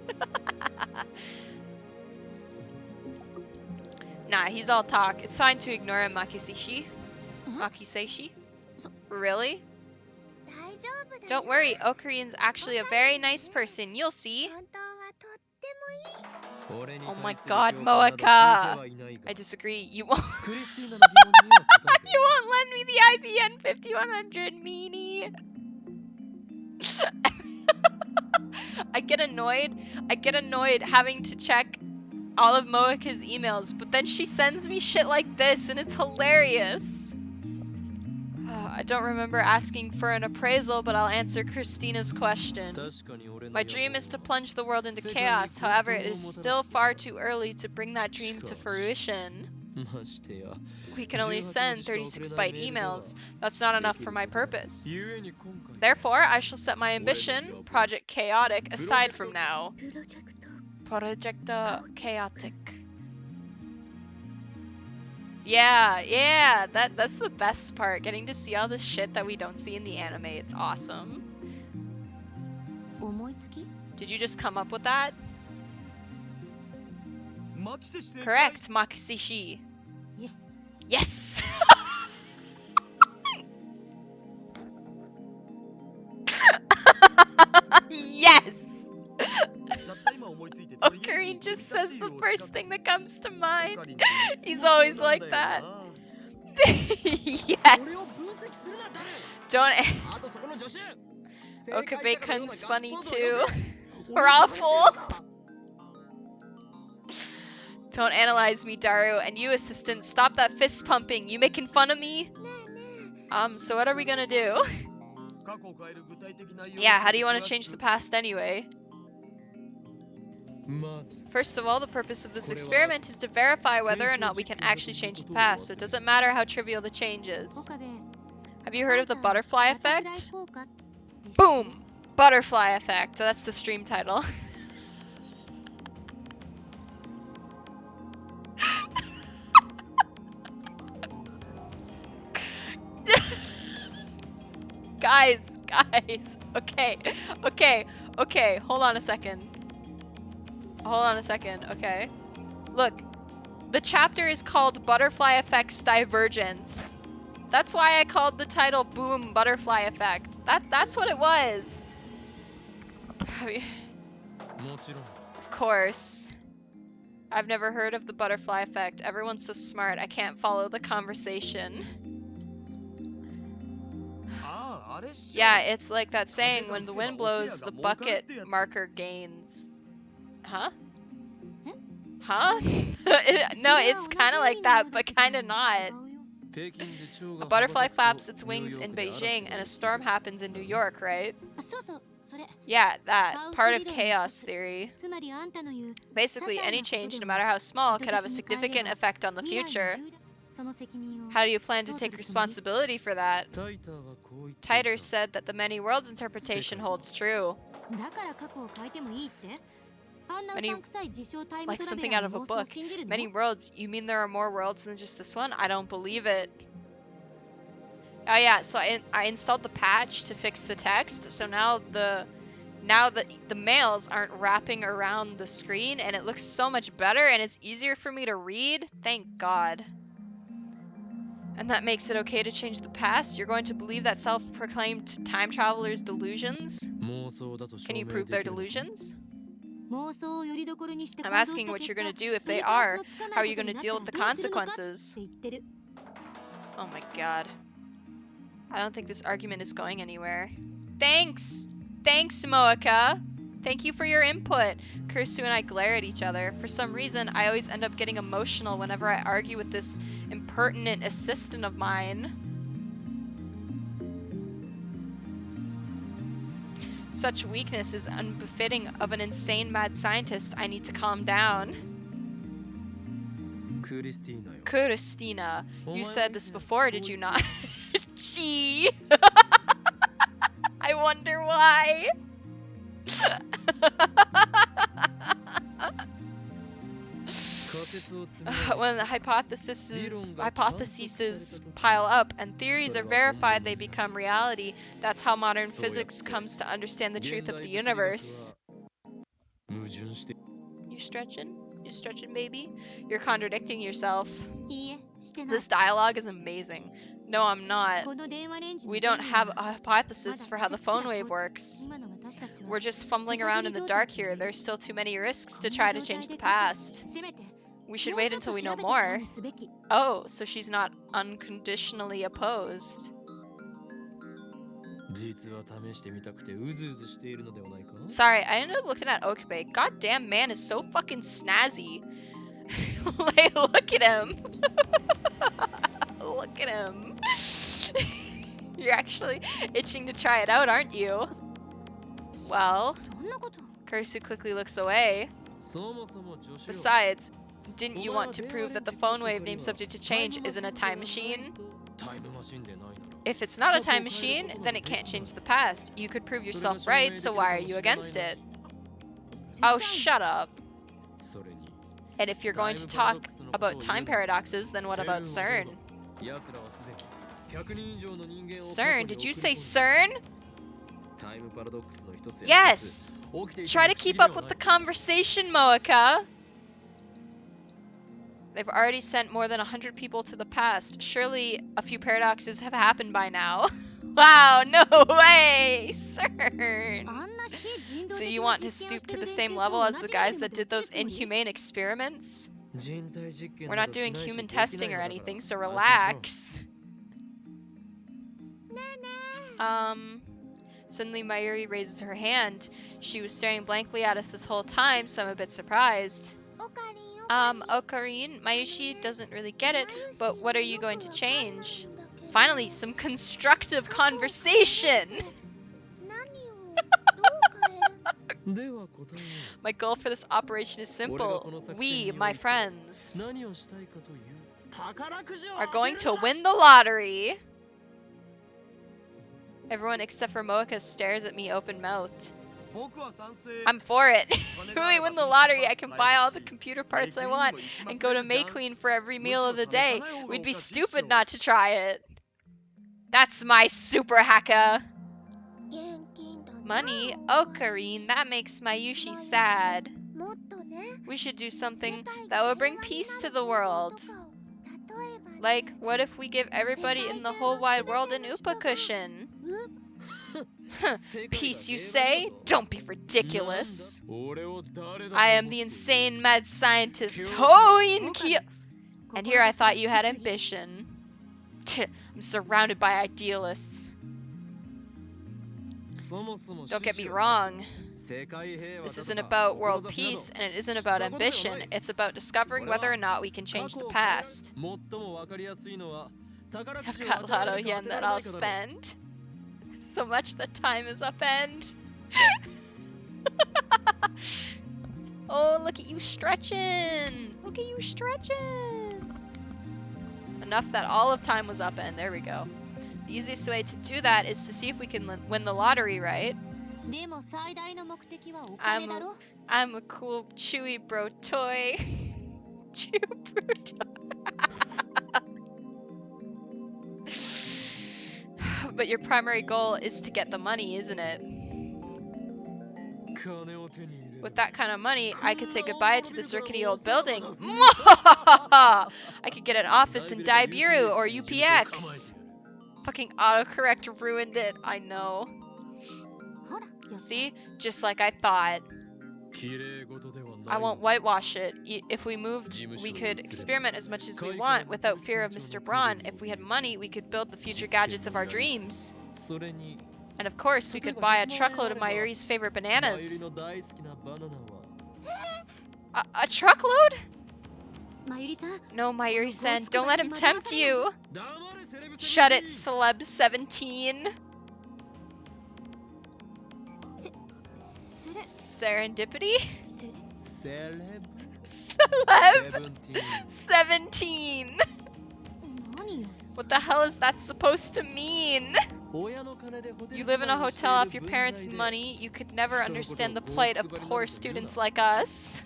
Nah, he's all talk. It's fine to ignore him, Makiseshi. Makiseshi? Really? Don't worry, Okarine's actually a very nice person. You'll see. Oh my god, Moeka! I disagree. You won't. You won't lend me the IBN 5100 meanie. I get annoyed having to check all of Moeka's emails, but then she sends me shit like this, and it's hilarious. I don't remember asking for an appraisal, but I'll answer Christina's question. My dream is to plunge the world into chaos, however, it is still far too early to bring that dream to fruition. We can only send 36-byte emails. That's not enough for my purpose. Therefore, I shall set my ambition, Project Chaotic, aside from now. Project Chaotic. Yeah, that's the best part, getting to see all this shit that we don't see in the anime. It's awesome. Did you just come up with that? Correct, Makiseshi. Yes! Yes! Ocarine just says the first thing that comes to mind. He's always like that. Yes! Don't... Okabe-kun's funny too. We're awful. Don't analyze me, Daru. And you, assistant, stop that fist pumping. You making fun of me? So what are we gonna do? Yeah, how do you want to change the past anyway? First of all, the purpose of this experiment is to verify whether or not we can actually change the past, so it doesn't matter how trivial the change is. Have you heard of the butterfly effect? Boom! Butterfly effect. That's the stream title. Guys, okay, hold on a second. Hold on a second, okay. Look, the chapter is called Butterfly Effects Divergence. That's why I called the title Boom Butterfly Effect. That's what it was. Of course. I've never heard of the butterfly effect. Everyone's so smart. I can't follow the conversation. Yeah, it's like that saying, when the wind blows, the bucket marker gains. Huh? Huh? No, it's kind of like that, but kind of not. A butterfly flaps its wings in Beijing and a storm happens in New York, right? Yeah, that. Part of chaos theory. Basically, any change, no matter how small, could have a significant effect on the future. How do you plan to take responsibility for that? Titer said that the many worlds interpretation holds true. Like something out of a book. Many worlds? You mean there are more worlds than just this one? I don't believe it. Oh yeah, so I installed the patch to fix the text, so now the mails aren't wrapping around the screen, and it looks so much better, and it's easier for me to read. Thank God. And that makes it okay to change the past? You're going to believe that self-proclaimed time travelers' delusions? Can you prove their delusions? I'm asking what you're going to do if they are. How are you going to deal with the consequences? Oh my God. I don't think this argument is going anywhere. Thanks! Thanks, Moeka! Thank you for your input. Kursu and I glare at each other. For some reason, I always end up getting emotional whenever I argue with this impertinent assistant of mine. Such weakness is unbefitting of an insane mad scientist. I need to calm down. Christina, you said this before, did you not? Gee. I wonder why. When the hypotheses pile up and theories are verified, they become reality. That's how modern physics comes to understand the truth of the universe. You stretching? You stretching, baby? You're contradicting yourself. This dialogue is amazing. No, I'm not. We don't have a hypothesis for how the phone wave works. We're just fumbling around in the dark here. There's still too many risks to try to change the past. We should wait until we know more. Oh, so she's not unconditionally opposed. Sorry, I ended up looking at Okabe. Goddamn man is so fucking snazzy. Like, look at him. Look at him. You're actually itching to try it out, aren't you? Well, Kursu quickly looks away. Besides, didn't you want to prove that the phone wave named subject to change isn't a time machine? If it's not a time machine, then it can't change the past. You could prove yourself right, so why are you against it? Oh, shut up. And if you're going to talk about time paradoxes, then what about CERN? CERN? Did you say CERN? Yes! Try to keep up with the conversation, Moeka! They've already sent more than 100 people to the past. Surely a few paradoxes have happened by now. Wow, no way! CERN! So you want to stoop to the same level as the guys that did those inhumane experiments? We're not doing human testing or anything, so relax. Suddenly Mayuri raises her hand. She was staring blankly at us this whole time, so I'm a bit surprised. Ocarine, Mayushi doesn't really get it, but what are you going to change? Finally, some constructive conversation! My goal for this operation is simple. We, my friends, are going to win the lottery. Everyone except for Moeka stares at me open-mouthed. I'm for it. If we win the lottery, I can buy all the computer parts I want and go to May Queen for every meal of the day. We'd be stupid not to try it. That's my super hacka. Money? Oh, Karine, that makes Mayushi sad. We should do something that will bring peace to the world. Like, what if we give everybody in the whole wide world an Upa cushion? Peace, you say? Don't be ridiculous. I am the insane mad scientist Hoin Kyo. And here I thought you had ambition. I'm surrounded by idealists. Don't get me wrong. This isn't about world peace, and it isn't about ambition. It's about discovering whether or not we can change the past. I've got a lot of yen that I'll spend. So much that time is upend. Oh, look at you stretching! Look at you stretching! Enough that all of time was upend. There we go. The easiest way to do that is to see if we can win the lottery, right? I'm a cool chewy bro toy. Chewy bro toy. But your primary goal is to get the money, isn't it? With that kind of money, I could say goodbye to this rickety old building. I could get an office in Daibiru or UPX. Fucking autocorrect ruined it, I know. See? Just like I thought. I won't whitewash it. If we moved, we could experiment as much as we want without fear of Mr. Braun. If we had money, we could build the future gadgets of our dreams. And of course, we could buy a truckload of Mayuri's favorite bananas. A truckload? No, Mayuri-san, don't let him tempt you. Shut it, Celeb 17. Serendipity? Celeb 17. What the hell is that supposed to mean? You live in a hotel off your parents' money. You could never understand the plight of poor students like us.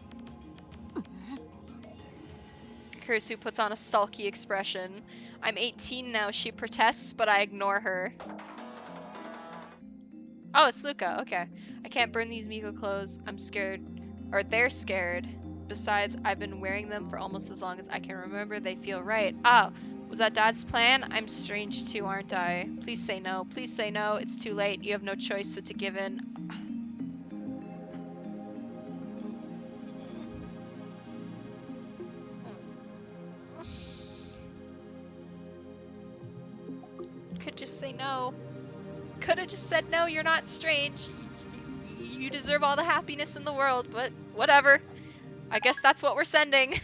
Kurisu puts on a sulky expression. I'm 18 now, she protests, but I ignore her. Oh, it's Luca, okay. I can't burn these Miko clothes. I'm scared. Or they're scared. Besides, I've been wearing them for almost as long as I can remember. They feel right. Oh, was that Dad's plan? I'm strange too, aren't I? Please say no. Please say no. It's too late. You have no choice but to give in. Could just say no. Could have just said no, you're not strange. You deserve all the happiness in the world, but whatever. I guess that's what we're sending.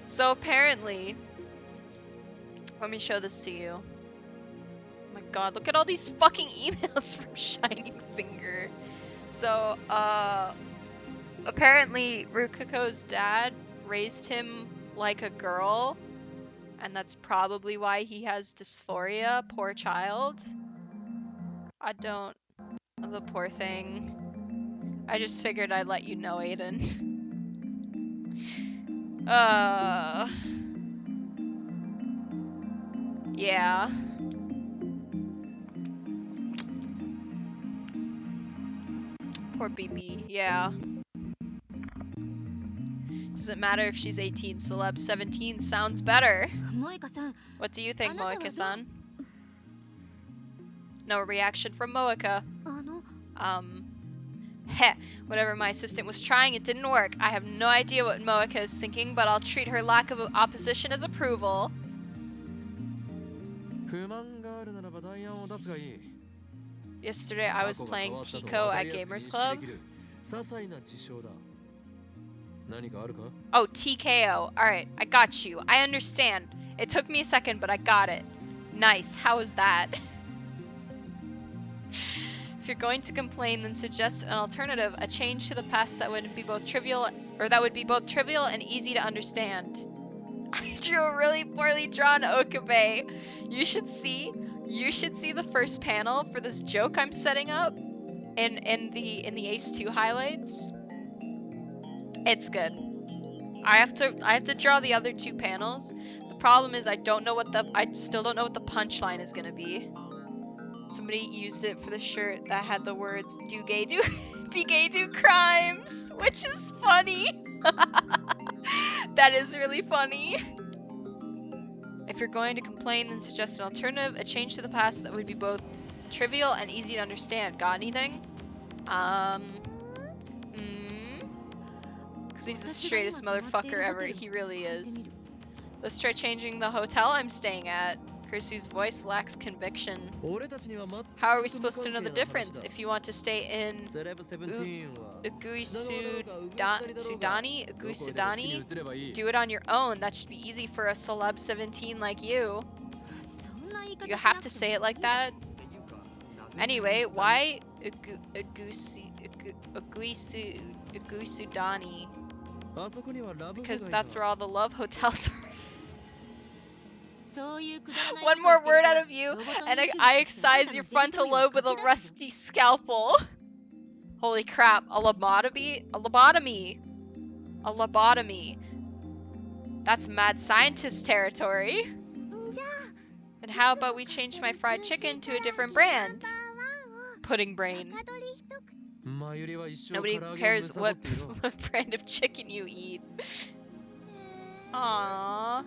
So apparently, let me show this to you. Oh my god, look at all these fucking emails from Shining Finger. So, apparently Rukako's dad raised him like a girl, and that's probably why he has dysphoria, poor child. The poor thing. I just figured I'd let you know, Aiden. Yeah. Poor BB, yeah. Doesn't matter if she's 18, Celeb 17 sounds better. What do you think, Moeka-san? No reaction from Moeka. Heh, whatever my assistant was trying, it didn't work. I have no idea what Moeka is thinking, but I'll treat her lack of opposition as approval. Yesterday I was playing Tico at Gamers Club. Oh, TKO. Alright, I got you. I understand. It took me a second, but I got it. Nice. How was that? If you're going to complain, then suggest an alternative, a change to the past that would be both trivial and easy to understand. I drew a really poorly drawn Okabe. You should see the first panel for this joke I'm setting up in the Ace 2 highlights. It's good. I have to draw the other two panels. The problem is I still don't know what the punchline is gonna be. Somebody used it for the shirt that had the words "do gay do." Pike do crimes, which is funny. That is really funny. If you're going to complain, then suggest an alternative, a change to the past that would be both trivial and easy to understand. Got anything? Because he's the straightest motherfucker ever. He really is. Let's try changing the hotel I'm staying at. Kursu's voice lacks conviction. How are we supposed to know the difference? If you want to stay in Uguisudani, do it on your own. That should be easy for a celeb 17 like you. You have to say it like that? Anyway, why Uguisudani? Because that's where all the love hotels are. One more word out of you, and I excise your frontal lobe with a rusty scalpel. Holy crap, a lobotomy? A lobotomy. A lobotomy. That's mad scientist territory. And how about we change my fried chicken to a different brand? Pudding brain. Nobody cares what brand of chicken you eat. Aww.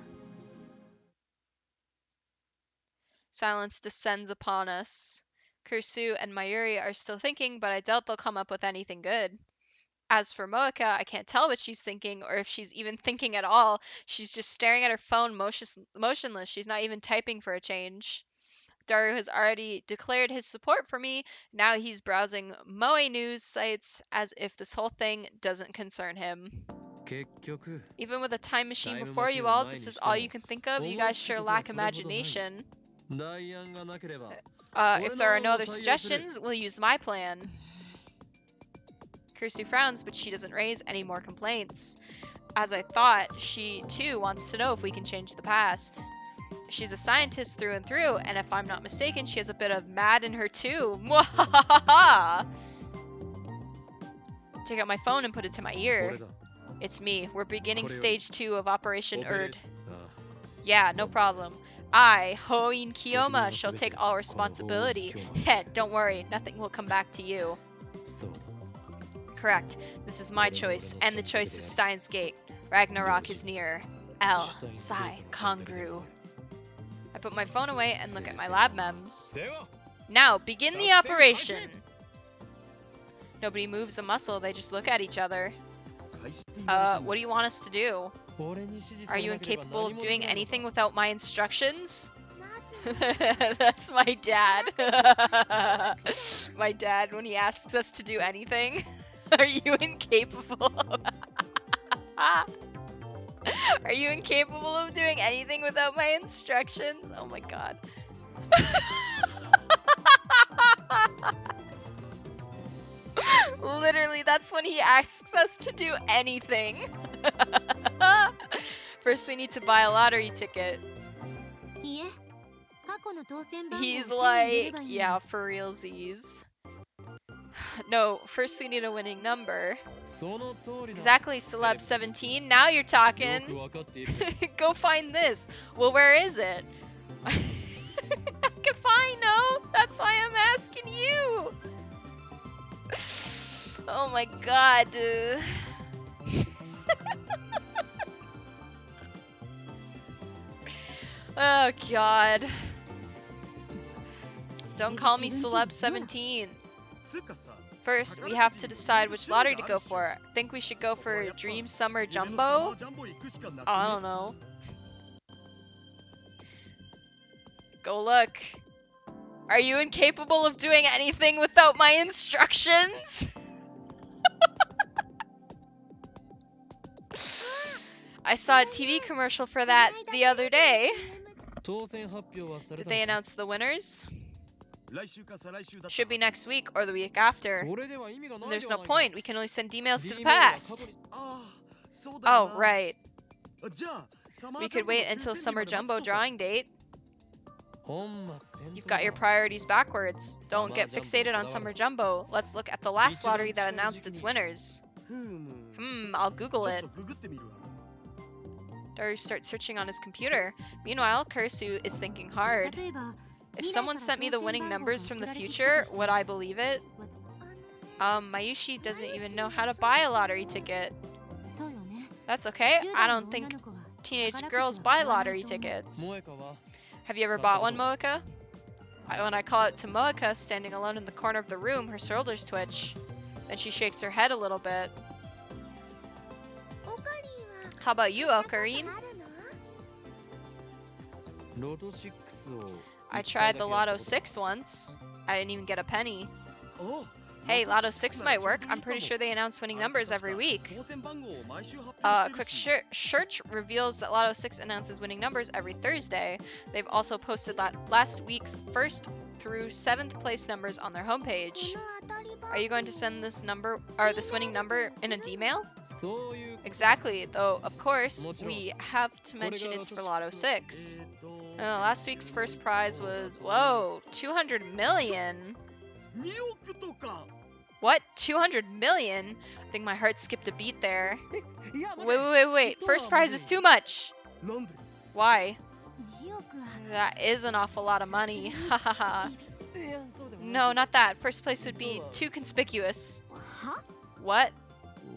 Silence descends upon us. Kursu and Mayuri are still thinking, but I doubt they'll come up with anything good. As for Moeka, I can't tell what she's thinking, or if she's even thinking at all. She's just staring at her phone motionless. She's not even typing for a change. Daru has already declared his support for me. Now he's browsing Moe news sites as if this whole thing doesn't concern him. Even with a time machine before you all, this is all you can think of? You guys sure lack imagination. If there are no other suggestions, we'll use my plan. Kursu frowns, but she doesn't raise any more complaints. As I thought, she too wants to know if we can change the past. She's a scientist through and through, and if I'm not mistaken, she has a bit of mad in her too. Mwahaha! Take out my phone and put it to my ear. It's me. We're beginning stage 2 of Operation Erd. Yeah, no problem. I, Hoin Kiyoma, shall take all responsibility. Heh, don't worry, nothing will come back to you. Correct. This is my choice, and the choice of Steins Gate. Ragnarok is near. L. Sai. Kongru. I put my phone away and look at my lab mems. Now, begin the operation! Nobody moves a muscle, they just look at each other. What do you want us to do? Are you incapable of doing anything without my instructions? That's my dad. My dad, when he asks us to do anything. Are you incapable? Are you incapable of doing anything without my instructions? Oh my god. Literally, that's when he asks us to do anything. First, we need to buy a lottery ticket. He's like, yeah, for realsies. No, first we need a winning number. Exactly, Celeb 17. Now you're talking. Go find this. Well, where is it? If I know, that's why I'm asking you. Oh my god, dude. Oh god. Don't call me Celeb 17. First, we have to decide which lottery to go for. Think we should go for Dream Summer Jumbo? Oh, I don't know. Go look. Are you incapable of doing anything without my instructions? I saw a TV commercial for that the other day. Did they announce the winners? Should be next week or the week after. And there's no point. We can only send emails to the past. Oh, right. We could wait until Summer Jumbo drawing date. You've got your priorities backwards. Don't get fixated on Summer Jumbo. Let's look at the last lottery that announced its winners. I'll Google it. Daru starts searching on his computer. Meanwhile, Kursu is thinking hard. If someone sent me the winning numbers from the future, would I believe it? Mayushi doesn't even know how to buy a lottery ticket. そうよね That's okay. 10 I 代の don't think 女の子は teenage 宝くじ girls は buy 買わない lottery と思う tickets. 萌香は Have you ever bought one, Moeka? When I call out to Moeka, standing alone in the corner of the room, her shoulders twitch. Then she shakes her head a little bit. オカリンは How about you, Ocarine? あるの ロト6を I tried the Lotto 6 once. I didn't even get a penny. Hey, Lotto 6 might work. I'm pretty sure they announce winning numbers every week. Quick search reveals that Lotto 6 announces winning numbers every Thursday. They've also posted last week's first through 7th place numbers on their homepage. この当たり番 Are you going to send this number or this winning number in a D-mail? そういう Exactly, though of course we have to mention it's for Lotto 6. Last week's first prize was, whoa, 200 million. What? 200 million? I think my heart skipped a beat there. Wait. First prize is too much. Why? 2億は That is an awful lot of money. Hahaha. No, not that. First place would be too conspicuous. は What?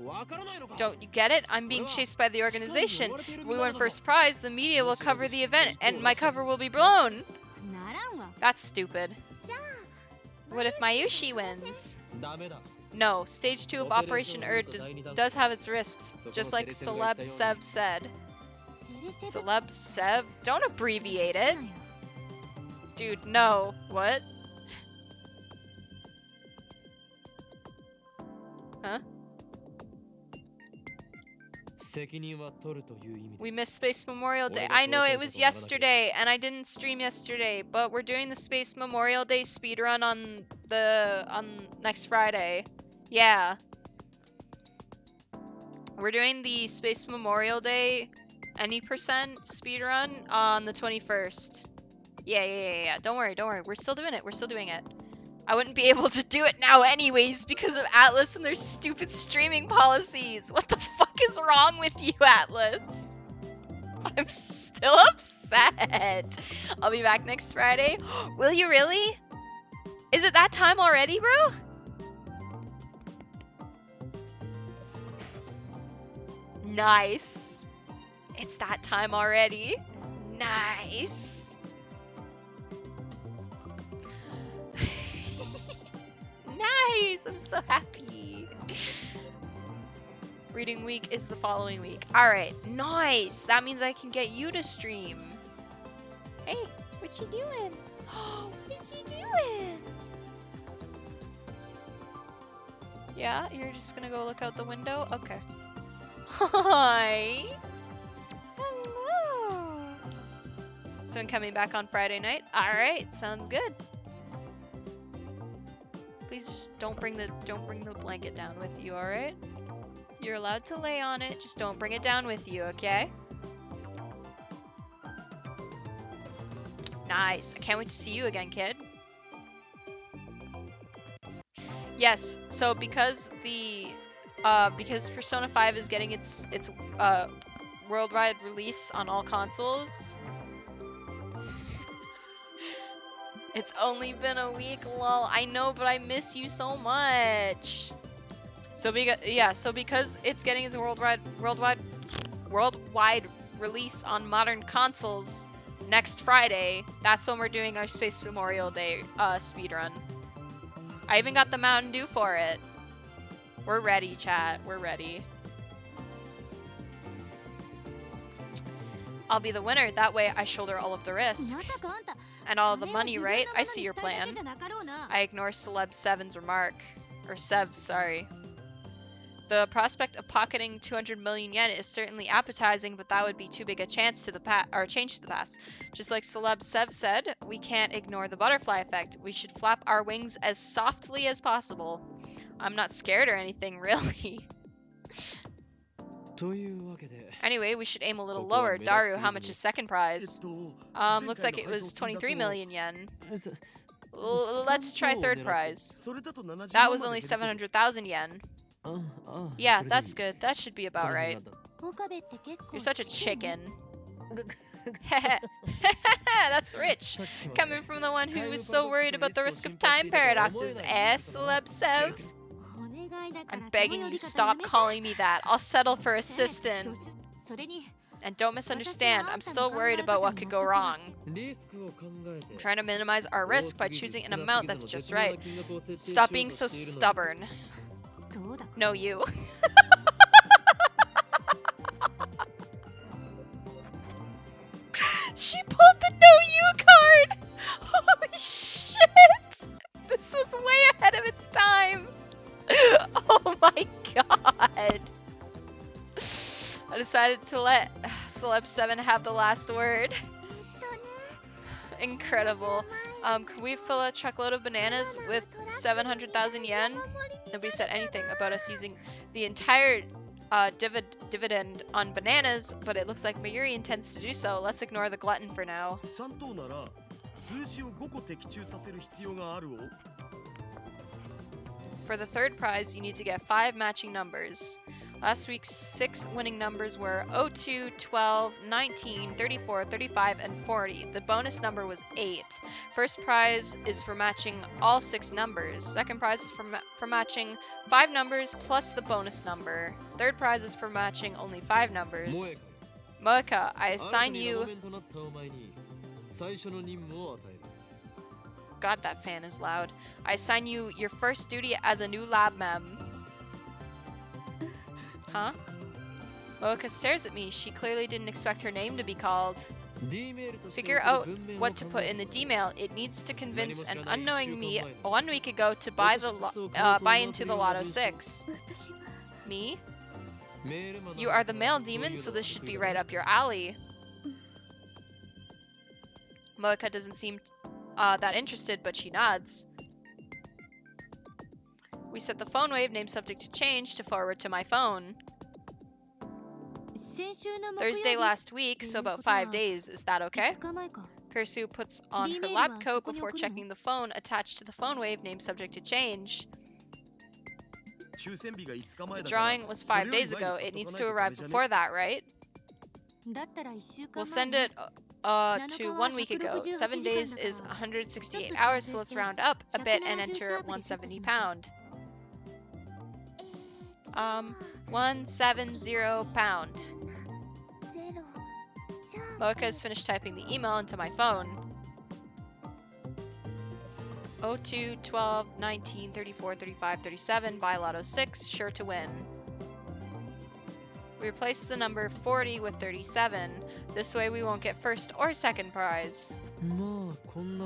わからないのか Don't you get it? I'm being chased by the organization. If we win first prize, the media will cover the event, and my cover will be blown. ならんわ That's stupid. じゃあ What if Mayushi wins? ダメだ No, stage 2 of Operation Earth does have its risks, just like Celeb Sev said. セレセブ Celeb Sev? Don't abbreviate it. なよ Dude, no. What? Huh? 責任は取るという意味で We missed Space Memorial Day. I know it was yesterday, and I didn't stream yesterday, but we're doing the Space Memorial Day speedrun on next Friday. Yeah. We're doing the Space Memorial Day any percent speedrun on the 21st. Yeah. Don't worry. We're still doing it. I wouldn't be able to do it now anyways because of Atlas and their stupid streaming policies. What the fuck is wrong with you, Atlas? I'm still upset. I'll be back next Friday. Will you really? Is it that time already, bro? Nice. It's that time already. Nice. Nice! I'm so happy. Reading week is the following week. Alright, nice! That means I can get you to stream. Hey, what you doing? What you doing? Yeah, you're just gonna go look out the window? Okay. Hi! Hello! So I'm coming back on Friday night? Alright, sounds good. Please just don't bring the blanket down with you, alright? You're allowed to lay on it, just don't bring it down with you, okay? Nice. I can't wait to see you again, kid. Yes, so because Persona 5 is getting its worldwide release on all consoles. It's only been a week, lol. I know, but I miss you so much. So because it's getting its worldwide release on modern consoles next Friday, that's when we're doing our Space Memorial Day speedrun. I even got the Mountain Dew for it. We're ready, chat. We're ready. I'll be the winner. That way I shoulder all of the risk. まさかあんた And all the 金を money, 自分 right? の I もの see に your したいだけ plan. じゃなかろうな I ignore Celeb 7's remark. Or Sev, sorry. The prospect of pocketing 200 million yen is certainly appetizing, but that would be too big a change to the past. Just like Celeb Sev said, we can't ignore the butterfly effect. We should flap our wings as softly as possible. I'm not scared or anything, really. というわけで Anyway, we should aim a little ここは lower. 目立ち Daru, すぎ how ず much に is second prize? Looks like it was 23 million yen. Let's try third prize. That was only 700,000 yen. ああ Yeah, それでいい that's good. That should be そ about れ right. なんだ 岡部って結構 You're such a ちっちゃいね chicken. That's rich. さっきまで Coming from the one who was so worried about the risk of time paradoxes. Celeb Sev. は I'm begging you, stop calling me that. I'll settle for assistant. And don't misunderstand, I'm still worried about what could go wrong. I'm trying to minimize our risk by choosing an amount that's just right. Stop being so stubborn. No, you. She pulled the no you card! Holy shit! This was way ahead of its time! Oh my god! I decided to let Celeb 7 have the last word. Incredible. Could we fill a truckload of bananas with 700,000 yen? Nobody said anything about us using the entire dividend on bananas, but it looks like Mayuri intends to do so. Let's ignore the glutton for now. For the third prize, you need to get 5 matching numbers. Last week's 6 winning numbers were 02, 12, 19, 34, 35, and 40. The bonus number was 8. First prize is for matching all 6 numbers. Second prize is for matching 5 numbers plus the bonus number. Third prize is for matching only 5 numbers. Moeka, I assign you... God, that fan is loud. I assign you your first duty as a new lab mem. Huh? Moeka stares at me. She clearly didn't expect her name to be called. Figure out what to put in the D-mail. It needs to convince an unknowing me 1 week ago to buy into the Lotto 6. Me? You are the male demon, so this should be right up your alley. Moeka doesn't seem that interested, but she nods. We set the phone wave name subject to change to forward to my phone. Thursday last week, so about 5 days. Is that okay? Kursu puts on her lab coat before checking the phone attached to the phone wave name subject to change. The drawing was 5 days ago. It needs to arrive before that, right? We'll send it to 1 week ago. 7 days is 168 hours, so let's round up a bit and enter 170 pound. 170 pound. Moeka has finished typing the email into my phone. 02, 12, 19, 34, 35, 37, buy Lotto 6, sure to win. We replace the number 40 with 37. This way we won't get first or second prize.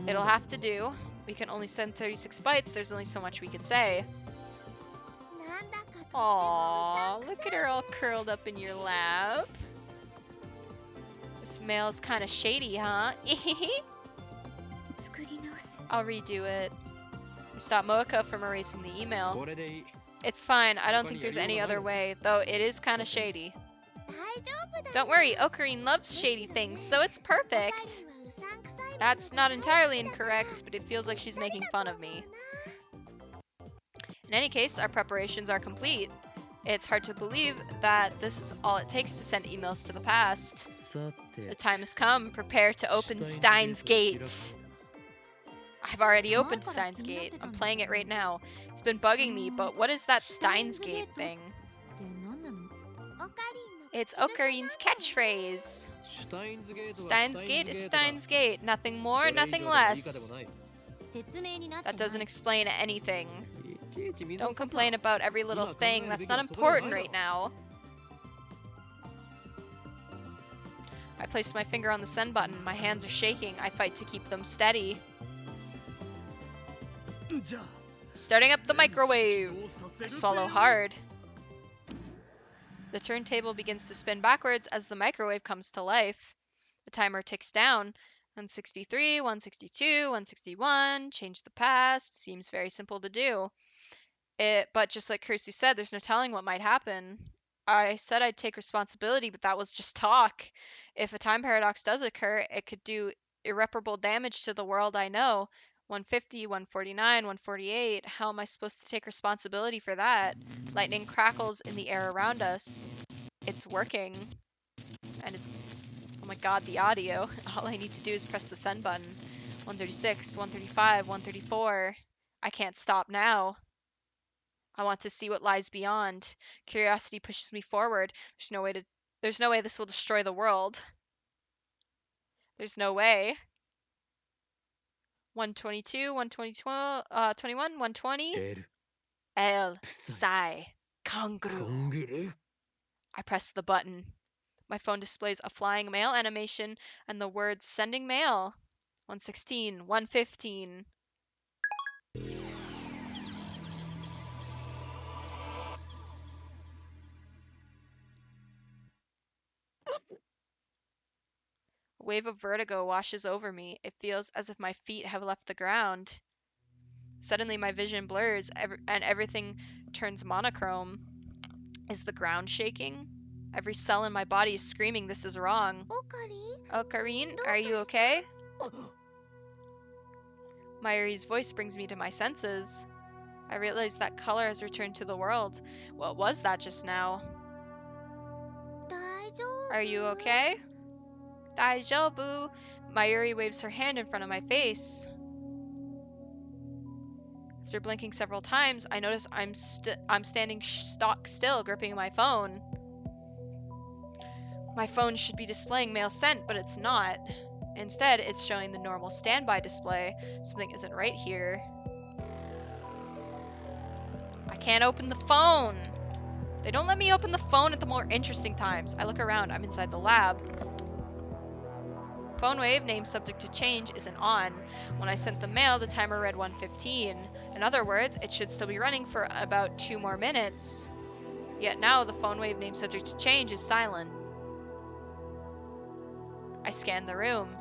It'll have to do. We can only send 36 bytes, there's only so much we can say. Aww, look at her all curled up in your lap. This mail's kind of shady, huh? I'll redo it. Stop Moeka from erasing the email. It's fine, I don't think there's any other way, though it is kind of shady. Don't worry, Ocarine loves shady things, so it's perfect. That's not entirely incorrect, but it feels like she's making fun of me. In any case, our preparations are complete. It's hard to believe that this is all it takes to send emails to the past. The time has come. Prepare to open Steins Gate. I've already opened Steins Gate. I'm playing it right now. It's been bugging me, but what is that Steins Gate thing? It's Ocarine's catchphrase. Steins Gate is Steins Gate. Nothing more, nothing less. That doesn't explain anything. Don't complain about every little thing. That's not important right now. I placed my finger on the send button. My hands are shaking. I fight to keep them steady. Starting up the microwave. I swallow hard. The turntable begins to spin backwards as the microwave comes to life. The timer ticks down. 163, 162, 161. Change the past. Seems very simple to do. But just like Kursu said, there's no telling what might happen. I said I'd take responsibility, but that was just talk. If a time paradox does occur, it could do irreparable damage to the world I know. 150, 149, 148. How am I supposed to take responsibility for that? Lightning crackles in the air around us. It's working. And it's... Oh my god, the audio. All I need to do is press the send button. 136, 135, 134. I can't stop now. I want to see what lies beyond. Curiosity pushes me forward. There's no way this will destroy the world. There's no way. 122, 122, 21, 120. El, Sai, Kanguru. I press the button. My phone displays a flying mail animation and the words sending mail. 116, 115. A wave of vertigo washes over me. It feels as if my feet have left the ground. Suddenly my vision blurs and everything turns monochrome. Is the ground shaking? Every cell in my body is screaming this is wrong. Oh, Karine, are you okay? Mayuri's voice brings me to my senses. I realize that color has returned to the world. What was that just now? Are you okay? Daijoubu. Mayuri waves her hand in front of my face. After blinking several times, I notice I'm standing stock still, gripping my phone. My phone should be displaying mail sent, but it's not. Instead, it's showing the normal standby display. Something isn't right here. I can't open the phone. They don't let me open the phone at the more interesting times. I look around. I'm inside the lab. Phone wave, name subject to change, isn't on. When I sent the mail, the timer read 1:15. In other words, it should still be running for about 2 more minutes. Yet now, the phone wave, name subject to change, is silent. I scan the room.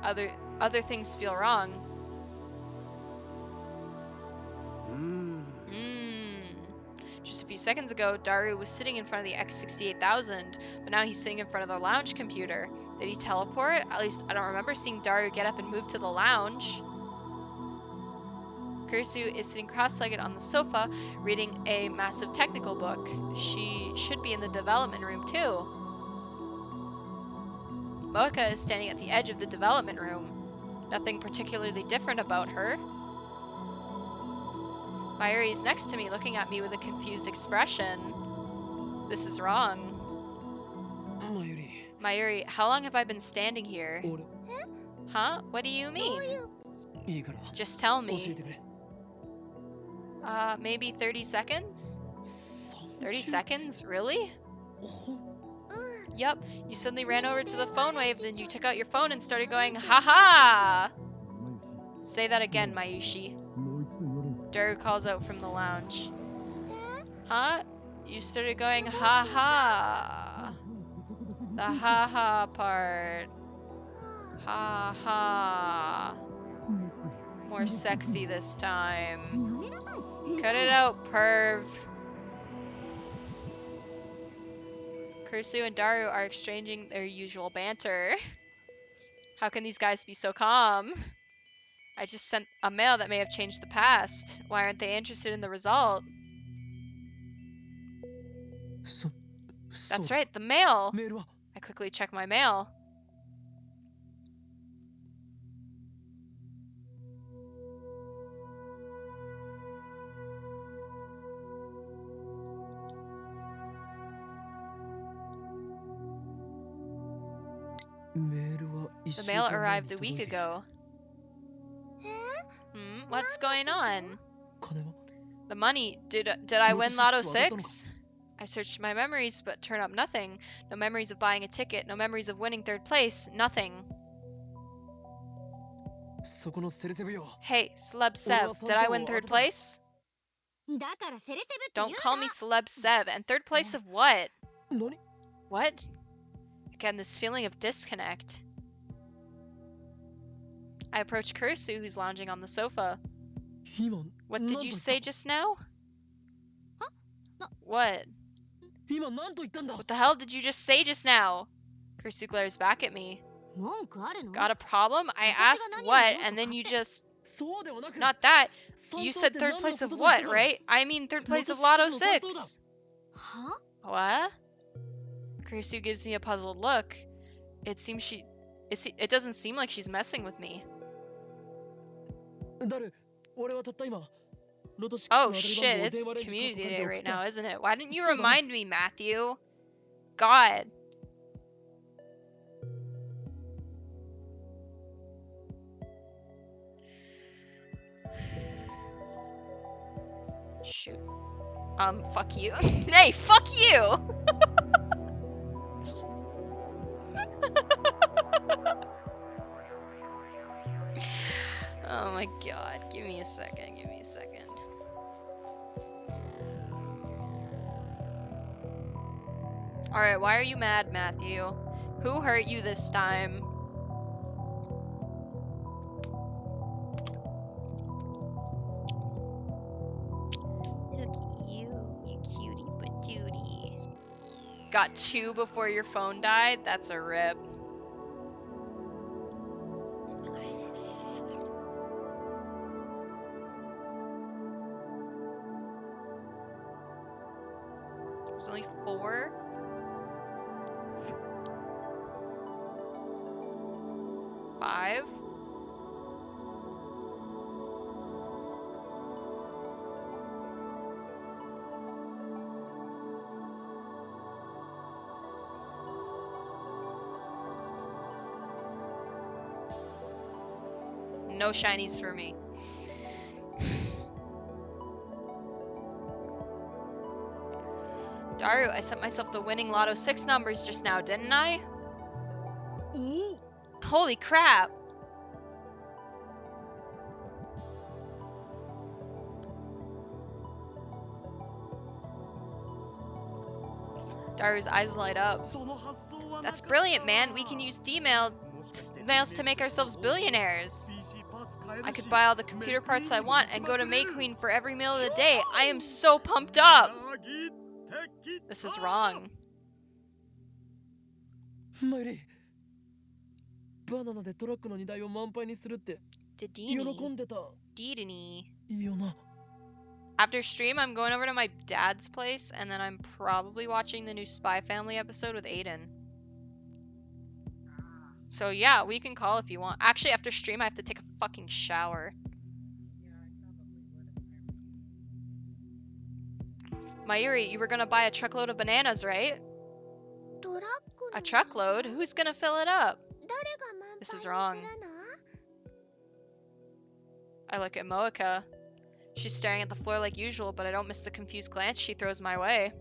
Other things feel wrong. Just a few seconds ago, Daru was sitting in front of the X68000, but now he's sitting in front of the lounge computer. Did he teleport? At least I don't remember seeing Daru get up and move to the lounge. Kursu is sitting cross-legged on the sofa, reading a massive technical book. She should be in the development room too. Moeka is standing at the edge of the development room. Nothing particularly different about her. Mayuri is next to me, looking at me with a confused expression. This is wrong. Mayuri, how long have I been standing here? Huh? What do you mean? Just tell me. Maybe 30 seconds? 30 seconds? Really? Yup, you suddenly ran over to the phone wave, then you took out your phone and started going, ha-ha! Say that again, Mayushi. Daru calls out from the lounge. Huh? You started going, ha-ha! The ha-ha part. Ha-ha. More sexy this time. Cut it out, perv. Kursu and Daru are exchanging their usual banter. How can these guys be so calm? I just sent a mail that may have changed the past. Why aren't they interested in the result? That's right, the mail! I quickly check my mail. The mail arrived a week ago. What's going on? The money. Did I win Lotto 6? I searched my memories, but turned up nothing. No memories of buying a ticket, no memories of winning 3rd place, nothing. Hey, Celeb Seb, did I win 3rd place? Don't call me Celeb Seb. And 3rd place of what? What? Again, this feeling of disconnect. I approach Kursu, who's lounging on the sofa. What did you say just now? What? What the hell did you just say just now? Kursu glares back at me. Got a problem? I asked what, and then you just... Not that. You said 3rd place of what, right? I mean 3rd place of Lotto 6. What? Kursu gives me a puzzled look. It doesn't seem like she's messing with me. Oh shit, it's community day right now, isn't it? Why didn't you remind me, Matthew? God. Shoot. Fuck you. Hey, fuck you! Oh my god. Give me a second. Give me a second. Alright, why are you mad, Matthew? Who hurt you this time? Look at you cutie patootie. Got 2 before your phone died? That's a rip. There's only 4? 5? No shinies for me. Daru, I sent myself the winning Lotto 6 numbers just now, didn't I? Holy crap! Daru's eyes light up. That's brilliant, man. We can use mails to make ourselves billionaires. I could buy all the computer parts I want and go to May Queen for every meal of the day. I am so pumped up! This is wrong. マユリバナナでトラックの荷台を満杯にするって喜んでたよな。 After stream, I'm going over to my dad's place, and then I'm probably watching the new Spy Family episode with Aiden. So yeah, we can call if you want. Actually, after stream, I have to take a fucking shower. Mayuri, you were gonna buy a truckload of bananas, right? A truckload? Who's gonna fill it up? This is wrong. I look at Moeka. She's staring at the floor like usual, but I don't miss the confused glance she throws my way.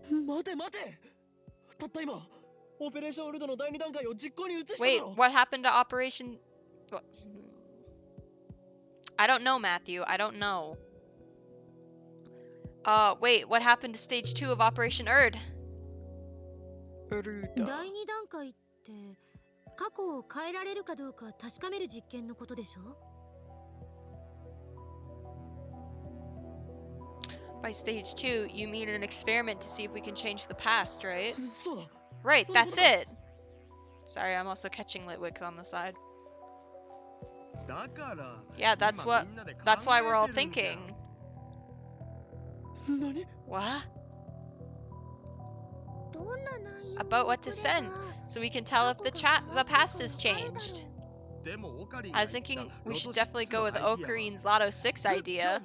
Wait, what happened to Operation... I don't know, Matthew. I don't know. Wait, what happened to stage 2 of Operation Erd? 第2段階って過去を変えられるかどうか確かめる実験のことでしょ? By stage 2, you mean an experiment to see if we can change the past, right? Right, that's it! Sorry, I'm also catching Litwick on the side. Yeah, that's why we're all thinking. What? About what to send, so we can tell if the past has changed. I was thinking we should definitely go with Okarine's Lotto 6 idea.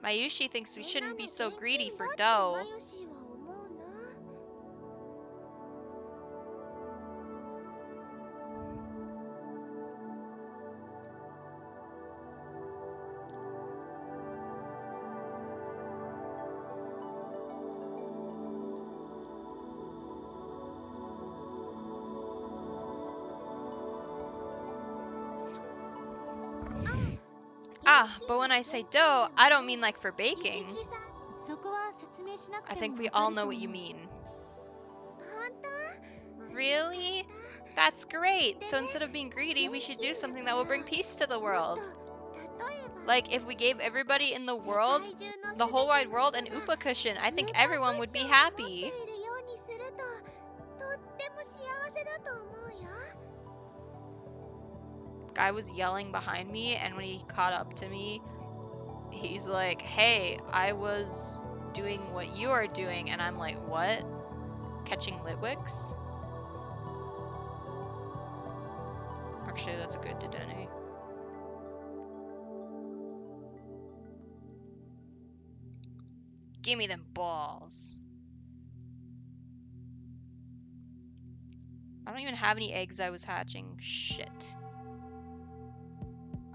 Mayushi thinks we shouldn't be so greedy for dough. Ah, but when I say dough, I don't mean like for baking. I think we all know what you mean. Really? That's great! So instead of being greedy, we should do something that will bring peace to the world. Like, if we gave everybody in the world, the whole wide world, an Upa cushion, I think everyone would be happy. Guy was yelling behind me, and when he caught up to me, he's like, hey, I was doing what you are doing, and I'm like, what? Catching Litwicks? Actually, that's a good Dedenne. Give me them balls. I don't even have any eggs I was hatching. Shit.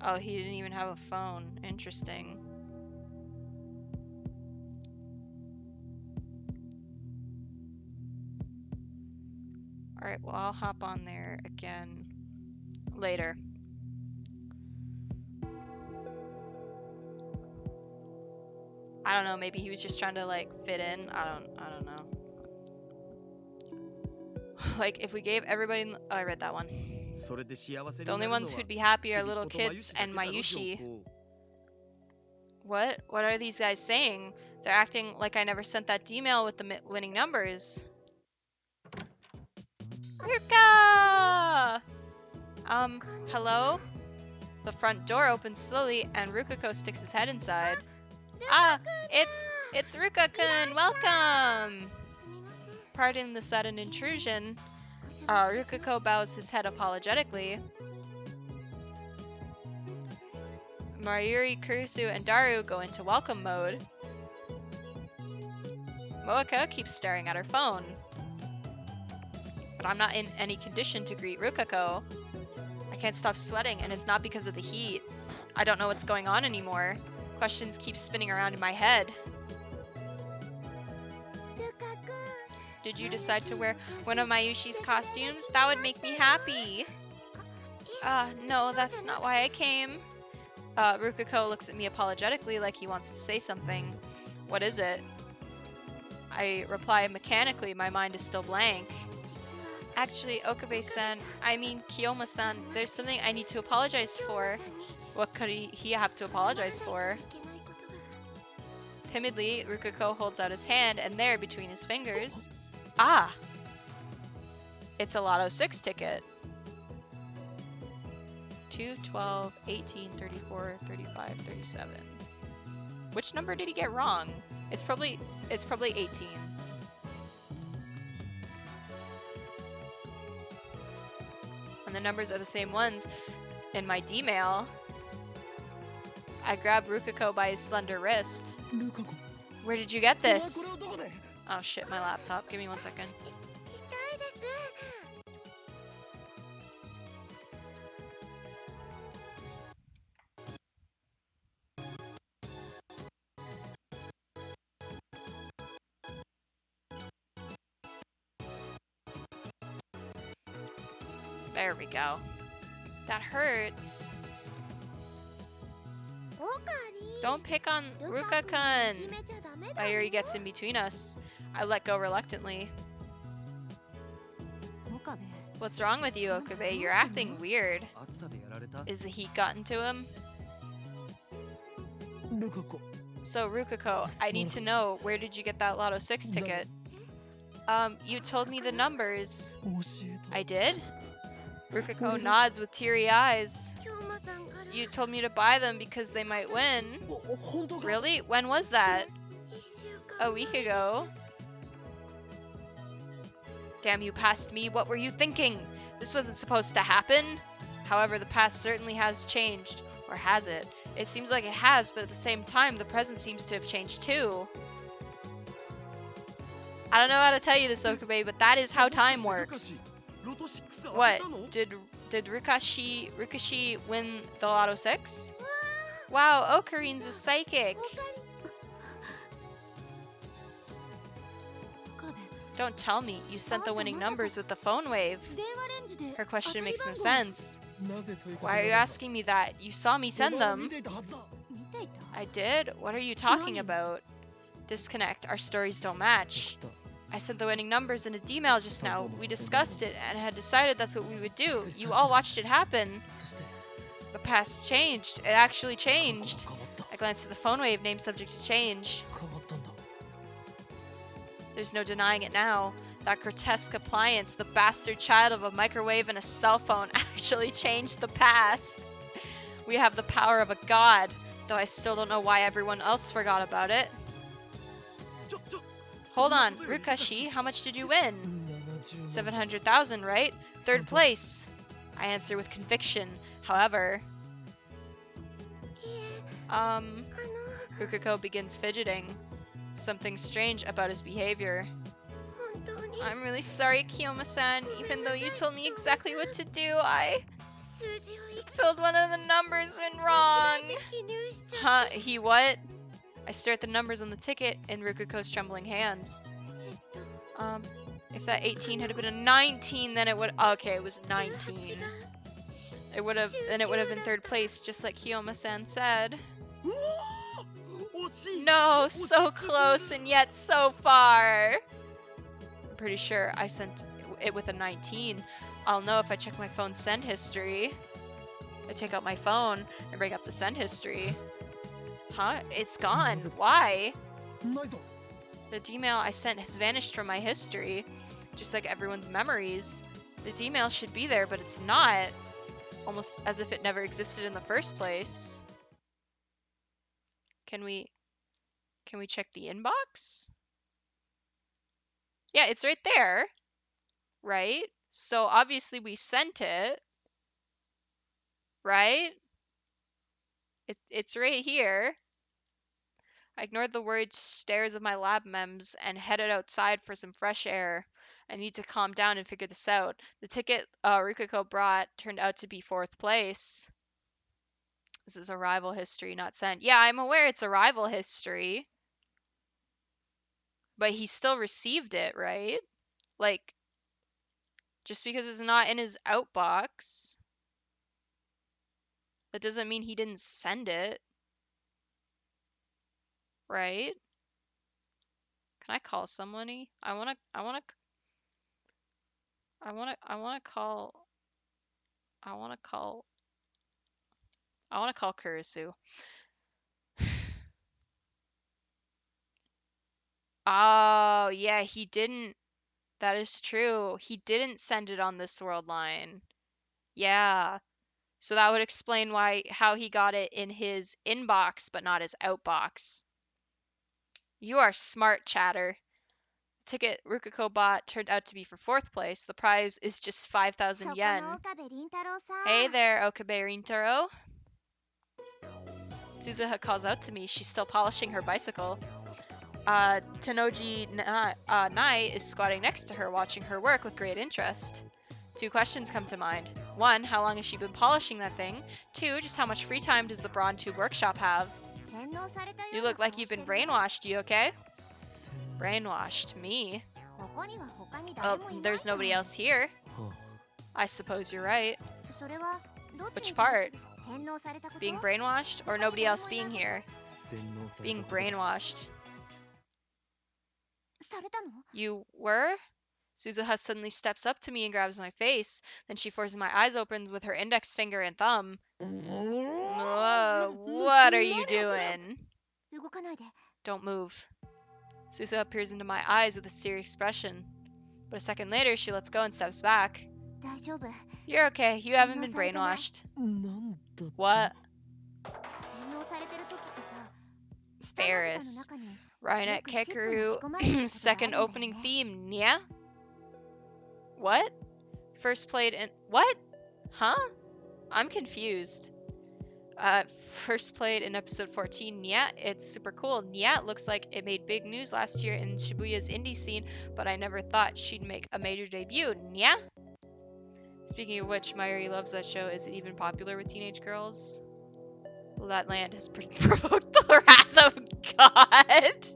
Oh, he didn't even have a phone. Interesting. Alright, well, I'll hop on there again later. I don't know, maybe he was just trying to like fit in. I don't know. Like if we gave everybody oh, I read that one. The only ones who'd be happy are little kids and Mayushi. What? What are these guys saying? They're acting like I never sent that email with the winning numbers. Ruka! Hello? The front door opens slowly and Rukako sticks his head inside. Ah, it's Ruka-kun, welcome! Pardon the sudden intrusion. Rukako bows his head apologetically. Mayuri, Kurisu, and Daru go into welcome mode. Moeka keeps staring at her phone. But I'm not in any condition to greet Rukako. I can't stop sweating, and it's not because of the heat. I don't know what's going on anymore. Questions keep spinning around in my head. Did you decide to wear one of Mayushi's costumes? That would make me happy. No, that's not why I came. Rukako looks at me apologetically like he wants to say something. What is it? I reply mechanically, my mind is still blank. Actually, Okabe-san, I mean Kiyoma-san, there's something I need to apologize for. What could he have to apologize for? Timidly, Rukako holds out his hand, and there, between his fingers... Ah! It's a Lotto 6 ticket. 2, 12, 18, 34, 35, 37. Which number did he get wrong? It's probably 18. And the numbers are the same ones in my D-mail. I grab Rukako by his slender wrist. Where did you get this? Oh shit, my laptop. Give me 1 second. There we go. That hurts. Don't pick on Ruka-kun. Mayuri gets in between us. I let go reluctantly. What's wrong with you, Okabe? You're acting weird. Is the heat gotten to him? So, Rukako, I need to know, where did you get that Lotto 6 ticket? You told me the numbers. I did? Rukako nods with teary eyes. You told me to buy them because they might win. Really? When was that? A week ago. Damn you, past me. What were you thinking? This wasn't supposed to happen. However, the past certainly has changed. Or has it? It seems like it has, but at the same time, the present seems to have changed too. I don't know how to tell you this, Okabe, but that is how time works. What? Did Rukashi win the Lotto 6? Wow, Okarin's a psychic. Don't tell me. You sent the winning numbers with the phone wave. Her question makes no sense. Why are you asking me that? You saw me send them. I did? What are you talking about? Disconnect. Our stories don't match. I sent the winning numbers in a D-mail just now. We discussed it and had decided that's what we would do. You all watched it happen. The past changed. It actually changed. I glanced at the phone wave, name subject to change. There's no denying it now. That grotesque appliance, the bastard child of a microwave and a cell phone, actually changed the past. We have the power of a god, though I still don't know why everyone else forgot about it. Hold on, Rukashi, how much did you win? 700,000, right? Third place. I answer with conviction. However, Rukako begins fidgeting. something strange about his behavior. I'm really sorry, Kiyoma-san. Even though you told me exactly what to do, I filled one of the numbers in wrong. Huh? He what? I stare at the numbers on the ticket in Rukuko's trembling hands. If that 18 had been a 19, then it would. Okay, it was 19. It would have been third place, just like Kiyoma-san said. No, so close and yet so far. I'm pretty sure I sent it with a 19. I'll know if I check my phone's send history. I take out my phone and bring up the send history. Huh? It's gone. Why? The Gmail I sent has vanished from my history, just like everyone's memories. The Gmail should be there, but it's not. Almost as if it never existed in the first place. Can we check the inbox? Yeah, it's right there. Right? So obviously we sent it. Right? It's right here. I ignored the worried stares of my lab mems and headed outside for some fresh air. I need to calm down and figure this out. The ticket Rikuko brought turned out to be 4th place. This is arrival history, not sent. Yeah, I'm aware it's arrival history. But he still received it, right? Like, just because it's not in his outbox, that doesn't mean he didn't send it. Right? Can I call somebody? I wanna call Kurisu. Oh, yeah, he didn't. That is true. He didn't send it on this world line. Yeah. So that would explain how he got it in his inbox but not his outbox. You are smart, Chatter. The ticket Rukuko bought turned out to be for 4th place. The prize is just 5,000 yen. Hey there, Okabe Rintaro. Suzuha calls out to me. She's still polishing her bicycle. Tenoji Nai is squatting next to her, watching her work with great interest. 2 questions come to mind. 1, how long has she been polishing that thing? 2, just how much free time does the Brawn Tube workshop have? You look like you've been brainwashed, you okay? Brainwashed? Me? Oh, there's nobody else here. I suppose you're right. Which part? Being brainwashed or nobody else being here? Being brainwashed. You were? Suzuha suddenly steps up to me and grabs my face. Then she forces my eyes open with her index finger and thumb. Whoa, what are you doing? Don't move. Suzuha peers into my eyes with a serious expression. But a second later, she lets go and steps back. You're okay. You haven't been brainwashed. What? Ferris. Rainet Kekeru. Second opening theme, yeah? What? First played in... What? Huh? I'm confused. First played in episode 14, yeah, it's super cool. Yeah, it looks like it made big news last year in Shibuya's indie scene, but I never thought she'd make a major debut, yeah? Speaking of which, Mayuri loves that show. Is it even popular with teenage girls? Well, that land has provoked the wrath of God.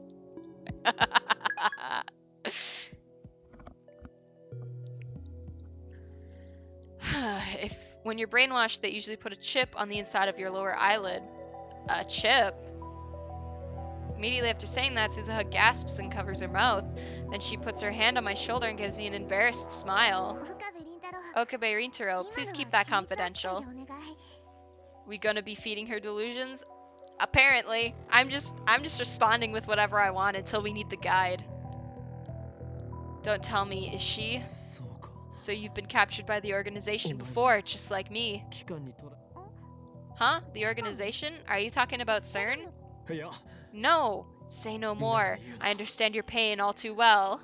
When you're brainwashed, they usually put a chip on the inside of your lower eyelid. A chip? Immediately after saying that, Suzuha gasps and covers her mouth. Then she puts her hand on my shoulder and gives me an embarrassed smile. Okabe Rintaro, please keep that confidential. We gonna be feeding her delusions? Apparently. I'm just responding with whatever I want until we need the guide. Don't tell me, is she? So you've been captured by the organization before, just like me. Huh? The organization? Are you talking about CERN? No! Say no more. I understand your pain all too well.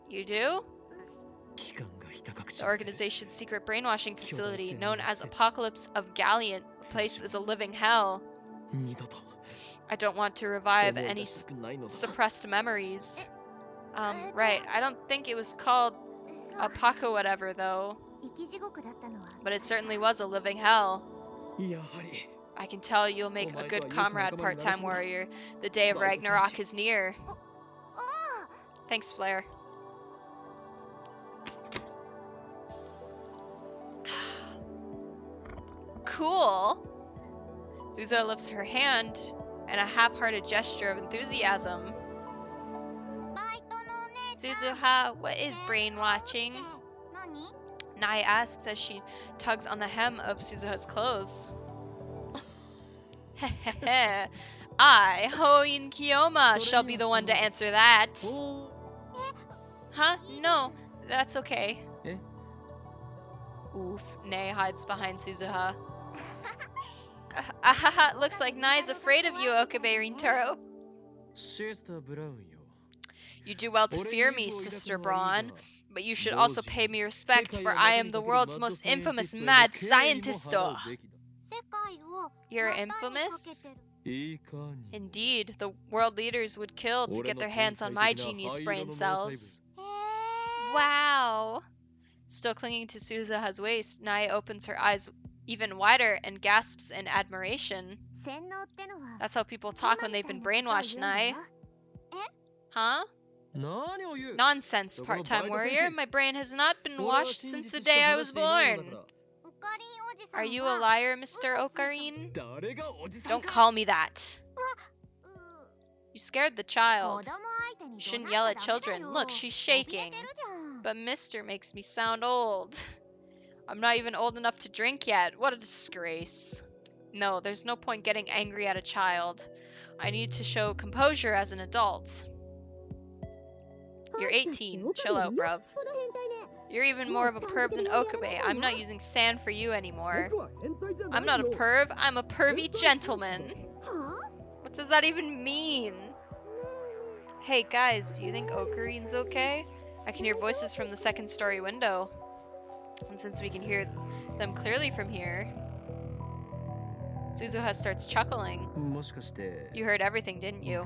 You do? The organization's secret brainwashing facility, known as Apocalypse of Galliant, the place is a living hell. I don't want to revive any suppressed memories. Right. I don't think it was called a Paco whatever, though. But it certainly was a living hell. I can tell you'll make a good comrade, part-time warrior. The day of Ragnarok is near. Thanks, Flair. Cool. Suzuha lifts her hand in a half-hearted gesture of enthusiasm. Suzuha, what is brainwatching? Nai asks as she tugs on the hem of Suzuha's clothes. Hehehe. I, Hoin Kiyoma, shall be the one to answer that. Huh? No, that's okay. Oof. Nai hides behind Suzuha. Ahaha, looks like Nai's afraid of you, Okabe Rintaro. You do well to fear me, Sister Braun, but you should also pay me respect, for I am the world's most infamous mad scientist. You're infamous? Indeed, the world leaders would kill to get their hands on my genius brain cells. Wow! Still clinging to Suzuha's waist, Nai opens her eyes even wider and gasps in admiration. That's how people talk when they've been brainwashed, Nai. Huh? Nonsense, part-time warrior. My brain has not been washed since the day I was born. Are you a liar, Mr. Ocarine? Don't call me that. You scared the child. You shouldn't yell at children. Look, she's shaking. But Mister makes me sound old. I'm not even old enough to drink yet. What a disgrace. No, there's no point getting angry at a child. I need to show composure as an adult. You're 18. Chill out, bruv. You're even more of a perv than Okabe. I'm not using sand for you anymore. I'm not a perv. I'm a pervy gentleman. What does that even mean? Hey, guys, you think Okarine's okay? I can hear voices from the second story window. And since we can hear them clearly from here... Suzuha starts chuckling. You heard everything, didn't you?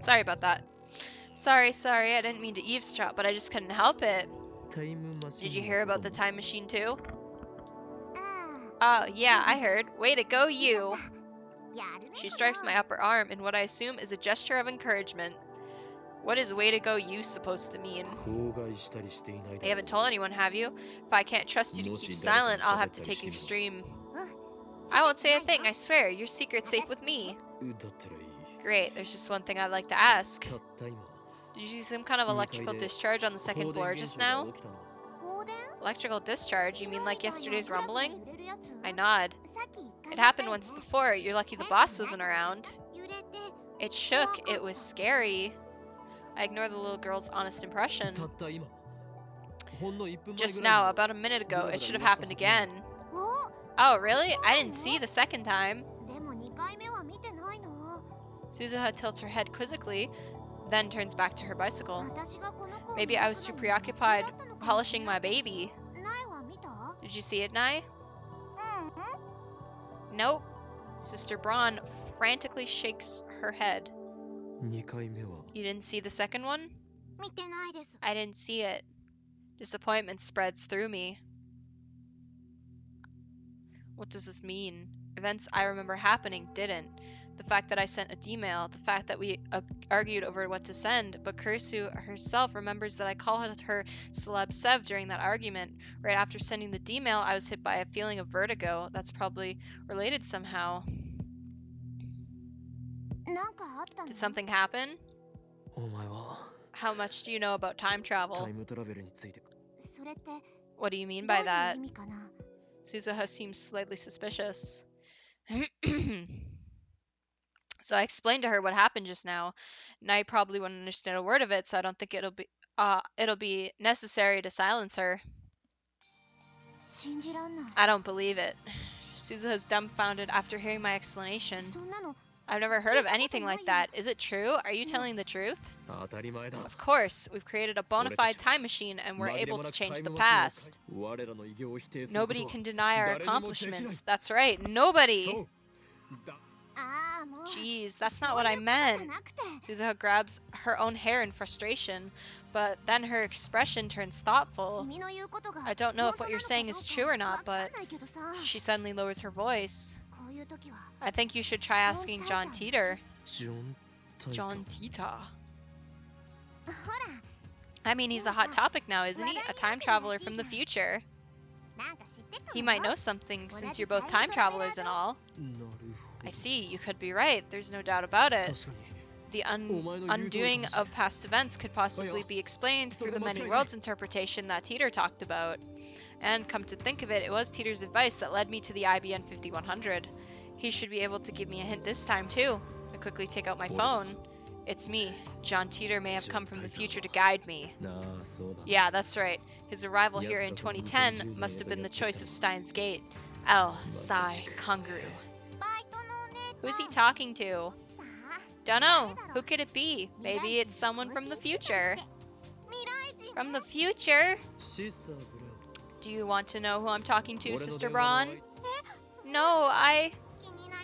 Sorry about that. Sorry, I didn't mean to eavesdrop, but I just couldn't help it. Did you hear about the time machine too? Oh, yeah, I heard. Way to go, you! She strikes my upper arm in what I assume is a gesture of encouragement. What is way to go you supposed to mean? You haven't told anyone, have you? If I can't trust you to keep silent, I'll have to take extreme. I won't say a thing, I swear. Your secret's safe with me. Great, there's just one thing I'd like to ask. Did you see some kind of electrical discharge on the second floor just now? Electrical discharge? You mean like yesterday's rumbling? I nod. It happened once before. You're lucky the boss wasn't around. It shook. It was scary. I ignore the little girl's honest impression. Just now, about a minute ago, it should have happened again. Oh, really? I didn't see the second time. Suzuha tilts her head quizzically, then turns back to her bicycle. Maybe I was too preoccupied polishing my baby. Did you see it, Nai? Nope. Sister Braun frantically shakes her head. You didn't see the second one? I didn't see it. Disappointment spreads through me. What does this mean? Events I remember happening didn't. The fact that I sent a D-mail, the fact that we argued over what to send, but Kurisu herself remembers that I called her Celeb Sev during that argument. Right after sending the D-mail, I was hit by a feeling of vertigo. That's probably related somehow. Did something happen? How much do you know about time travel? What do you mean by that? Suzuha seems slightly suspicious. So I explained to her what happened just now. Nai probably wouldn't understand a word of it, so I don't think it'll be necessary to silence her. I don't believe it. Suzuha's dumbfounded after hearing my explanation. I've never heard of anything like that. Is it true? Are you telling the truth? Of course. We've created a bona fide time machine and we're able to change the past. Nobody can deny our accomplishments. That's right. Nobody! Jeez, that's not what I meant. Suzuha grabs her own hair in frustration, but then her expression turns thoughtful. I don't know if what you're saying is true or not, but she suddenly lowers her voice. I think you should try asking John Teeter. John Tita. I mean, he's a hot topic now, isn't he? A time traveler from the future. He might know something since you're both time travelers and all. I see, you could be right. There's no doubt about it. The undoing of past events could possibly be explained through the many worlds interpretation that Teeter talked about. And come to think of it, it was Teeter's advice that led me to the IBN 5100. He should be able to give me a hint this time too. I quickly take out my phone. It's me. John Teeter may have come from the future to guide me. Yeah, that's right. His arrival here in 2010 must have been the choice of Steins Gate. L. Psy. Kangaroo. Who's he talking to? Dunno. Who could it be? Maybe it's someone from the future. From the future? Do you want to know who I'm talking to, Sister Braun? No,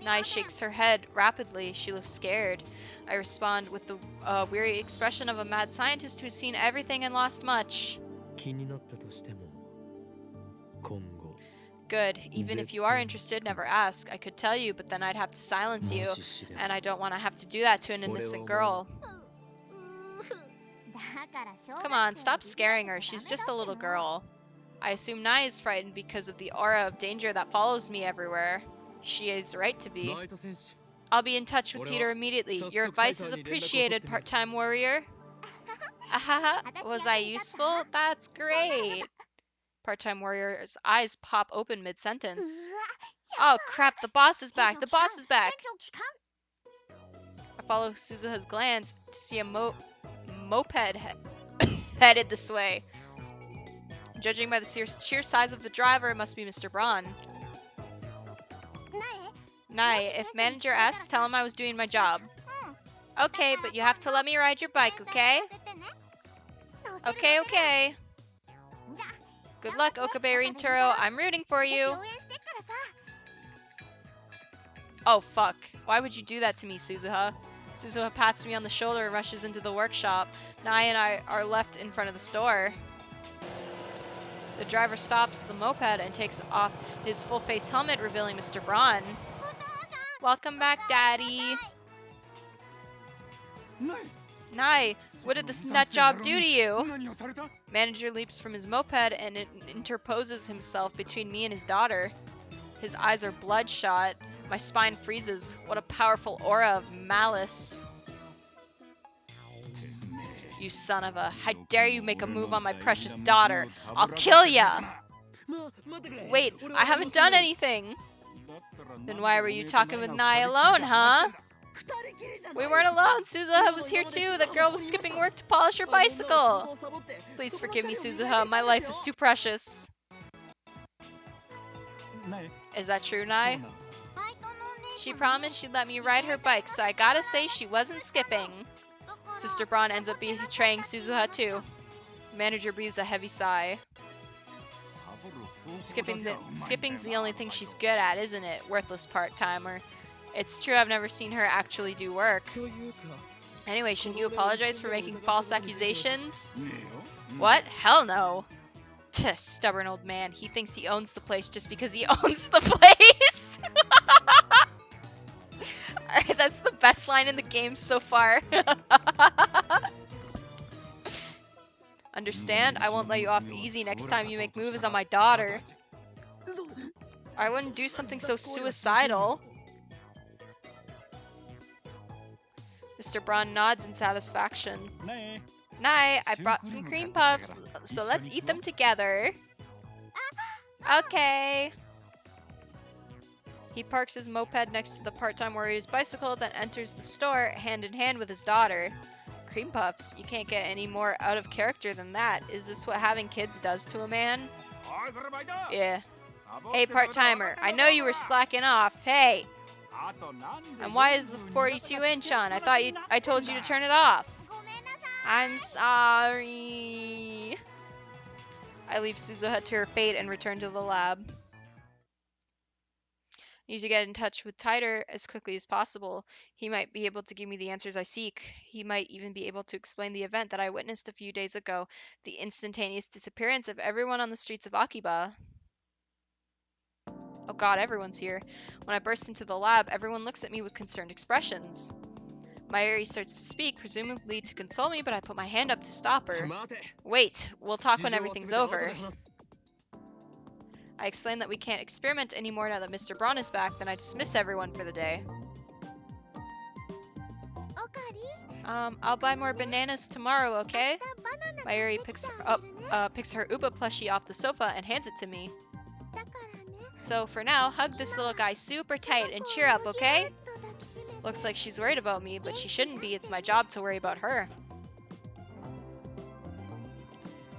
Nai shakes her head rapidly. She looks scared. I respond with the weary expression of a mad scientist who's seen everything and lost much. Good. Even if you are interested, never ask. I could tell you, but then I'd have to silence you, and I don't want to have to do that to an innocent girl. Come on, stop scaring her. She's just a little girl. I assume Nai is frightened because of the aura of danger that follows me everywhere. She is right to be. I'll be in touch with Teeter immediately. Your advice is appreciated, part-time warrior. Ahaha, was I useful? That's great. Part-time warrior's eyes pop open mid-sentence. Oh crap, the boss is back, the boss is back! I follow Suzuha's glance to see a moped headed this way. Judging by the sheer size of the driver, it must be Mr. Braun. Nai, if manager asks, tell him I was doing my job. Okay, but you have to let me ride your bike, okay? Okay. Good luck, Okabe Rintaro. I'm rooting for you. Oh, fuck. Why would you do that to me, Suzuha? Suzuha pats me on the shoulder and rushes into the workshop. Nai and I are left in front of the store. The driver stops the moped and takes off his full-face helmet, revealing Mr. Braun. Welcome back, Daddy. Nai, what did this nut job do to you? Manager leaps from his moped and interposes himself between me and his daughter. His eyes are bloodshot. My spine freezes. What a powerful aura of malice. You son of a... How dare you make a move on my precious daughter? I'll kill ya! Wait, I haven't done anything! Then why were you talking with Nai alone, huh? We weren't alone. Suzuha was here too. That girl was skipping work to polish her bicycle. Please forgive me, Suzuha. My life is too precious. Is that true, Nai? She promised she'd let me ride her bike, so I gotta say she wasn't skipping. Sister Braun ends up betraying Suzuha too. Manager breathes a heavy sigh. Skipping's the only thing she's good at, isn't it? Worthless part-timer. It's true I've never seen her actually do work. Anyway, shouldn't you apologize for making false accusations? What? Hell no. Stubborn old man. He thinks he owns the place just because he owns the place. Alright, that's the best line in the game so far. Understand? I won't let you off easy next time you make moves on my daughter. I wouldn't do something so suicidal. Mr. Braun nods in satisfaction. Nai, I brought some cream puffs, so let's eat them together. Okay. He parks his moped next to the part-time warrior's bicycle, then enters the store hand in hand with his daughter. Cream puffs? You can't get any more out of character than that. Is this what having kids does to a man? Yeah. Hey, part-timer, I know you were slacking off. Hey! And why is the 42 inch on? I told you to turn it off. I'm sorry. I leave Suzuha to her fate and return to the lab. I need to get in touch with Tider as quickly as possible. He might be able to give me the answers I seek. He might even be able to explain the event that I witnessed a few days ago, the instantaneous disappearance of everyone on the streets of Akiba. Oh god, everyone's here. When I burst into the lab, everyone looks at me with concerned expressions. Mayuri starts to speak, presumably to console me, but I put my hand up to stop her. Wait, we'll talk when everything's over. I explain that we can't experiment anymore now that Mr. Braun is back, then I dismiss everyone for the day. I'll buy more bananas tomorrow, okay? Mayuri picks her Uba plushie off the sofa and hands it to me. So for now, hug this little guy super tight and cheer up, okay? Looks like she's worried about me, but she shouldn't be. It's my job to worry about her.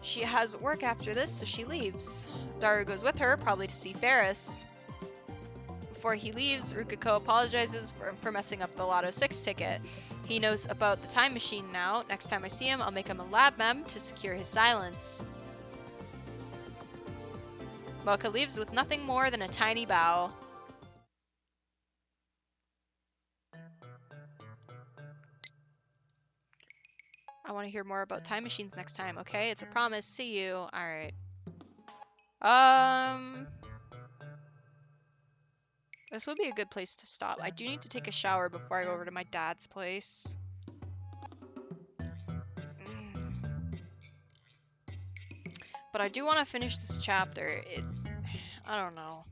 She has work after this, so she leaves. Daru goes with her, probably to see Ferris. Before he leaves, Rukiko apologizes for messing up the Lotto 6 ticket. He knows about the time machine now. Next time I see him, I'll make him a lab mem to secure his silence. Mocha leaves with nothing more than a tiny bow. I want to hear more about time machines next time, okay? It's a promise. See you. Alright. This would be a good place to stop. I do need to take a shower before I go over to my dad's place. But I do want to finish this chapter. I don't know.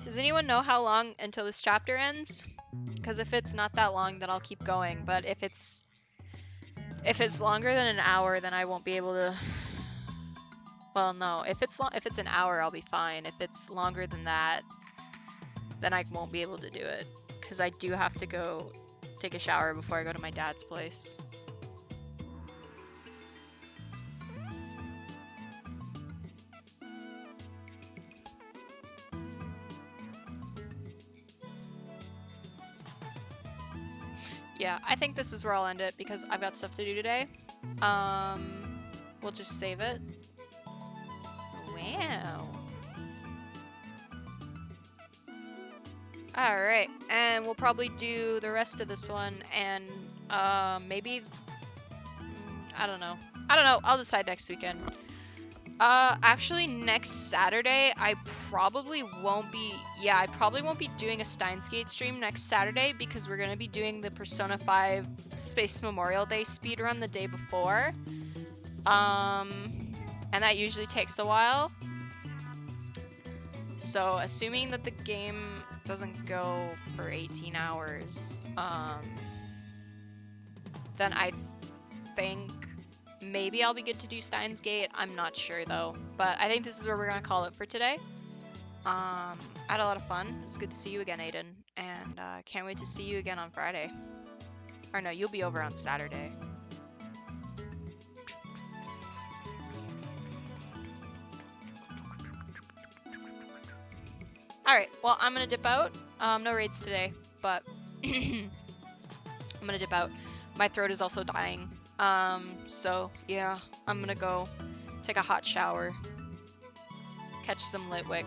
Does anyone know how long until this chapter ends? Because if it's not that long, then I'll keep going. But if it's longer than an hour, then I won't be able to. Well, no. If it's an hour, I'll be fine. If it's longer than that, then I won't be able to do it. Because I do have to go take a shower before I go to my dad's place. Yeah, I think this is where I'll end it because I've got stuff to do today. We'll just save it. Wow. Alright, and we'll probably do the rest of this one and maybe... I don't know. I'll decide next weekend. Actually, next Saturday, I probably won't be doing a Steins Gate stream next Saturday because we're going to be doing the Persona 5 Space Memorial Day speedrun the day before. And that usually takes a while. So, assuming that the game doesn't go for 18 hours, then I think maybe I'll be good to do Steins Gate. I'm not sure though, but I think this is where we're gonna call it for today. I had a lot of fun. It was good to see you again, Aiden, and can't wait to see you again on Friday. Or no, you'll be over on Saturday. Alright, well, I'm gonna dip out. No raids today, but I'm gonna dip out. My throat is also dying. So yeah, I'm gonna go take a hot shower, catch some Litwick.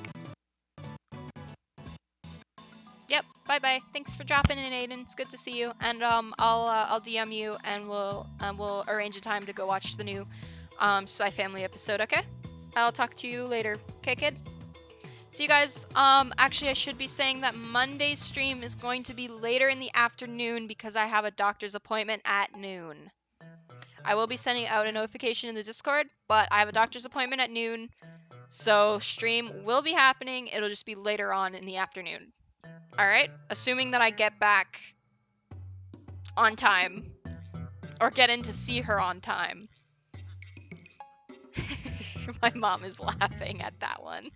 Yep, bye-bye. Thanks for dropping in, Aiden. It's good to see you. And I'll DM you and we'll arrange a time to go watch the new Spy Family episode, okay? I'll talk to you later. Okay, kid? See you guys. Actually, I should be saying that Monday's stream is going to be later in the afternoon because I have a doctor's appointment at noon. I will be sending out a notification in the Discord, but I have a doctor's appointment at noon, so stream will be happening. It'll just be later on in the afternoon. Alright? Assuming that I get back on time. Or get in to see her on time. My mom is laughing at that one.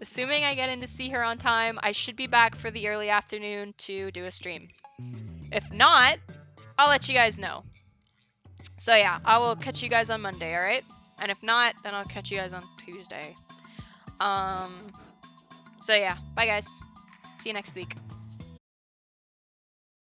Assuming I get in to see her on time, I should be back for the early afternoon to do a stream. If not, I'll let you guys know. So yeah, I will catch you guys on Monday, alright? And if not, then I'll catch you guys on Tuesday. So yeah, bye guys. See you next week.